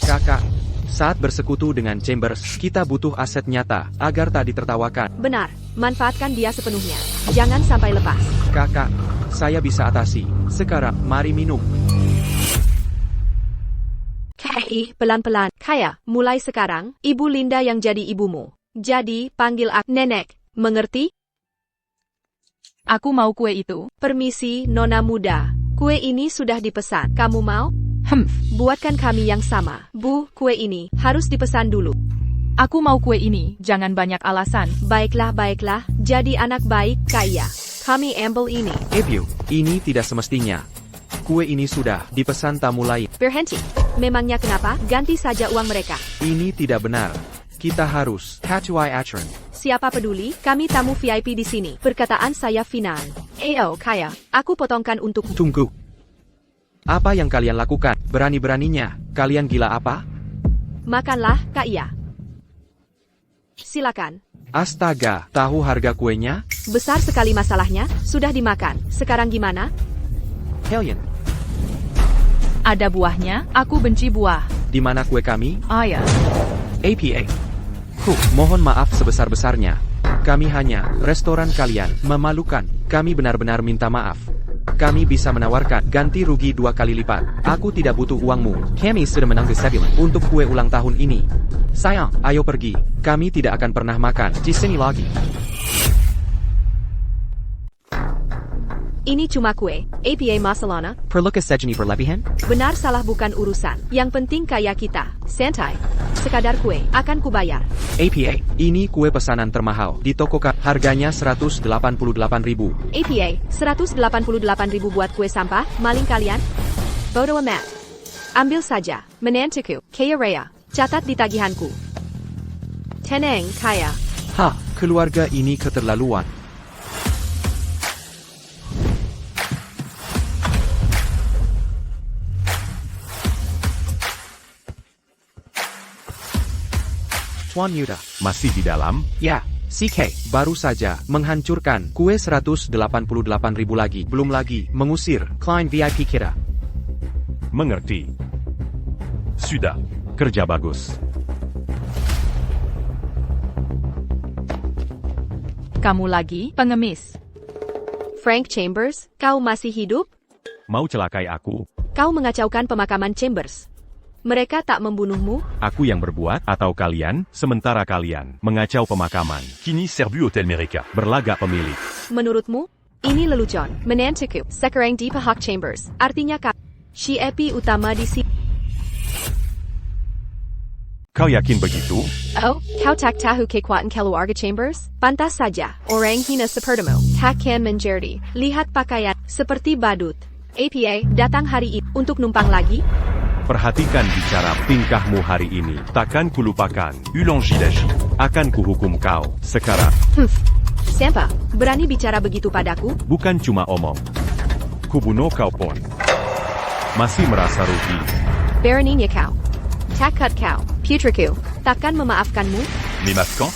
Kakak, saat bersekutu dengan Chambers, kita butuh aset nyata, agar tak ditertawakan. Benar, manfaatkan dia sepenuhnya. Jangan sampai lepas. Kakak, saya bisa atasi. Sekarang, mari minum. Pelan-pelan. Kaya, mulai sekarang, Ibu Linda yang jadi ibumu. Jadi, panggil aku Nenek. Mengerti? Aku mau kue itu. Permisi, Nona muda. Kue ini sudah dipesan. Kamu mau? Buatkan kami yang sama. Bu, kue ini harus dipesan dulu. Aku mau kue ini, jangan banyak alasan. Baiklah. Jadi anak baik, Kaya. Kami ambil ini. Ebiu, ini tidak semestinya. Kue ini sudah dipesan tamu lain. Berhenti. Memangnya kenapa? Ganti saja uang mereka. Ini tidak benar. Kita harus Katuai Atron. Siapa peduli, kami tamu VIP di sini. Perkataan saya final. Kaya, aku potongkan untukmu. Tunggu. Apa yang kalian lakukan? Berani-beraninya, kalian gila apa? Makanlah, Kaya. Silakan. Astaga, tahu harga kuenya? Besar sekali masalahnya, sudah dimakan. Sekarang gimana? Helion, Ada buahnya, aku benci buah. di mana kue kami? Ayah. APA. Mohon maaf sebesar-besarnya. Kami hanya restoran kalian. Memalukan. Kami benar-benar minta maaf. Kami bisa menawarkan ganti rugi 2 kali lipat. Aku tidak butuh uangmu. Kami sudah menanggung sebulan untuk kue ulang tahun ini. Sayang, ayo pergi. Kami tidak akan pernah makan di sini lagi. Ini cuma kue. APA masalahnya. Perlu kesejani berlebihan? Benar salah bukan urusan. Yang penting kaya kita. Santai. Sekadar kue, akan kubayar. APA, ini kue pesanan termahal di toko harganya 188.000. APA, 188.000 buat kue sampah, maling kalian? Bodo amat. Ambil saja. Menantuku, Kaya Raya. Catat di tagihanku. Tenang, Kaya. Keluarga ini keterlaluan. Tuan Yuda. Masih di dalam? Ya, CK, baru saja menghancurkan kue 188.000 lagi. Belum lagi mengusir klien VIP kita. Mengerti. Sudah. Kerja bagus. Kamu lagi, pengemis. Frank Chambers, kau masih hidup? Mau celakai aku? Kau mengacaukan pemakaman Chambers. Mereka tak membunuhmu? Aku yang berbuat, atau kalian, sementara kalian, mengacau pemakaman. Kini serbu Hotel Mereka. Berlagak pemilik. Menurutmu? Ini lelucon. Menantuku, sekarang di pihak Chambers. Artinya si Epi utama di sini. Kau yakin begitu? Oh, kau tak tahu kekuatan keluarga Chambers? Pantas saja, orang hina sepertimu, takkan menjadi. Lihat pakaian, seperti badut. APA, datang hari ini, untuk numpang lagi? Perhatikan bicara tingkahmu hari ini. Takkan kulupakan. Ulang Jidaji. Akan kuhukum kau. Sekarang. Siapa? Berani bicara begitu padaku? Bukan cuma omong. Kubunuh kau pun. Masih merasa rugi. Beraninya kau. Takut kau. Putriku. Takkan memaafkanmu? Memaskan?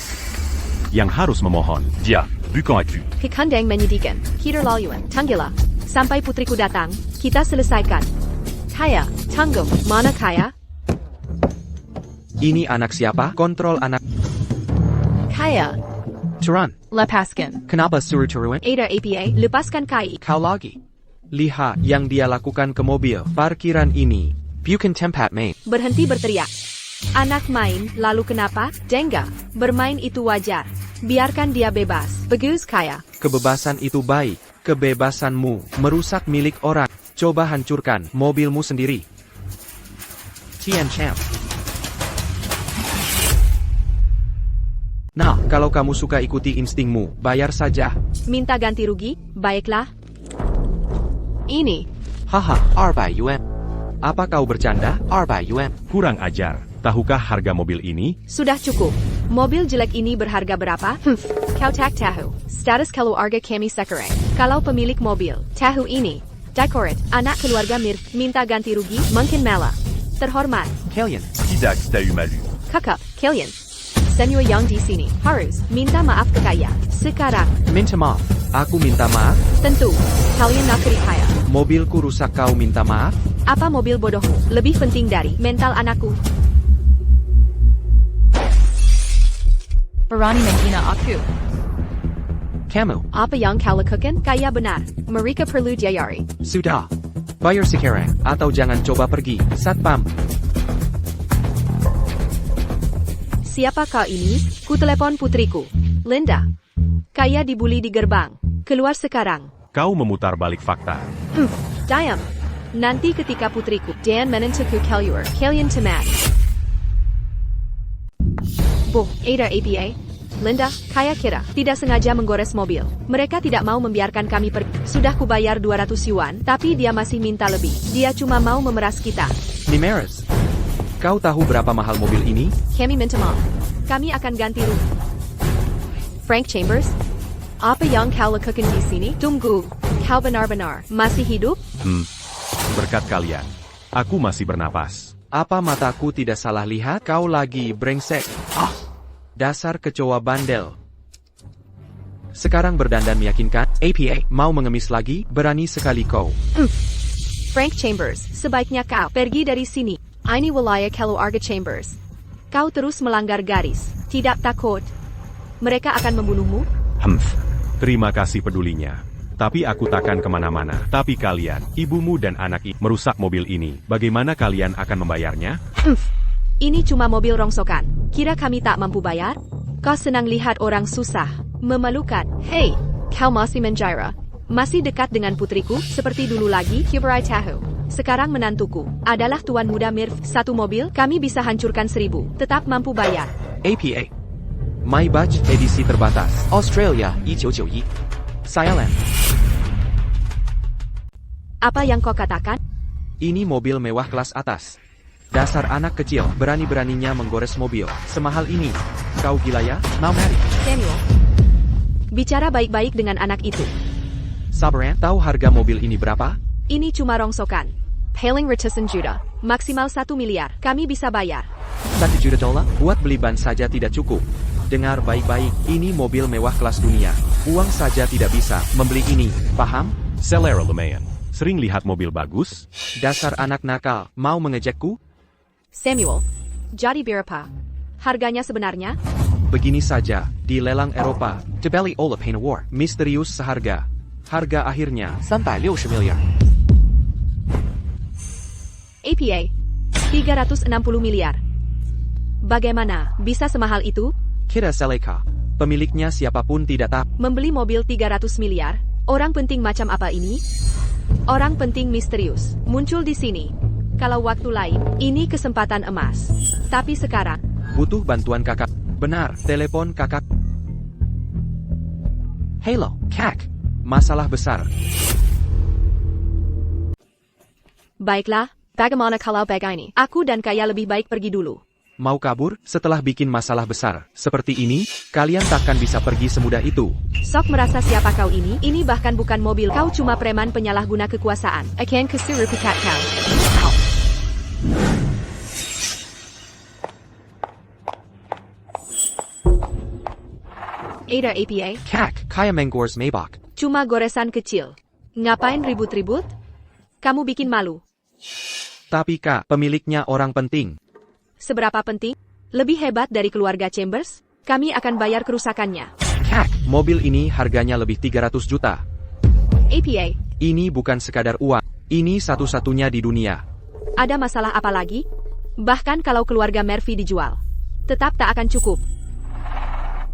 Yang harus memohon. Dia. Bukan aku. Kekandang menyedihkan. Kita laluan. Tanggilah. Sampai putriku datang, kita selesaikan. Kaya, tanggung. Mana Kaya? Ini anak siapa? Kontrol anak. Kaya. Turan, Lepaskan. kenapa suruh turuan? Ada APA, lepaskan Kai. Kau lagi. Lihat yang dia lakukan ke mobil parkiran ini. Bukan tempat main. Berhenti berteriak. Anak main, lalu kenapa? Jengga. Bermain itu wajar. Biarkan dia bebas. Bagus kaya. Kebebasan itu baik. Kebebasanmu merusak milik orang. Coba hancurkan mobilmu sendiri. Tian Champ. Nah, kalau kamu suka ikuti instingmu, bayar saja. Minta ganti rugi? Baiklah. Ini. Haha, 200 yuan. Apa kau bercanda? 200 yuan. Kurang ajar. Tahukah harga mobil ini? Sudah cukup. Mobil jelek ini berharga berapa? Kau tak tahu. Status keluarga kami sekarang. Kalau pemilik mobil, tahu ini. Dekorat, anak keluarga Mir, minta ganti rugi, mungkin malah. Terhormat. Kalian. Tidak tahu malu. Kakak, kalian. Senior yang di sini, harus minta maaf ke kaya. Sekarang, Minta maaf. Aku minta maaf. tentu, kalian nak kaya. Mobilku rusak kau minta maaf? Apa mobil bodohmu lebih penting dari mental anakku? Berani menghina aku. Kamu. Apa yang kau lakukan? Kaya benar. Mereka perlu diayari. Sudah. Bayar sekarang. Atau jangan coba pergi. Satpam. Siapa kau ini? Ku telepon putriku. Linda. Kaya dibuli di gerbang. Keluar sekarang. Kau memutar balik fakta. Diam. Nanti ketika putriku dan menentuku keluar, kalian temat. Ada APA. Linda, kaya kira tidak sengaja menggores mobil. Mereka tidak mau membiarkan kami pergi. Sudah kubayar 200 yuan, tapi dia masih minta lebih. Dia cuma mau memeras kita. Nimeres. Kau tahu berapa mahal mobil ini? Kami minta maaf. Kami akan ganti rugi. Frank Chambers? Apa yang kau lakukan di sini? Tunggu. Kau benar-benar masih hidup? Berkat kalian, aku masih bernapas. Apa mataku tidak salah lihat? Kau lagi brengsek. Dasar kecoa bandel. Sekarang berdandan meyakinkan? APA, mau mengemis lagi? Berani sekali kau. Frank Chambers, sebaiknya kau pergi dari sini. Ini wilayah keluarga Chambers. Kau terus melanggar garis. Tidak takut mereka akan membunuhmu? Terima kasih pedulinya. Tapi aku takkan kemana-mana. Tapi kalian, ibumu dan anak merusak mobil ini. Bagaimana kalian akan membayarnya? Ini cuma mobil rongsokan. Kira kami tak mampu bayar? Kau senang lihat orang susah. Memalukan. Hei, kau masih menjara. Masih dekat dengan putriku, seperti dulu lagi, Kuberai tahu. Sekarang menantuku adalah Tuan Muda Mirv. Satu mobil, kami bisa hancurkan 1000. Tetap mampu bayar. APA. My Batch edisi terbatas. Australia, 1991. Thailand. Apa yang kau katakan? Ini mobil mewah kelas atas. Dasar anak kecil, berani-beraninya menggores mobil. Semahal ini. Kau gila ya? Mau mari? Samuel. Bicara baik-baik dengan anak itu. Sabaran, tahu harga mobil ini berapa? Ini cuma rongsokan. Paling ratusan juta. Maksimal 1 miliar. Kami bisa bayar. $1 juta buat beli ban saja tidak cukup. Dengar baik-baik, ini mobil mewah kelas dunia. Uang saja tidak bisa membeli ini, paham? Selera lumayan. Sering lihat mobil bagus? Dasar anak nakal, mau mengejekku? Samuel. Jadi berapa? Harganya sebenarnya? Begini saja, di lelang Eropa, dibeli oleh Paint War, misterius seharga. Harga akhirnya, 360 miliar. APA. 360 miliar. Bagaimana bisa semahal itu? Kira Seleka, pemiliknya siapapun tidak tahu. Membeli mobil 300 miliar? Orang penting macam apa ini? Orang penting misterius, muncul di sini. Kalau waktu lain, ini kesempatan emas. Tapi sekarang, Butuh bantuan kakak. Benar, telepon kakak. Halo, kak. Masalah besar. baiklah, bagaimana kalau begini? Aku dan Kaya lebih baik pergi dulu. Mau kabur setelah bikin masalah besar seperti ini? Kalian takkan bisa pergi semudah itu. Sok merasa siapa kau ini? Ini bahkan bukan mobil. Kau cuma preman penyalahguna kekuasaan. Akan kesuruh pecat kau. Ada APA? Kak, Kaya menggores Maybach. Cuma goresan kecil. Ngapain ribut-ribut? Kamu bikin malu. Tapi kak, pemiliknya orang penting. Seberapa penting? Lebih hebat dari keluarga Chambers? Kami akan bayar kerusakannya. Kak, mobil ini harganya lebih 300 juta. APA, Ini bukan sekadar uang. Ini satu-satunya di dunia. ada masalah apa lagi? Bahkan kalau keluarga Murphy dijual, tetap tak akan cukup.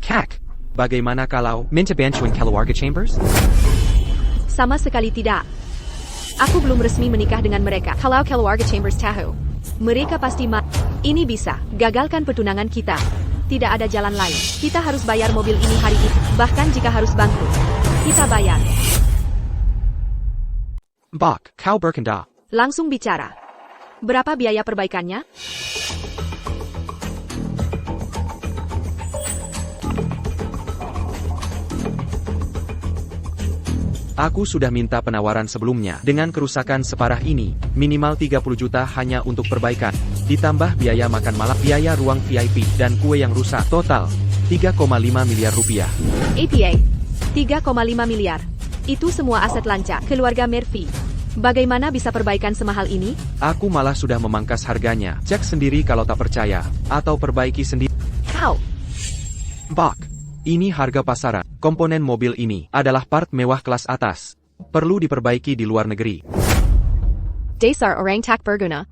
Kak, bagaimana kalau minta bantuan keluarga Chambers? Sama sekali tidak. Aku belum resmi menikah dengan mereka. Kalau keluarga Chambers tahu, mereka pasti Ini bisa gagalkan pertunangan kita. Tidak ada jalan lain. Kita harus bayar mobil ini hari ini. Bahkan jika harus bangkrut, kita bayar. Bak, kau berkendak. Langsung bicara. Berapa biaya perbaikannya? Aku sudah minta penawaran sebelumnya. Dengan kerusakan separah ini, minimal 30 juta hanya untuk perbaikan. Ditambah biaya makan malam, biaya ruang VIP, dan kue yang rusak. Total, 3,5 miliar rupiah. APA, 3,5 miliar. Itu semua aset lancar keluarga Murphy. Bagaimana bisa perbaikan semahal ini? Aku malah sudah memangkas harganya. Cek sendiri kalau tak percaya. Atau perbaiki sendiri. Kau, Bak, ini harga pasaran. Komponen mobil ini adalah part mewah kelas atas. Perlu diperbaiki di luar negeri. Dasar orang tak berguna.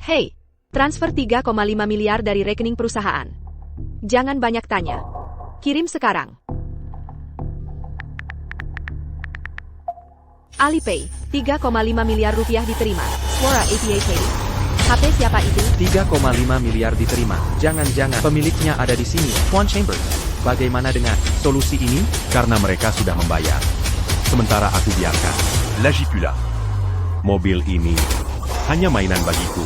Hey, transfer 3,5 miliar dari rekening perusahaan. Jangan banyak tanya. Kirim sekarang. Alipay, 3,5 miliar rupiah diterima. Suara APA Katie. HP siapa itu? 3,5 miliar diterima. Jangan-jangan pemiliknya ada di sini. Juan Chambers. Bagaimana dengan solusi ini? Karena mereka sudah membayar. Sementara aku biarkan. Lagi pula. Mobil ini hanya mainan bagiku.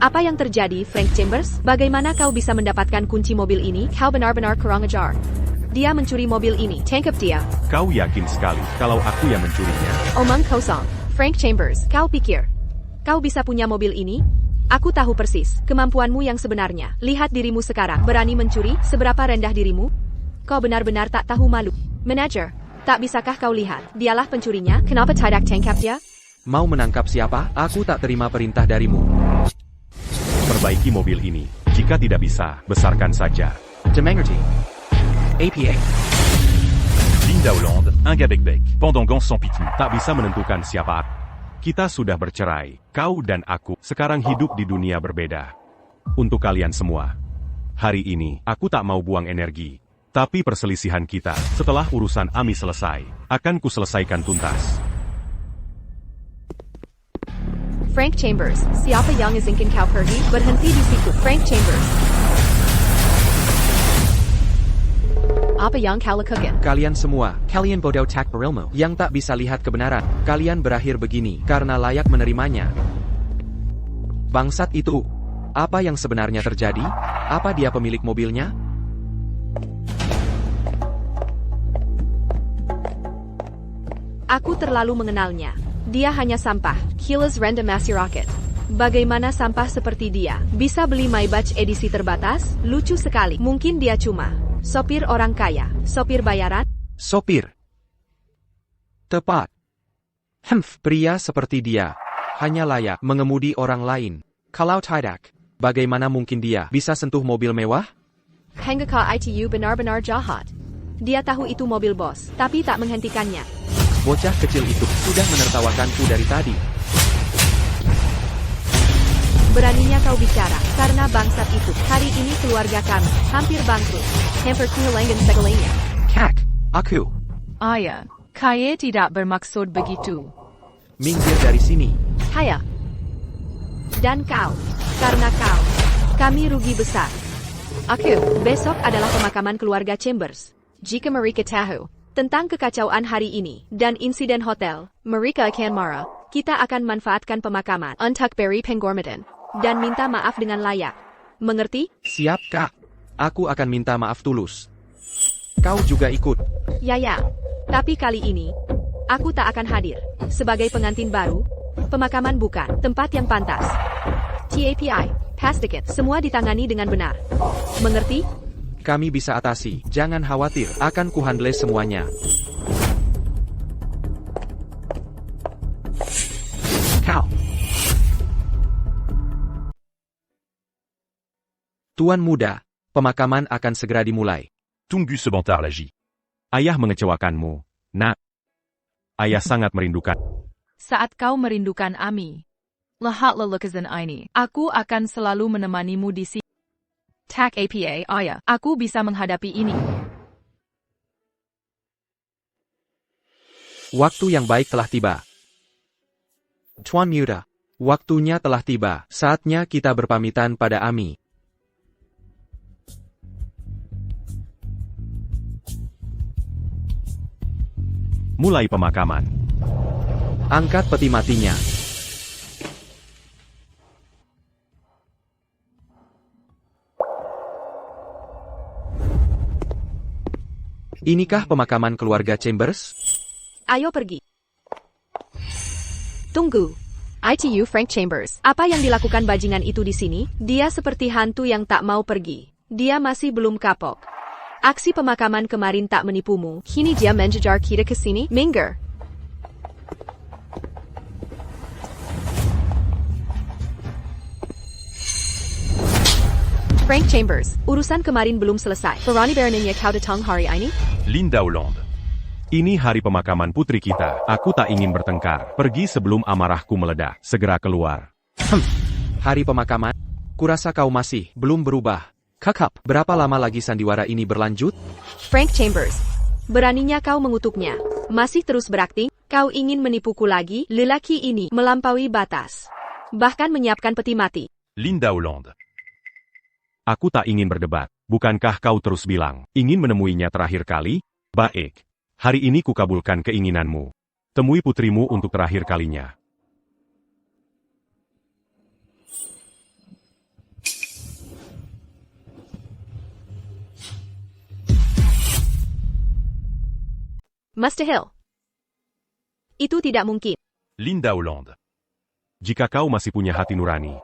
Apa yang terjadi, Frank Chambers? Bagaimana kau bisa mendapatkan kunci mobil ini? Kau benar-benar kurang ajar. Dia mencuri mobil ini. Tangkap dia. Kau yakin sekali kalau aku yang mencurinya? Omong kosong. Frank Chambers, kau pikir kau bisa punya mobil ini? Aku tahu persis kemampuanmu yang sebenarnya. Lihat dirimu sekarang. Berani mencuri? Seberapa rendah dirimu? Kau benar-benar tak tahu malu. Manajer, tak bisakah kau lihat? Dialah pencurinya. Kenapa tidak tangkap dia? Mau menangkap siapa? Aku tak terima perintah darimu. Perbaiki mobil ini. Jika tidak bisa, besarkan saja. Demengerti. APA. Linda Hollande, un gars bec-bec, pendant gants sans pitié. Tak bisa menentukan siapa. Kita sudah bercerai. Kau dan aku sekarang hidup di dunia berbeda. Untuk kalian semua. Hari ini, aku tak mau buang energi. Tapi perselisihan kita, setelah urusan Ami selesai, akan kuselesaikan tuntas. Frank Chambers, siapa yang izinkan kau pergi? Berhenti di situ. Frank Chambers. Apa yang kau lakukan? Kalian semua, kalian bodoh tak berilmu, yang tak bisa lihat kebenaran. Kalian berakhir begini, karena layak menerimanya. Bangsat itu. Apa yang sebenarnya terjadi? Apa dia pemilik mobilnya? Aku terlalu mengenalnya. Dia hanya sampah. Kills random masyarakat. Bagaimana sampah seperti dia bisa beli Maybach edisi terbatas? Lucu sekali. Mungkin dia cuma sopir orang kaya. Sopir bayaran? Sopir. Tepat. Pria seperti dia hanya layak mengemudi orang lain. Kalau tidak, bagaimana mungkin dia bisa sentuh mobil mewah? Hingga ka itu benar-benar jahat. Dia tahu itu mobil bos, tapi tak menghentikannya. Bocah kecil itu sudah menertawakanku dari tadi. Beraninya kau bicara, karena bangsat itu. Hari ini keluarga kami hampir bangkrut. Hampir kehilangan segalanya. Kak, aku. Ayah, kaya tidak bermaksud begitu. Minggir dari sini. Saya. Dan kau. Karena kau. Kami rugi besar. Aku. Besok adalah pemakaman keluarga Chambers. Jika mereka tahu tentang kekacauan hari ini dan insiden hotel, mereka akan marah. Kita akan manfaatkan pemakaman untuk beri penghormatan dan minta maaf dengan layak. Mengerti? Siap, Kak. Aku akan minta maaf tulus. Kau juga ikut. Ya. Tapi kali ini, aku tak akan hadir. Sebagai pengantin baru, pemakaman bukan tempat yang pantas. TAPI, pass ticket, semua ditangani dengan benar. Mengerti? Kami bisa atasi. Jangan khawatir, akan kuhandle semuanya. Kau. Tuan muda, pemakaman akan segera dimulai. Tunggu sebentar lagi. Ayah mengecewakanmu, nak. Ayah sangat merindukan. Saat kau merindukan Ami. Lahat lelukazan ini. Aku akan selalu menemanimu di sini. Tak apa, ayah. Aku bisa menghadapi ini. Waktu yang baik telah tiba. Tuan Muda, waktunya telah tiba. Saatnya kita berpamitan pada Ami. Mulai pemakaman. Angkat peti matinya. Inikah pemakaman keluarga Chambers? Ayo pergi. Tunggu. ITU Frank Chambers. Apa yang dilakukan bajingan itu di sini? Dia seperti hantu yang tak mau pergi. Dia masih belum kapok. Aksi pemakaman kemarin tak menipumu. Kini dia menjejar kita ke sini. Minggir. Frank Chambers, urusan kemarin belum selesai. Berani beraninya kau datang hari ini? Linda Hollande. Ini hari pemakaman putri kita. Aku tak ingin bertengkar. Pergi sebelum amarahku meledak. Segera keluar. Hari pemakaman? Kurasa kau masih belum berubah. Kakap, berapa lama lagi sandiwara ini berlanjut? Frank Chambers, beraninya kau mengutuknya. Masih terus berakting? Kau ingin menipuku lagi? Lelaki ini melampaui batas. Bahkan menyiapkan peti mati. Linda Hollande. Aku tak ingin berdebat. Bukankah kau terus bilang, ingin menemuinya terakhir kali? Baik. Hari ini kukabulkan keinginanmu. Temui putrimu untuk terakhir kalinya. Mustahil. Itu tidak mungkin. Linda Hollande. Jika kau masih punya hati nurani,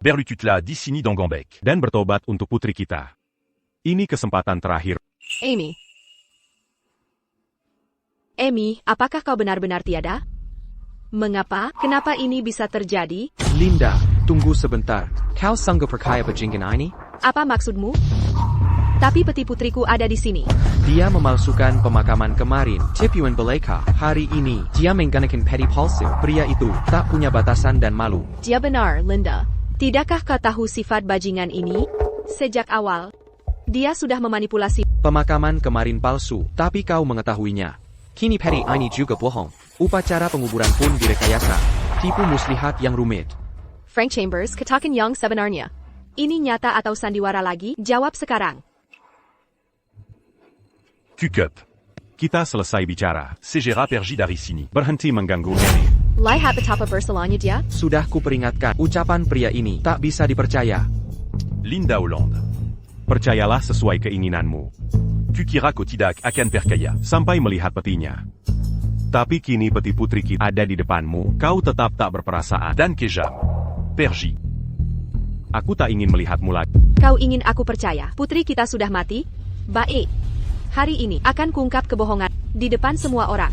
Berlututla Dissini Dangambek. dan bertobat untuk putri kita. Ini kesempatan terakhir. Amy. Amy, apakah kau benar-benar tiada? Mengapa? Kenapa ini bisa terjadi? Linda, tunggu sebentar. Kau sanggup percaya bajingan ini? Apa maksudmu? Tapi peti putriku ada di sini. Dia memalsukan pemakaman kemarin. Tipuan belaka. Hari ini, dia menggunakan peti palsu. Pria itu tak punya batasan dan malu. Dia benar, Linda. Tidakkah kau tahu sifat bajingan ini? Sejak awal, dia sudah memanipulasi. Pemakaman kemarin palsu, tapi kau mengetahuinya. Kini peti ini juga bohong. Upacara penguburan pun direkayasa. Tipu muslihat yang rumit. Frank Chambers, katakan yang sebenarnya. Ini nyata atau sandiwara lagi? Jawab sekarang. Cukup. Kita selesai bicara. Segera pergi dari sini. Berhenti mengganggu Mary. Lihat betapa bersalahnya dia. Sudah kuperingatkan, ucapan pria ini tak bisa dipercaya. Linda Hollande. Percayalah sesuai keinginanmu. Tu kira ko tidak akan percaya. Sampai melihat petinya. Tapi kini peti putri kita ada di depanmu. Kau tetap tak berperasaan. Dan Kejam. Pergi. Aku tak ingin melihatmu lagi. Kau ingin aku percaya, putri kita sudah mati? Baik. Hari ini akan kuungkap kebohongan di depan semua orang.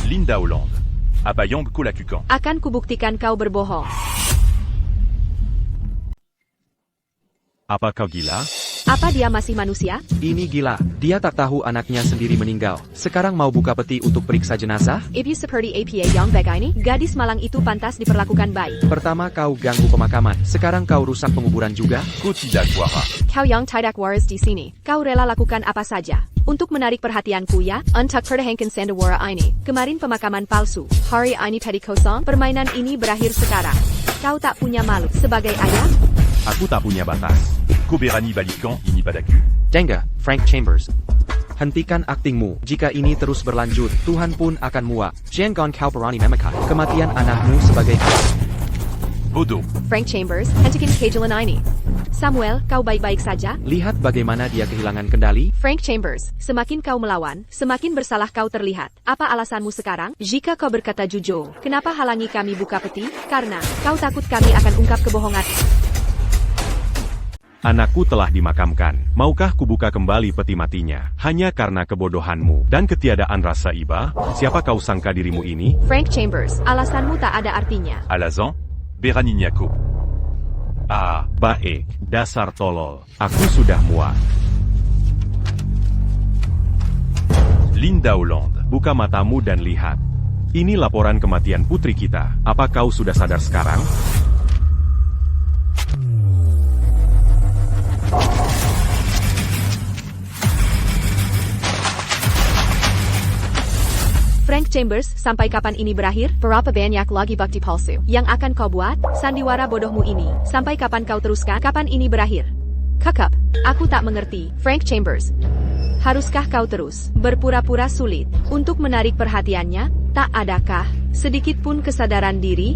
Linda Hollande. Abayong Kulakukan. Akan kubuktikan kau berbohong. Apa kau gila? Apa dia masih manusia? Ini gila, dia tak tahu anaknya sendiri meninggal. Sekarang mau buka peti untuk periksa jenazah? Ibu seperti APA yang baik ini, gadis malang itu pantas diperlakukan baik. Pertama kau ganggu pemakaman, sekarang kau rusak penguburan juga? Ko tidak wara. Kau yang tidak waras di sini. Kau rela lakukan apa saja untuk menarik perhatianku ya? Untuk pertahankan sandiwara ini. Kemarin pemakaman palsu. Hari ini peti kosong. Permainan ini berakhir sekarang. Kau tak punya malu sebagai ayah? Aku tak punya batas. Ko berani balikan ini padaku. Dengar, Frank Chambers. Hentikan aktingmu. Jika ini terus berlanjut, Tuhan pun akan muak. Jangan kau berani memakai kematian anakmu sebagai Bodoh. Frank Chambers, hentikan kejalan ini. Samuel, kau baik-baik saja? Lihat bagaimana dia kehilangan kendali. Frank Chambers, semakin kau melawan, semakin bersalah kau terlihat. Apa alasanmu sekarang? Jika kau berkata jujur, kenapa halangi kami buka peti? Karena kau takut kami akan ungkap kebohongan. Anakku telah dimakamkan. Maukah kubuka kembali peti matinya? Hanya karena kebodohanmu dan ketiadaan rasa iba? Siapa kau sangka dirimu ini? Frank Chambers, alasanmu tak ada artinya. Alazan. Berani Nyako. Ah, baik. Dasar tolol. Aku sudah muak. Linda Hollande. Buka matamu dan lihat. Ini laporan kematian putri kita. Apa kau sudah sadar sekarang? Frank Chambers, sampai kapan ini berakhir? Berapa banyak lagi bukti palsu yang akan kau buat? Sandiwara bodohmu ini. Sampai kapan kau teruskan? Kapan ini berakhir? Kakak, aku tak mengerti. Frank Chambers, haruskah kau terus berpura-pura sulit untuk menarik perhatiannya? Tak adakah sedikit pun kesadaran diri?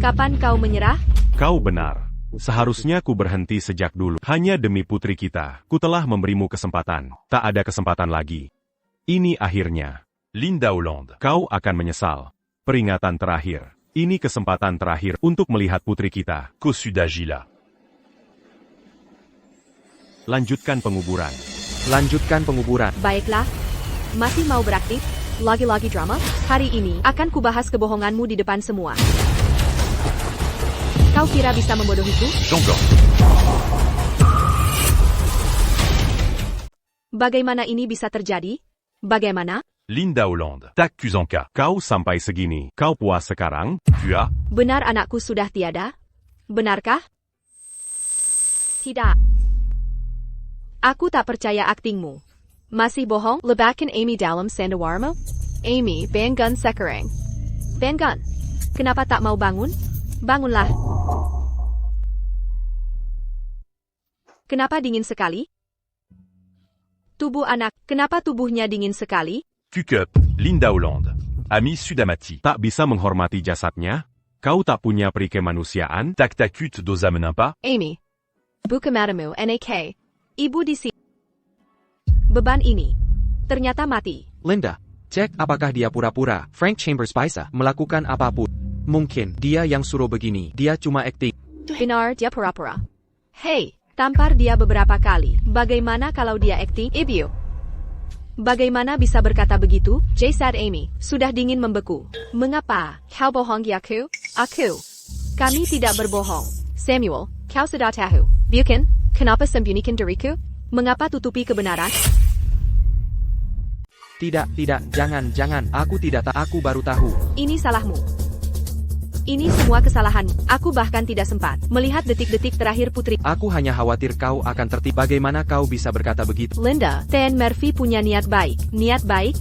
Kapan kau menyerah? Kau benar. Seharusnya ku berhenti sejak dulu. Hanya demi putri kita. Ku telah memberimu kesempatan. Tak ada kesempatan lagi. Ini akhirnya. Linda Hollande. Kau akan menyesal. Peringatan terakhir. Ini kesempatan terakhir untuk melihat putri kita. Kosudagila. Lanjutkan penguburan. Lanjutkan penguburan. Baiklah, masih mau beraktif? Lagi-lagi drama? Hari ini akan kubahas kebohonganmu di depan semua. Kau kira bisa membodohiku? Jongleur. Bagaimana ini bisa terjadi? Bagaimana? Linda Hollande. T'accuse en cas. Kau sampai segini. Kau puas sekarang? Tu as. Benar anakku sudah tiada? Benarkah? Tidak. Aku tak percaya aktingmu. Masih bohong? Lebakan Amy dalam sandawarma? Amy, bangun sekarang. Bangun. Kenapa tak mau bangun? Bangunlah. Kenapa dingin sekali? Tubuh anak, kenapa tubuhnya dingin sekali? Cucup. Linda Hollande. Ami Sudamati. Tak bisa menghormati jasadnya? Kau tak punya peri kemanusiaan? Tactacute dos amenin pas. Amy. Buka matamu, NAK. Ibu di sini. Beban ini ternyata mati. Linda, cek apakah dia pura-pura. Frank Chambers bisa melakukan apapun. Mungkin dia yang suruh begini. Dia cuma akting. Benar dia pura-pura. Hey, tampar dia beberapa kali. Bagaimana kalau dia akting? Ibu. Bagaimana bisa berkata begitu? Jasad Amy sudah dingin membeku. Mengapa? Kau bohong yaku? Aku. Kami tidak berbohong. Samuel, kau sudah tahu. Bukan? Kenapa sembunyikan diriku? Mengapa tutupi kebenaran? Tidak, jangan. Aku tidak tahu. Aku baru tahu. Ini salahmu. Ini semua kesalahanmu. Aku bahkan tidak sempat melihat detik-detik terakhir putri. Aku hanya khawatir kau akan tertipu. Bagaimana kau bisa berkata begitu? Linda, Tan Murphy punya niat baik. Niat baik?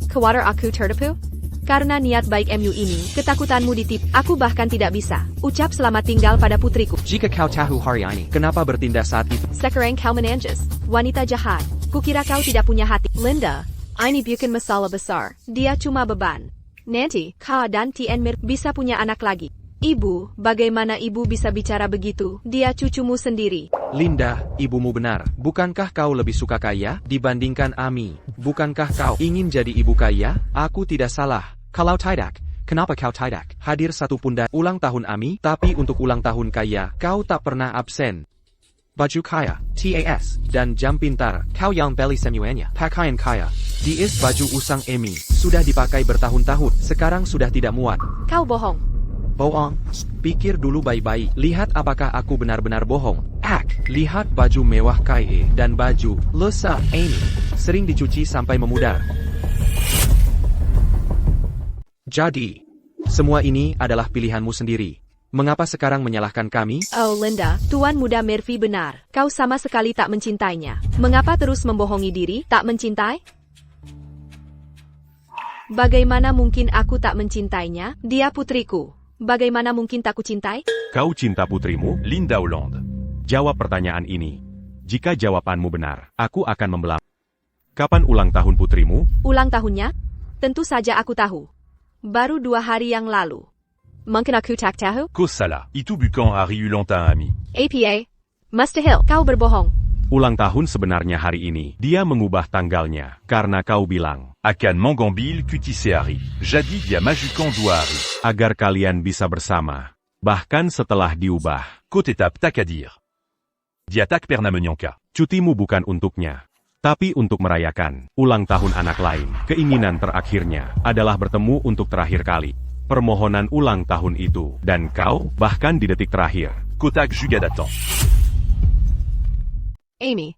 Khawatir aku tertipu? Karena niat baik MU ini, ketakutanmu ditipu. Aku bahkan tidak bisa ucap selamat tinggal pada putriku. Jika kau tahu hari ini, kenapa bertindak saat itu? Sekarang kau menanjas. Wanita jahat. Kukira kau tidak punya hati. Linda, ini bukan masalah besar. Dia cuma beban. Nanti, kau dan Tien Mir bisa punya anak lagi. Ibu, bagaimana ibu bisa bicara begitu? Dia cucumu sendiri. Linda, ibumu benar. Bukankah kau lebih suka kaya dibandingkan Ami? Bukankah kau ingin jadi ibu kaya? Aku tidak salah. Kalau tidak, kenapa kau tidak hadir satu pun dari ulang tahun Ami? Tapi untuk ulang tahun kaya, kau tak pernah absen. Baju kaya, TAS, dan jam pintar, kau yang beli semuanya. Pakaian kaya, diis baju usang Amy, sudah dipakai bertahun-tahun, sekarang sudah tidak muat. Kau bohong. Bohong. Pikir dulu baik-baik, lihat apakah aku benar-benar bohong. Lihat baju mewah Kai dan baju lusa Amy, sering dicuci sampai memudar. Jadi, semua ini adalah pilihanmu sendiri. Mengapa sekarang menyalahkan kami? Oh Linda, Tuan Muda Murphy benar. Kau sama sekali tak mencintainya. Mengapa terus membohongi diri? Tak mencintai? Bagaimana mungkin aku tak mencintainya? Dia putriku. Bagaimana mungkin tak kucintai? Kau cinta putrimu? Linda Hollande. Jawab pertanyaan ini. Jika jawabanmu benar, aku akan membelah. Kapan ulang tahun putrimu? Ulang tahunnya? Tentu saja aku tahu. Baru 2 hari yang lalu. Mungkin aku tak tahu? Kosala. Itu bukan hari ulang tahun Ami. APA. Mustahil. Kau berbohong. Ulang tahun sebenarnya hari ini. Dia mengubah tanggalnya, karena kau bilang. Akan mengambil kutise hari. Jadi dia majukan 2 hari. Agar kalian bisa bersama. Bahkan setelah diubah. Côte étape tak à dire. Dia tak pernah menyangka. Cutimu bukan untuknya. Tapi untuk merayakan ulang tahun anak lain. Keinginan terakhirnya adalah bertemu untuk terakhir kali. Permohonan ulang tahun itu. Dan kau, bahkan di detik terakhir. Kotak juga datang. Amy.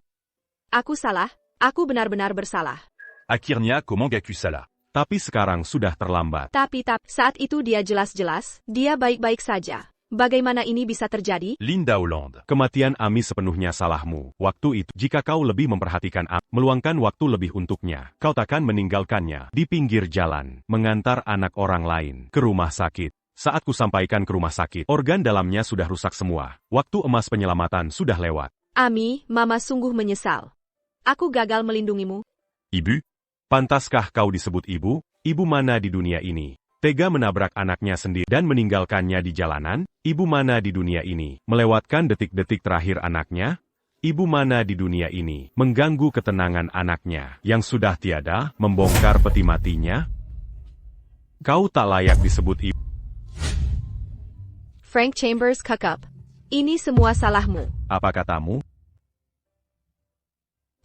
Aku salah. Aku benar-benar bersalah. Akhirnya Komangaku salah. Tapi sekarang sudah terlambat. Tapi saat itu dia jelas-jelas, dia baik-baik saja. Bagaimana ini bisa terjadi? Linda Hollande. Kematian Ami sepenuhnya salahmu. Waktu itu, jika kau lebih memperhatikan Ami, meluangkan waktu lebih untuknya, kau takkan meninggalkannya di pinggir jalan, mengantar anak orang lain ke rumah sakit. Saat ku sampaikan ke rumah sakit, organ dalamnya sudah rusak semua. Waktu emas penyelamatan sudah lewat. Ami, Mama sungguh menyesal. Aku gagal melindungimu. Ibu? Pantaskah kau disebut ibu? Ibu mana di dunia ini? Tega menabrak anaknya sendiri dan meninggalkannya di jalanan? Ibu mana di dunia ini? Melewatkan detik-detik terakhir anaknya? Ibu mana di dunia ini? Mengganggu ketenangan anaknya yang sudah tiada, membongkar peti matinya? Kau tak layak disebut ibu. Frank Chambers Kakap. Ini semua salahmu. Apa katamu?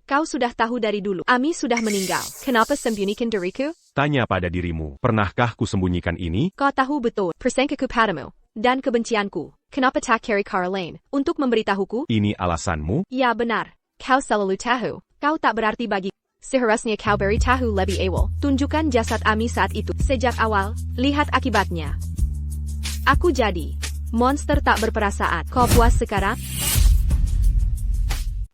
Kau sudah tahu dari dulu. Ami sudah meninggal. Kenapa sembunyikan diriku? Tanya pada dirimu, pernahkah kusembunyikan ini? Kau tahu betul, persengkeku padamu, dan kebencianku. Kenapa tak cari cara lain, untuk memberitahuku? Ini alasanmu? Ya benar, kau selalu tahu. Kau tak berarti bagi. Seharusnya kau beritahu lebih awal. Tunjukkan jasad Ami saat itu. Sejak awal, lihat akibatnya. Aku jadi monster tak berperasaan. Kau puas sekarang?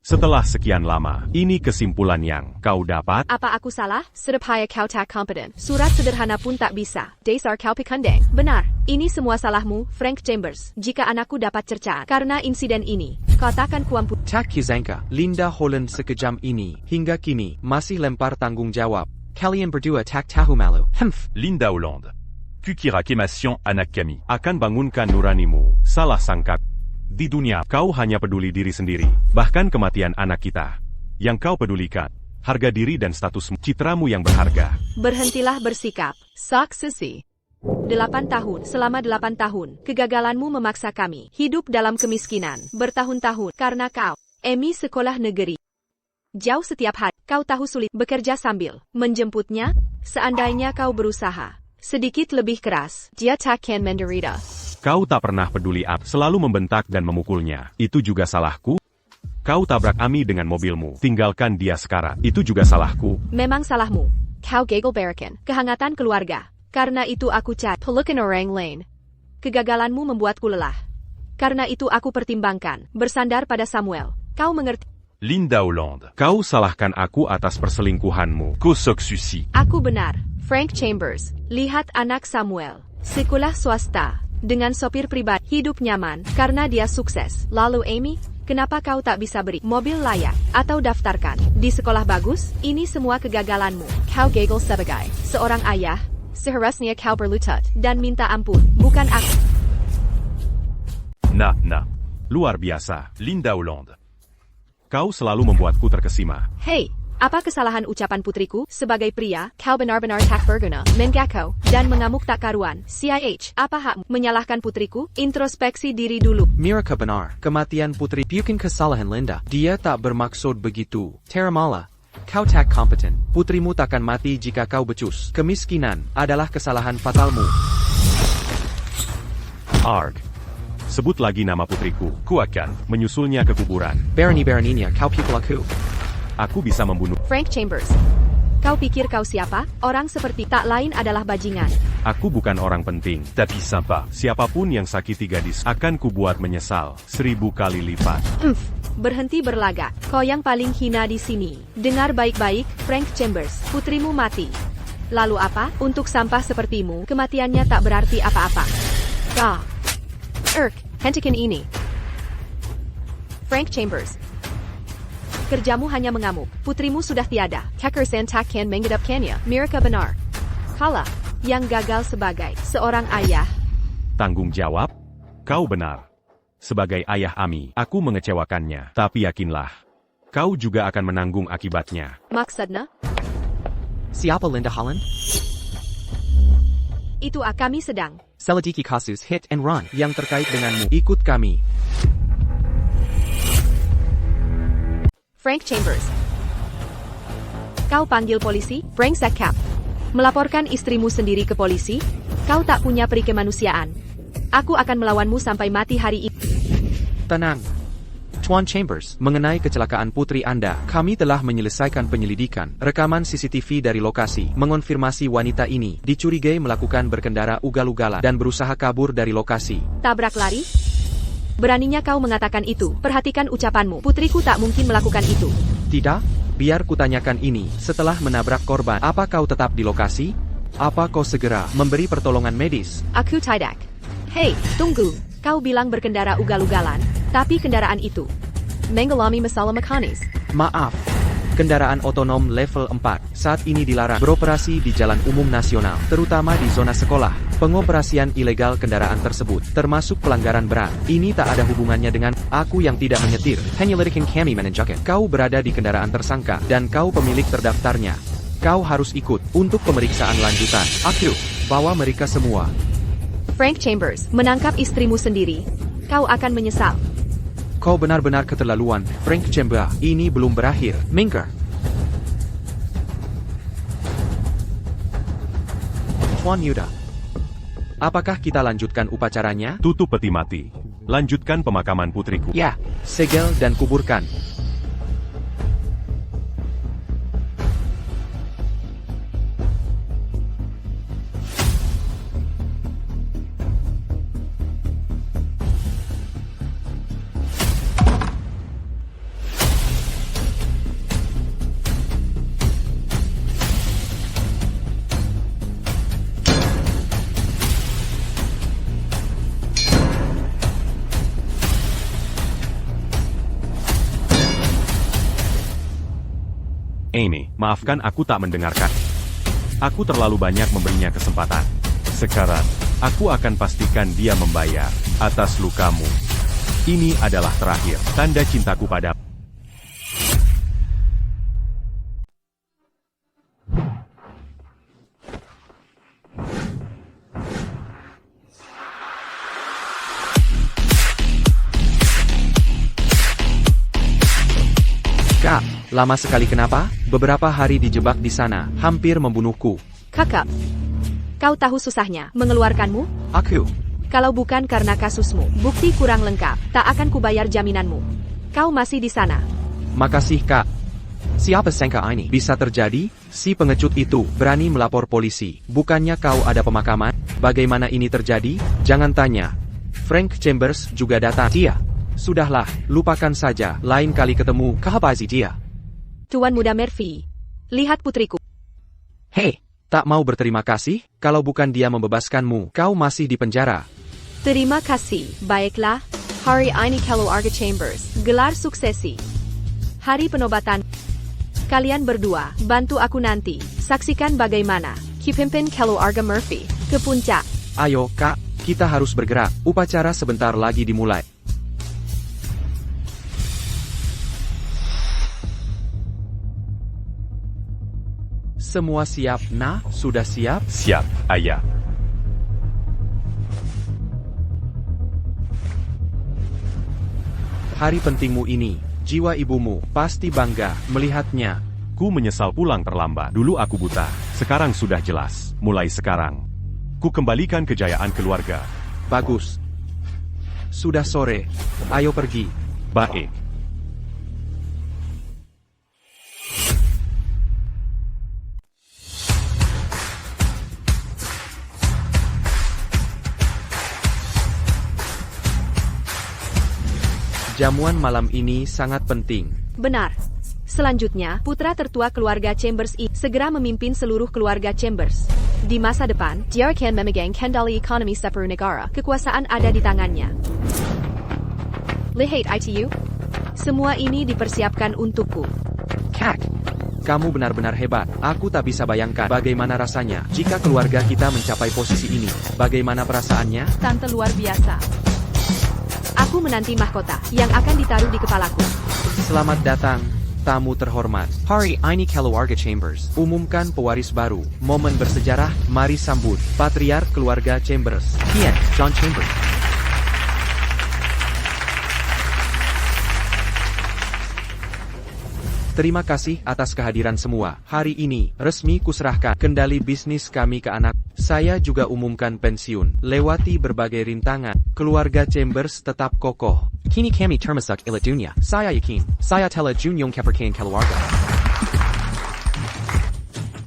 Setelah sekian lama, ini kesimpulan yang kau dapat? Apa aku salah? Sedapaya kau tak kompeten. Surat sederhana pun tak bisa. Dasar kau pikandeng. Benar. Ini semua salahmu, Frank Chambers. Jika anakku dapat cercaan karena insiden ini, kau takkan kuampu. Tak kisangka, Linda Holland sekejam ini, hingga kini, masih lempar tanggung jawab. Kalian berdua tak tahu malu. Linda Hollande. Kukira kemation anak kami. Akan bangunkan nuranimu, salah sangka. Di dunia, kau hanya peduli diri sendiri, bahkan kematian anak kita. Yang kau pedulikan, harga diri dan statusmu, citramu yang berharga. Berhentilah bersikap. Sok sisi. 8 tahun, selama 8 tahun, kegagalanmu memaksa kami hidup dalam kemiskinan, bertahun-tahun, karena kau, Emi sekolah negeri. Jauh setiap hari, kau tahu sulit bekerja sambil menjemputnya, seandainya kau berusaha sedikit lebih keras, dia takkan menderita. Kau tak pernah peduli selalu membentak dan memukulnya. Itu juga salahku. Kau tabrak Ami dengan mobilmu. Tinggalkan dia sekarang. Itu juga salahku. Memang salahmu. Kau gagal berikan kehangatan keluarga. Karena itu aku pelukan orang lain. Kegagalanmu membuatku lelah. Karena itu aku pertimbangkan bersandar pada Samuel. Kau mengerti? Linda Hollande. Kau salahkan aku atas perselingkuhanmu. Kosok susi. Aku benar. Frank Chambers. Lihat anak Samuel. Sekolah swasta. Dengan sopir pribadi, hidup nyaman, karena dia sukses. Lalu Amy, kenapa kau tak bisa beri mobil layak, atau daftarkan di sekolah bagus? Ini semua kegagalanmu. Kau gagal sebagai seorang ayah, seharusnya kau berlutut, dan minta ampun, bukan aku. Nah. Luar biasa. Linda Hollande. Kau selalu membuatku terkesima. Hei, apa kesalahan ucapan putriku? Sebagai pria, kau benar-benar tak berguna, menggakau, dan mengamuk tak karuan. CIH, apa hakmu menyalahkan putriku? Introspeksi diri dulu. Miraka benar, kematian putri bukan kesalahan Linda. Dia tak bermaksud begitu. Teramala, kau tak kompeten. Putrimu takkan mati jika kau becus. Kemiskinan adalah kesalahan fatalmu. Arg. Sebut lagi nama putriku. Ku akan menyusulnya ke kuburan. Berani-beraninya kau pukul aku. Aku bisa membunuh. Frank Chambers. Kau pikir kau siapa? Orang seperti tak lain adalah bajingan. Aku bukan orang penting. Tapi sympa. Siapapun yang sakiti gadis akan kubuat menyesal 1000 kali lipat. Berhenti berlagak. Kau yang paling hina di sini. Dengar baik-baik, Frank Chambers. Putrimu mati. Lalu apa? Untuk sampah sepertimu, kematiannya tak berarti apa-apa. Hentikan ini. Frank Chambers. Kerjamu hanya mengamuk. Putrimu sudah tiada. Kekersan takkan menghidupkannya. Miraka benar. Kala yang gagal sebagai seorang ayah. Tanggung jawab? Kau benar. Sebagai ayah Ami, aku mengecewakannya. Tapi yakinlah, kau juga akan menanggung akibatnya. Maksudnya? Siapa Linda Holland? Itu kami sedang Selidiki kasus hit and run yang terkait denganmu. Ikut kami. Frank Chambers. Kau panggil polisi? Brengsek Cap. Melaporkan istrimu sendiri ke polisi? Kau tak punya perikemanusiaan. Aku akan melawanmu sampai mati hari ini. Tenang. Tuan Chambers, mengenai kecelakaan putri Anda, kami telah menyelesaikan penyelidikan. Rekaman CCTV dari lokasi mengonfirmasi wanita ini dicurigai melakukan berkendara ugal-ugalan dan berusaha kabur dari lokasi. Tabrak lari? Beraninya kau mengatakan itu. Perhatikan ucapanmu. Putriku tak mungkin melakukan itu. Tidak? Biar kutanyakan ini. Setelah menabrak korban, apa kau tetap di lokasi? Apa kau segera memberi pertolongan medis? Aku tidak. Hei, tunggu. Kau bilang berkendara ugal-ugalan, tapi kendaraan itu mengalami masalah mekanis. Maaf. Kendaraan otonom level 4 saat ini dilarang beroperasi di jalan umum nasional, terutama di zona sekolah. Pengoperasian ilegal kendaraan tersebut termasuk pelanggaran berat. Ini tak ada hubungannya dengan aku yang tidak menyetir. Penyelidikan kami menunjukkan kau berada di kendaraan tersangka dan kau pemilik terdaftarnya. Kau harus ikut untuk pemeriksaan lanjutan. Aku bawa mereka semua. Frank Chambers, menangkap istrimu sendiri. Kau akan menyesal. Kau benar-benar keterlaluan, Frank Chambers. Ini belum berakhir. Minker. Tuan Yuda. Apakah kita lanjutkan upacaranya? Tutup peti mati. Lanjutkan pemakaman putriku. Ya, segel dan kuburkan. Amy, maafkan aku tak mendengarkan. Aku terlalu banyak memberinya kesempatan. Sekarang, aku akan pastikan dia membayar atas lukamu. Ini adalah terakhir tanda cintaku padamu. Kak, lama sekali kenapa? Beberapa hari dijebak di sana, hampir membunuhku. Kakak, kau tahu susahnya mengeluarkanmu? Aku. Kalau bukan karena kasusmu, bukti kurang lengkap, tak akan kubayar jaminanmu. Kau masih di sana. Makasih kak. Siapa sangka ini bisa terjadi? Si pengecut itu berani melapor polisi. Bukannya kau ada pemakaman? Bagaimana ini terjadi? Jangan tanya. Frank Chambers juga datang. Dia. Sudahlah, lupakan saja. Lain kali ketemu, kahabazi dia. Tuan Muda Murphy, lihat putriku. Hei, tak mau berterima kasih? Kalau bukan dia membebaskanmu, kau masih di penjara. Terima kasih. Baiklah, hari ini keluarga Chambers, gelar suksesi. Hari penobatan. Kalian berdua, bantu aku nanti. Saksikan bagaimana pimpin keluarga Murphy ke puncak. Ayo kak, kita harus bergerak. Upacara sebentar lagi dimulai. Semua siap, nah? Sudah siap? Siap, ayah. Hari pentingmu ini, jiwa ibumu pasti bangga melihatnya. Ku menyesal pulang terlambat. Dulu aku buta, sekarang sudah jelas. Mulai sekarang, ku kembalikan kejayaan keluarga. Bagus. Sudah sore, ayo pergi. Baik. Jamuan malam ini sangat penting. Benar. Selanjutnya, putra tertua keluarga Chambers segera memimpin seluruh keluarga Chambers. Di masa depan, dia akan memegang kendali ekonomi seluruh negara. Kekuasaan ada di tangannya. Lihat itu. Semua ini dipersiapkan untukku. Kak, kamu benar-benar hebat. Aku tak bisa bayangkan bagaimana rasanya jika keluarga kita mencapai posisi ini. Bagaimana perasaannya? Tante luar biasa. Aku menanti mahkota yang akan ditaruh di kepalaku. Selamat datang, tamu terhormat. Hari ini keluarga Chambers umumkan pewaris baru. Momen bersejarah, mari sambut patriark keluarga Chambers, Kian John Chambers. Terima kasih atas kehadiran semua. Hari ini, resmi kuserahkan kendali bisnis kami ke anak. Saya juga umumkan pensiun. Lewati berbagai rintangan, keluarga Chambers tetap kokoh. Kini kami termasuk ila dunia. Saya yakin, saya telah junjung kepercayaan keluarga.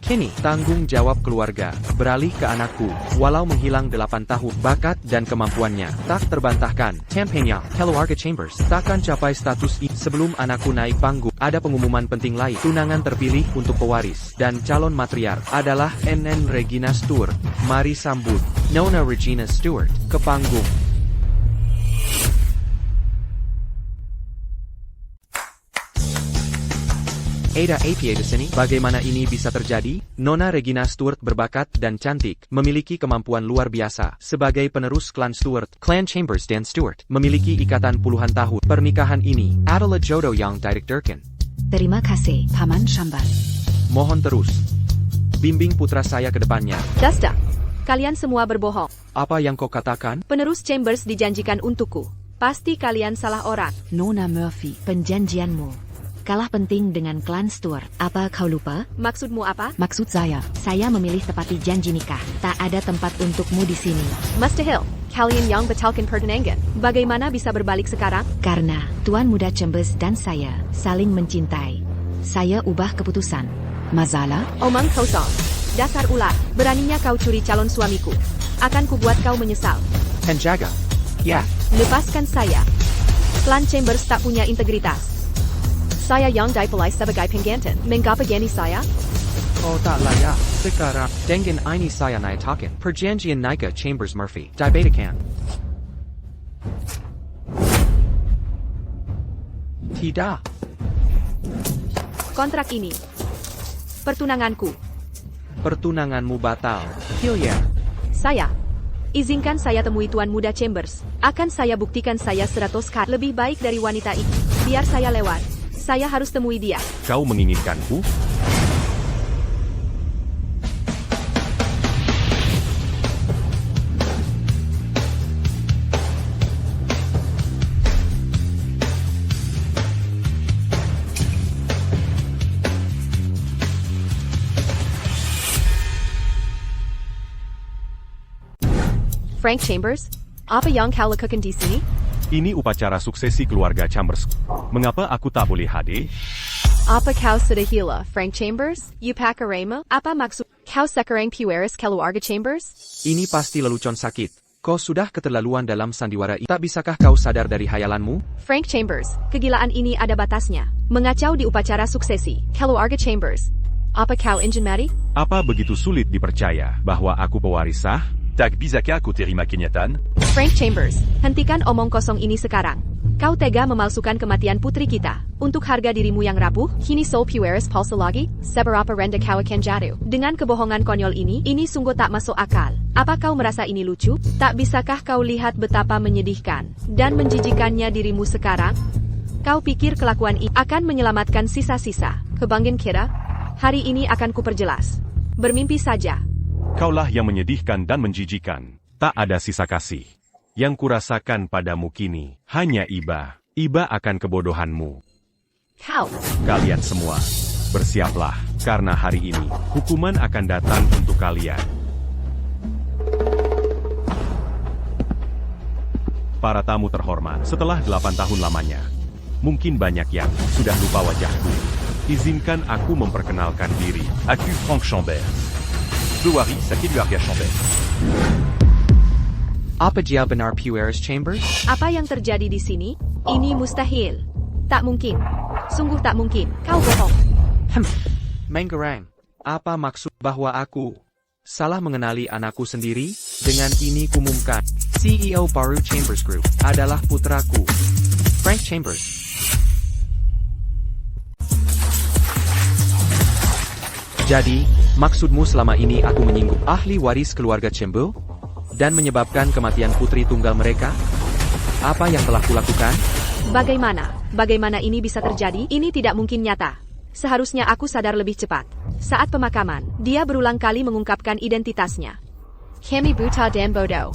Kini, tanggung jawab keluarga beralih ke anakku. Walau menghilang 8 tahun, bakat dan kemampuannya tak terbantahkan. Tampaknya, keluarga Chambers Takkan capai status ini sebelum anakku naik panggung. Ada pengumuman penting lain. Tunangan terpilih untuk pewaris dan calon matriark adalah NN Regina Stewart. Mari sambut Nona Regina Stewart ke panggung. Ada apa di sini? Bagaimana ini bisa terjadi? Nona Regina Stewart berbakat dan cantik, memiliki kemampuan luar biasa. Sebagai penerus klan Stewart, Clan Chambers dan Stewart memiliki ikatan puluhan tahun. Pernikahan ini adalah jodoh yang ditakdirkan. Terima kasih, Paman Chambers. mohon terus bimbing putra saya ke depannya. Dasta, kalian semua berbohong. Apa yang kau katakan? Penerus Chambers dijanjikan untukku. Pasti kalian salah orang. Nona Murphy. Penjanjianmu kalah penting dengan klan Stewart. Apa kau lupa? Maksudmu apa? Maksud saya, Saya memilih tepati janji nikah. Tak ada tempat untukmu di sini. Mustahil. Kalian yang batalkan pertunangan. Bagaimana bisa berbalik sekarang? Karena Tuan Muda Chambers dan saya saling mencintai. Saya ubah keputusan. masalah? Omong kosong. Dasar ular. Beraninya kau curi calon suamiku. Akan kubuat kau menyesal. Penjaga. Ya. Lepaskan saya. Klan Chambers tak punya integritas. Saya yang dipilih sebagai penggantin. Mengapa gani saya? Oh tak layak. Sekarang Dengan ini saya nyatakan perjanjian nikah Chambers Murphy dibatalkan. tidak. Kontrak ini. Pertunanganku. Pertunanganmu batal. Hilya. Saya. Izinkan saya temui Tuan Muda Chambers. Akan saya buktikan saya 100 kali lebih baik dari wanita itu. Biar saya lewat. Saya harus temui dia. Kau menginginkanku? Frank Chambers? Apa yang kau lakukan di sini? Ini upacara suksesi keluarga Chambers. Mengapa aku tak boleh hadir? Apa kau sudah gila, Frank Chambers? You pack a remo? Apa maksud kau sekarang pueris keluarga Chambers? Ini pasti lelucon sakit. Kau sudah keterlaluan dalam sandiwara ini. Tak bisakah kau sadar dari hayalanmu? Frank Chambers, kegilaan ini ada batasnya. Mengacau di upacara suksesi keluarga Chambers. Apa kau ingin mati? Apa begitu sulit dipercaya bahwa aku pewaris sah? Tak bisakah kau terima kenyataan? Frank Chambers, hentikan omong kosong ini sekarang. Kau tega memalsukan kematian putri kita. Untuk harga dirimu yang rapuh, kini Sol Pueris palsu lagi? Seberapa rendah kau akan jatuh? Dengan kebohongan konyol ini sungguh tak masuk akal. Apa kau merasa ini lucu? Tak bisakah kau lihat betapa menyedihkan dan menjijikannya dirimu sekarang? Kau pikir kelakuan ini akan menyelamatkan sisa-sisa kebanggaan kita? Hari ini akan kuperjelas. Bermimpi saja. Kaulah yang menyedihkan dan menjijikan. Tak ada sisa kasih. Yang kurasakan padamu kini, hanya iba. Iba akan kebodohanmu. Kau. Kalian semua, bersiaplah. Karena hari ini, hukuman akan datang untuk kalian. Para tamu terhormat, setelah 8 tahun lamanya. Mungkin banyak yang sudah lupa wajahku. Izinkan aku memperkenalkan diri. Aku Frank Chambers. Pewaris keluarga Chambers. Apa dia benar Pueris Chambers? Apa yang terjadi di sini? Ini mustahil. Tak mungkin. Sungguh tak mungkin. Kau bohong. Menggerang. Apa maksud bahwa aku salah mengenali anakku sendiri? Dengan ini kumumkan, CEO baru Chambers Group adalah putraku, Frank Chambers. Jadi, maksudmu selama ini aku menyinggung ahli waris keluarga Chambers? Dan menyebabkan kematian putri tunggal mereka? Apa yang telah kulakukan? Bagaimana? Bagaimana ini bisa terjadi? Ini tidak mungkin nyata. Seharusnya aku sadar lebih cepat. Saat pemakaman, dia berulang kali mengungkapkan identitasnya. Kami buta dan bodoh.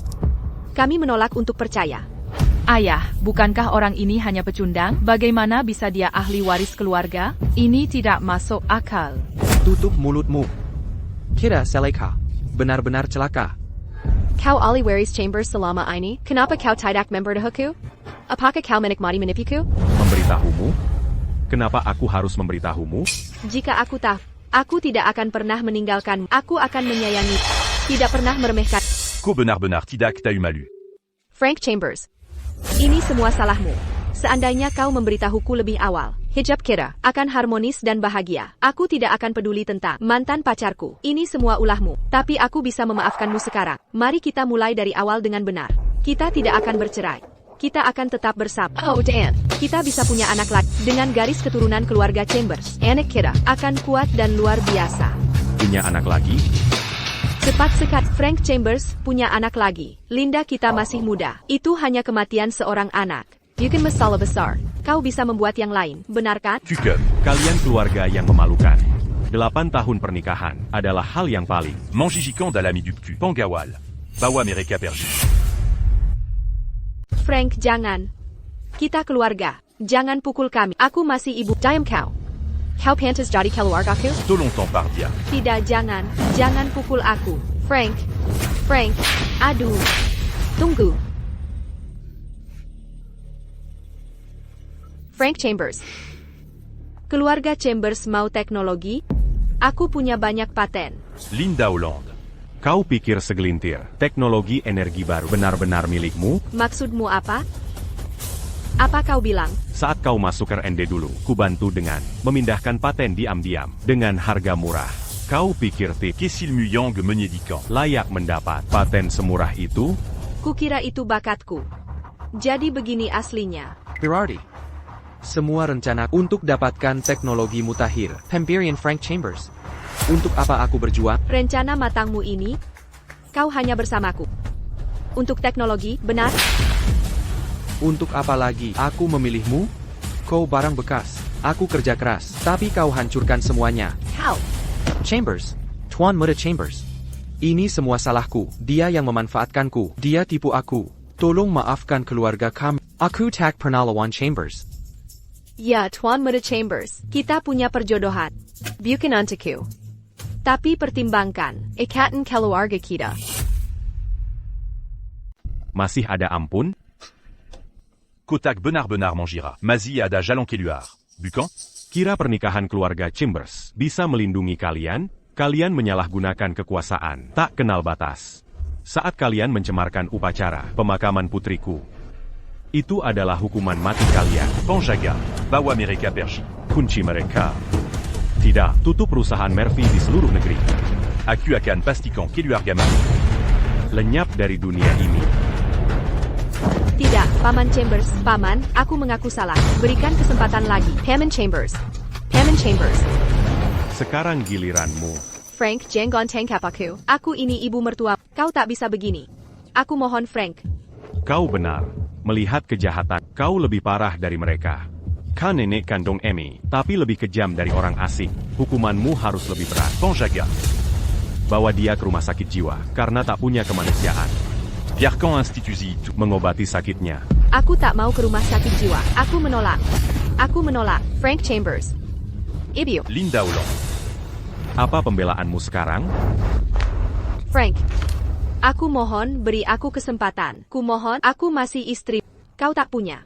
Kami menolak untuk percaya. Ayah, bukankah orang ini hanya pecundang? Bagaimana bisa dia ahli waris keluarga? Ini tidak masuk akal. Tutup mulutmu. Kira Seleka. Benar-benar celaka. Kau ahli waris Chambers selama ini? Kenapa kau tidak memberitahuku? Apakah kau menikmati menipuku? Memberitahumu? Kenapa aku harus memberitahumu? Jika aku tahu, aku tidak akan pernah meninggalkanmu. Aku akan menyayangi. Tidak pernah meremehkan. Qu'au benar tidak t'as eu malu. Frank Chambers. Ini semua salahmu. Seandainya kau memberitahuku lebih awal, hijab kita akan harmonis dan bahagia. Aku tidak akan peduli tentang mantan pacarku. Ini semua ulahmu. Tapi aku bisa memaafkanmu sekarang. Mari kita mulai dari awal dengan benar. Kita tidak akan bercerai. Kita akan tetap bersama. Oh Dan, kita bisa punya anak lagi. Dengan garis keturunan keluarga Chambers, anak kita akan kuat dan luar biasa. Punya anak lagi? Cepat sekali, Frank Chambers punya anak lagi. Linda kita masih muda. Itu hanya kematian seorang anak. Bukan masalah besar. Kau bisa membuat yang lain, benar kan? Tu que. Kalian keluarga yang memalukan. 8 tahun pernikahan adalah hal yang paling. Manjijikan dalami du cul. Pangawal. Bawa mereka pergi. Frank, jangan. Kita keluarga. Jangan pukul kami. Aku masih ibu. Diam kau. Kau pantas jadi keluargaku? Tolong par dia. Tidak, jangan. Jangan pukul aku. Frank. Frank. Aduh. Tunggu. Frank Chambers. Keluarga Chambers mau teknologi? Aku punya banyak paten. Linda Hollande. Kau pikir segelintir teknologi energi baru benar-benar milikmu? Maksudmu apa? Apa kau bilang? Saat kau masuk R&D dulu, ku bantu dengan memindahkan paten diam-diam dengan harga murah. Kau pikir Kessil Muyang menyedihkan. layak mendapat paten semurah itu? Kukira itu bakatku. Jadi begini aslinya. Berarti, semua rencana untuk dapatkan teknologi mutakhir, Hemberian Frank Chambers. Untuk apa aku berjuang? Rencana matangmu ini, kau hanya bersamaku. Untuk teknologi, benar? Untuk apa lagi aku memilihmu? Kau barang bekas. Aku kerja keras, tapi kau hancurkan semuanya. Kau. Chambers. Tuan Muda Chambers. Ini semua salahku. Dia yang memanfaatkanku. Dia tipu aku. Tolong maafkan keluarga kami. Aku tak pernah lawan Chambers. Ya, Tuan Muda Chambers. Kita punya perjodohan. Bukan untukku. Tapi pertimbangkan, ikatan keluarga kita. Masih ada ampun? Kotak benar-benar mangira. Mazi ada jalon keluar. Bukan? Kira pernikahan keluarga Chambers bisa melindungi kalian? Kalian menyalahgunakan kekuasaan, tak kenal batas. Saat kalian mencemarkan upacara pemakaman putriku, itu adalah hukuman mati kalian. Panjaga. Bawa mereka pergi. Kunci mereka. Tidak, tutup perusahaan Murphy di seluruh negeri. Aku akan pastikan keluarga mati. Lenyap dari dunia ini. Tidak, Paman Chambers. Paman, aku mengaku salah. Berikan kesempatan lagi. Paman Chambers. Paman Chambers. Sekarang giliranmu. Frank, jangan tangkap aku. Aku ini ibu mertua. Kau tak bisa begini. Aku mohon Frank. Kau benar. Melihat kejahatan, kau lebih parah dari mereka. Kau nenek kandung Amy, tapi lebih kejam dari orang asing. Hukumanmu harus lebih berat. Panjaga. Bawa dia ke rumah sakit jiwa, karena tak punya kemanusiaan. Biarkan institusi itu Mengobati sakitnya. Aku tak mau ke rumah sakit jiwa. Aku menolak. Aku menolak. Frank Chambers. Ibu. Linda Hollande. Apa pembelaanmu sekarang? Frank. Aku mohon beri aku kesempatan. Kumohon, aku masih istri. Kau tak punya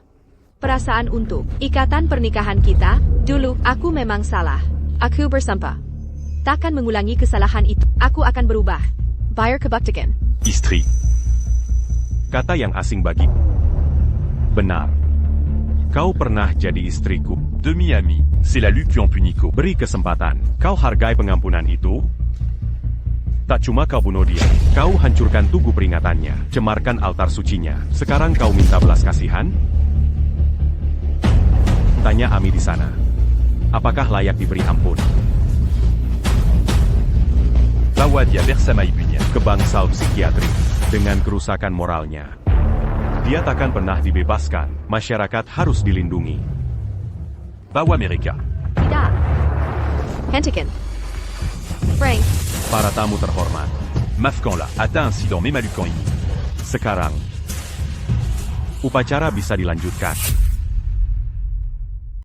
perasaan untuk ikatan pernikahan kita. Dulu, aku memang salah. Aku bersumpah. Takkan mengulangi kesalahan itu. Aku akan berubah. Bayar kebaktikan. Istri. Kata yang asing bagi. Benar. Kau pernah jadi istriku. Demi-ami. C'est la lutte qui en punit qu'au. Beri kesempatan. Kau hargai pengampunan itu? Tak cuma kau bunuh dia, kau hancurkan tugu peringatannya, cemarkan altar sucinya. Sekarang kau minta belas kasihan? Tanya Ami di sana. Apakah layak diberi ampun? Bawa dia bersama ibunya. Ke bangsal psikiatri, dengan kerusakan moralnya. Dia takkan pernah dibebaskan, masyarakat harus dilindungi. Bawa mereka. Tidak. Hentikan. Frank. Para tamu terhormat, Maafkan-la. Atteint incident memalukan ini. sekarang, Upacara bisa dilanjutkan.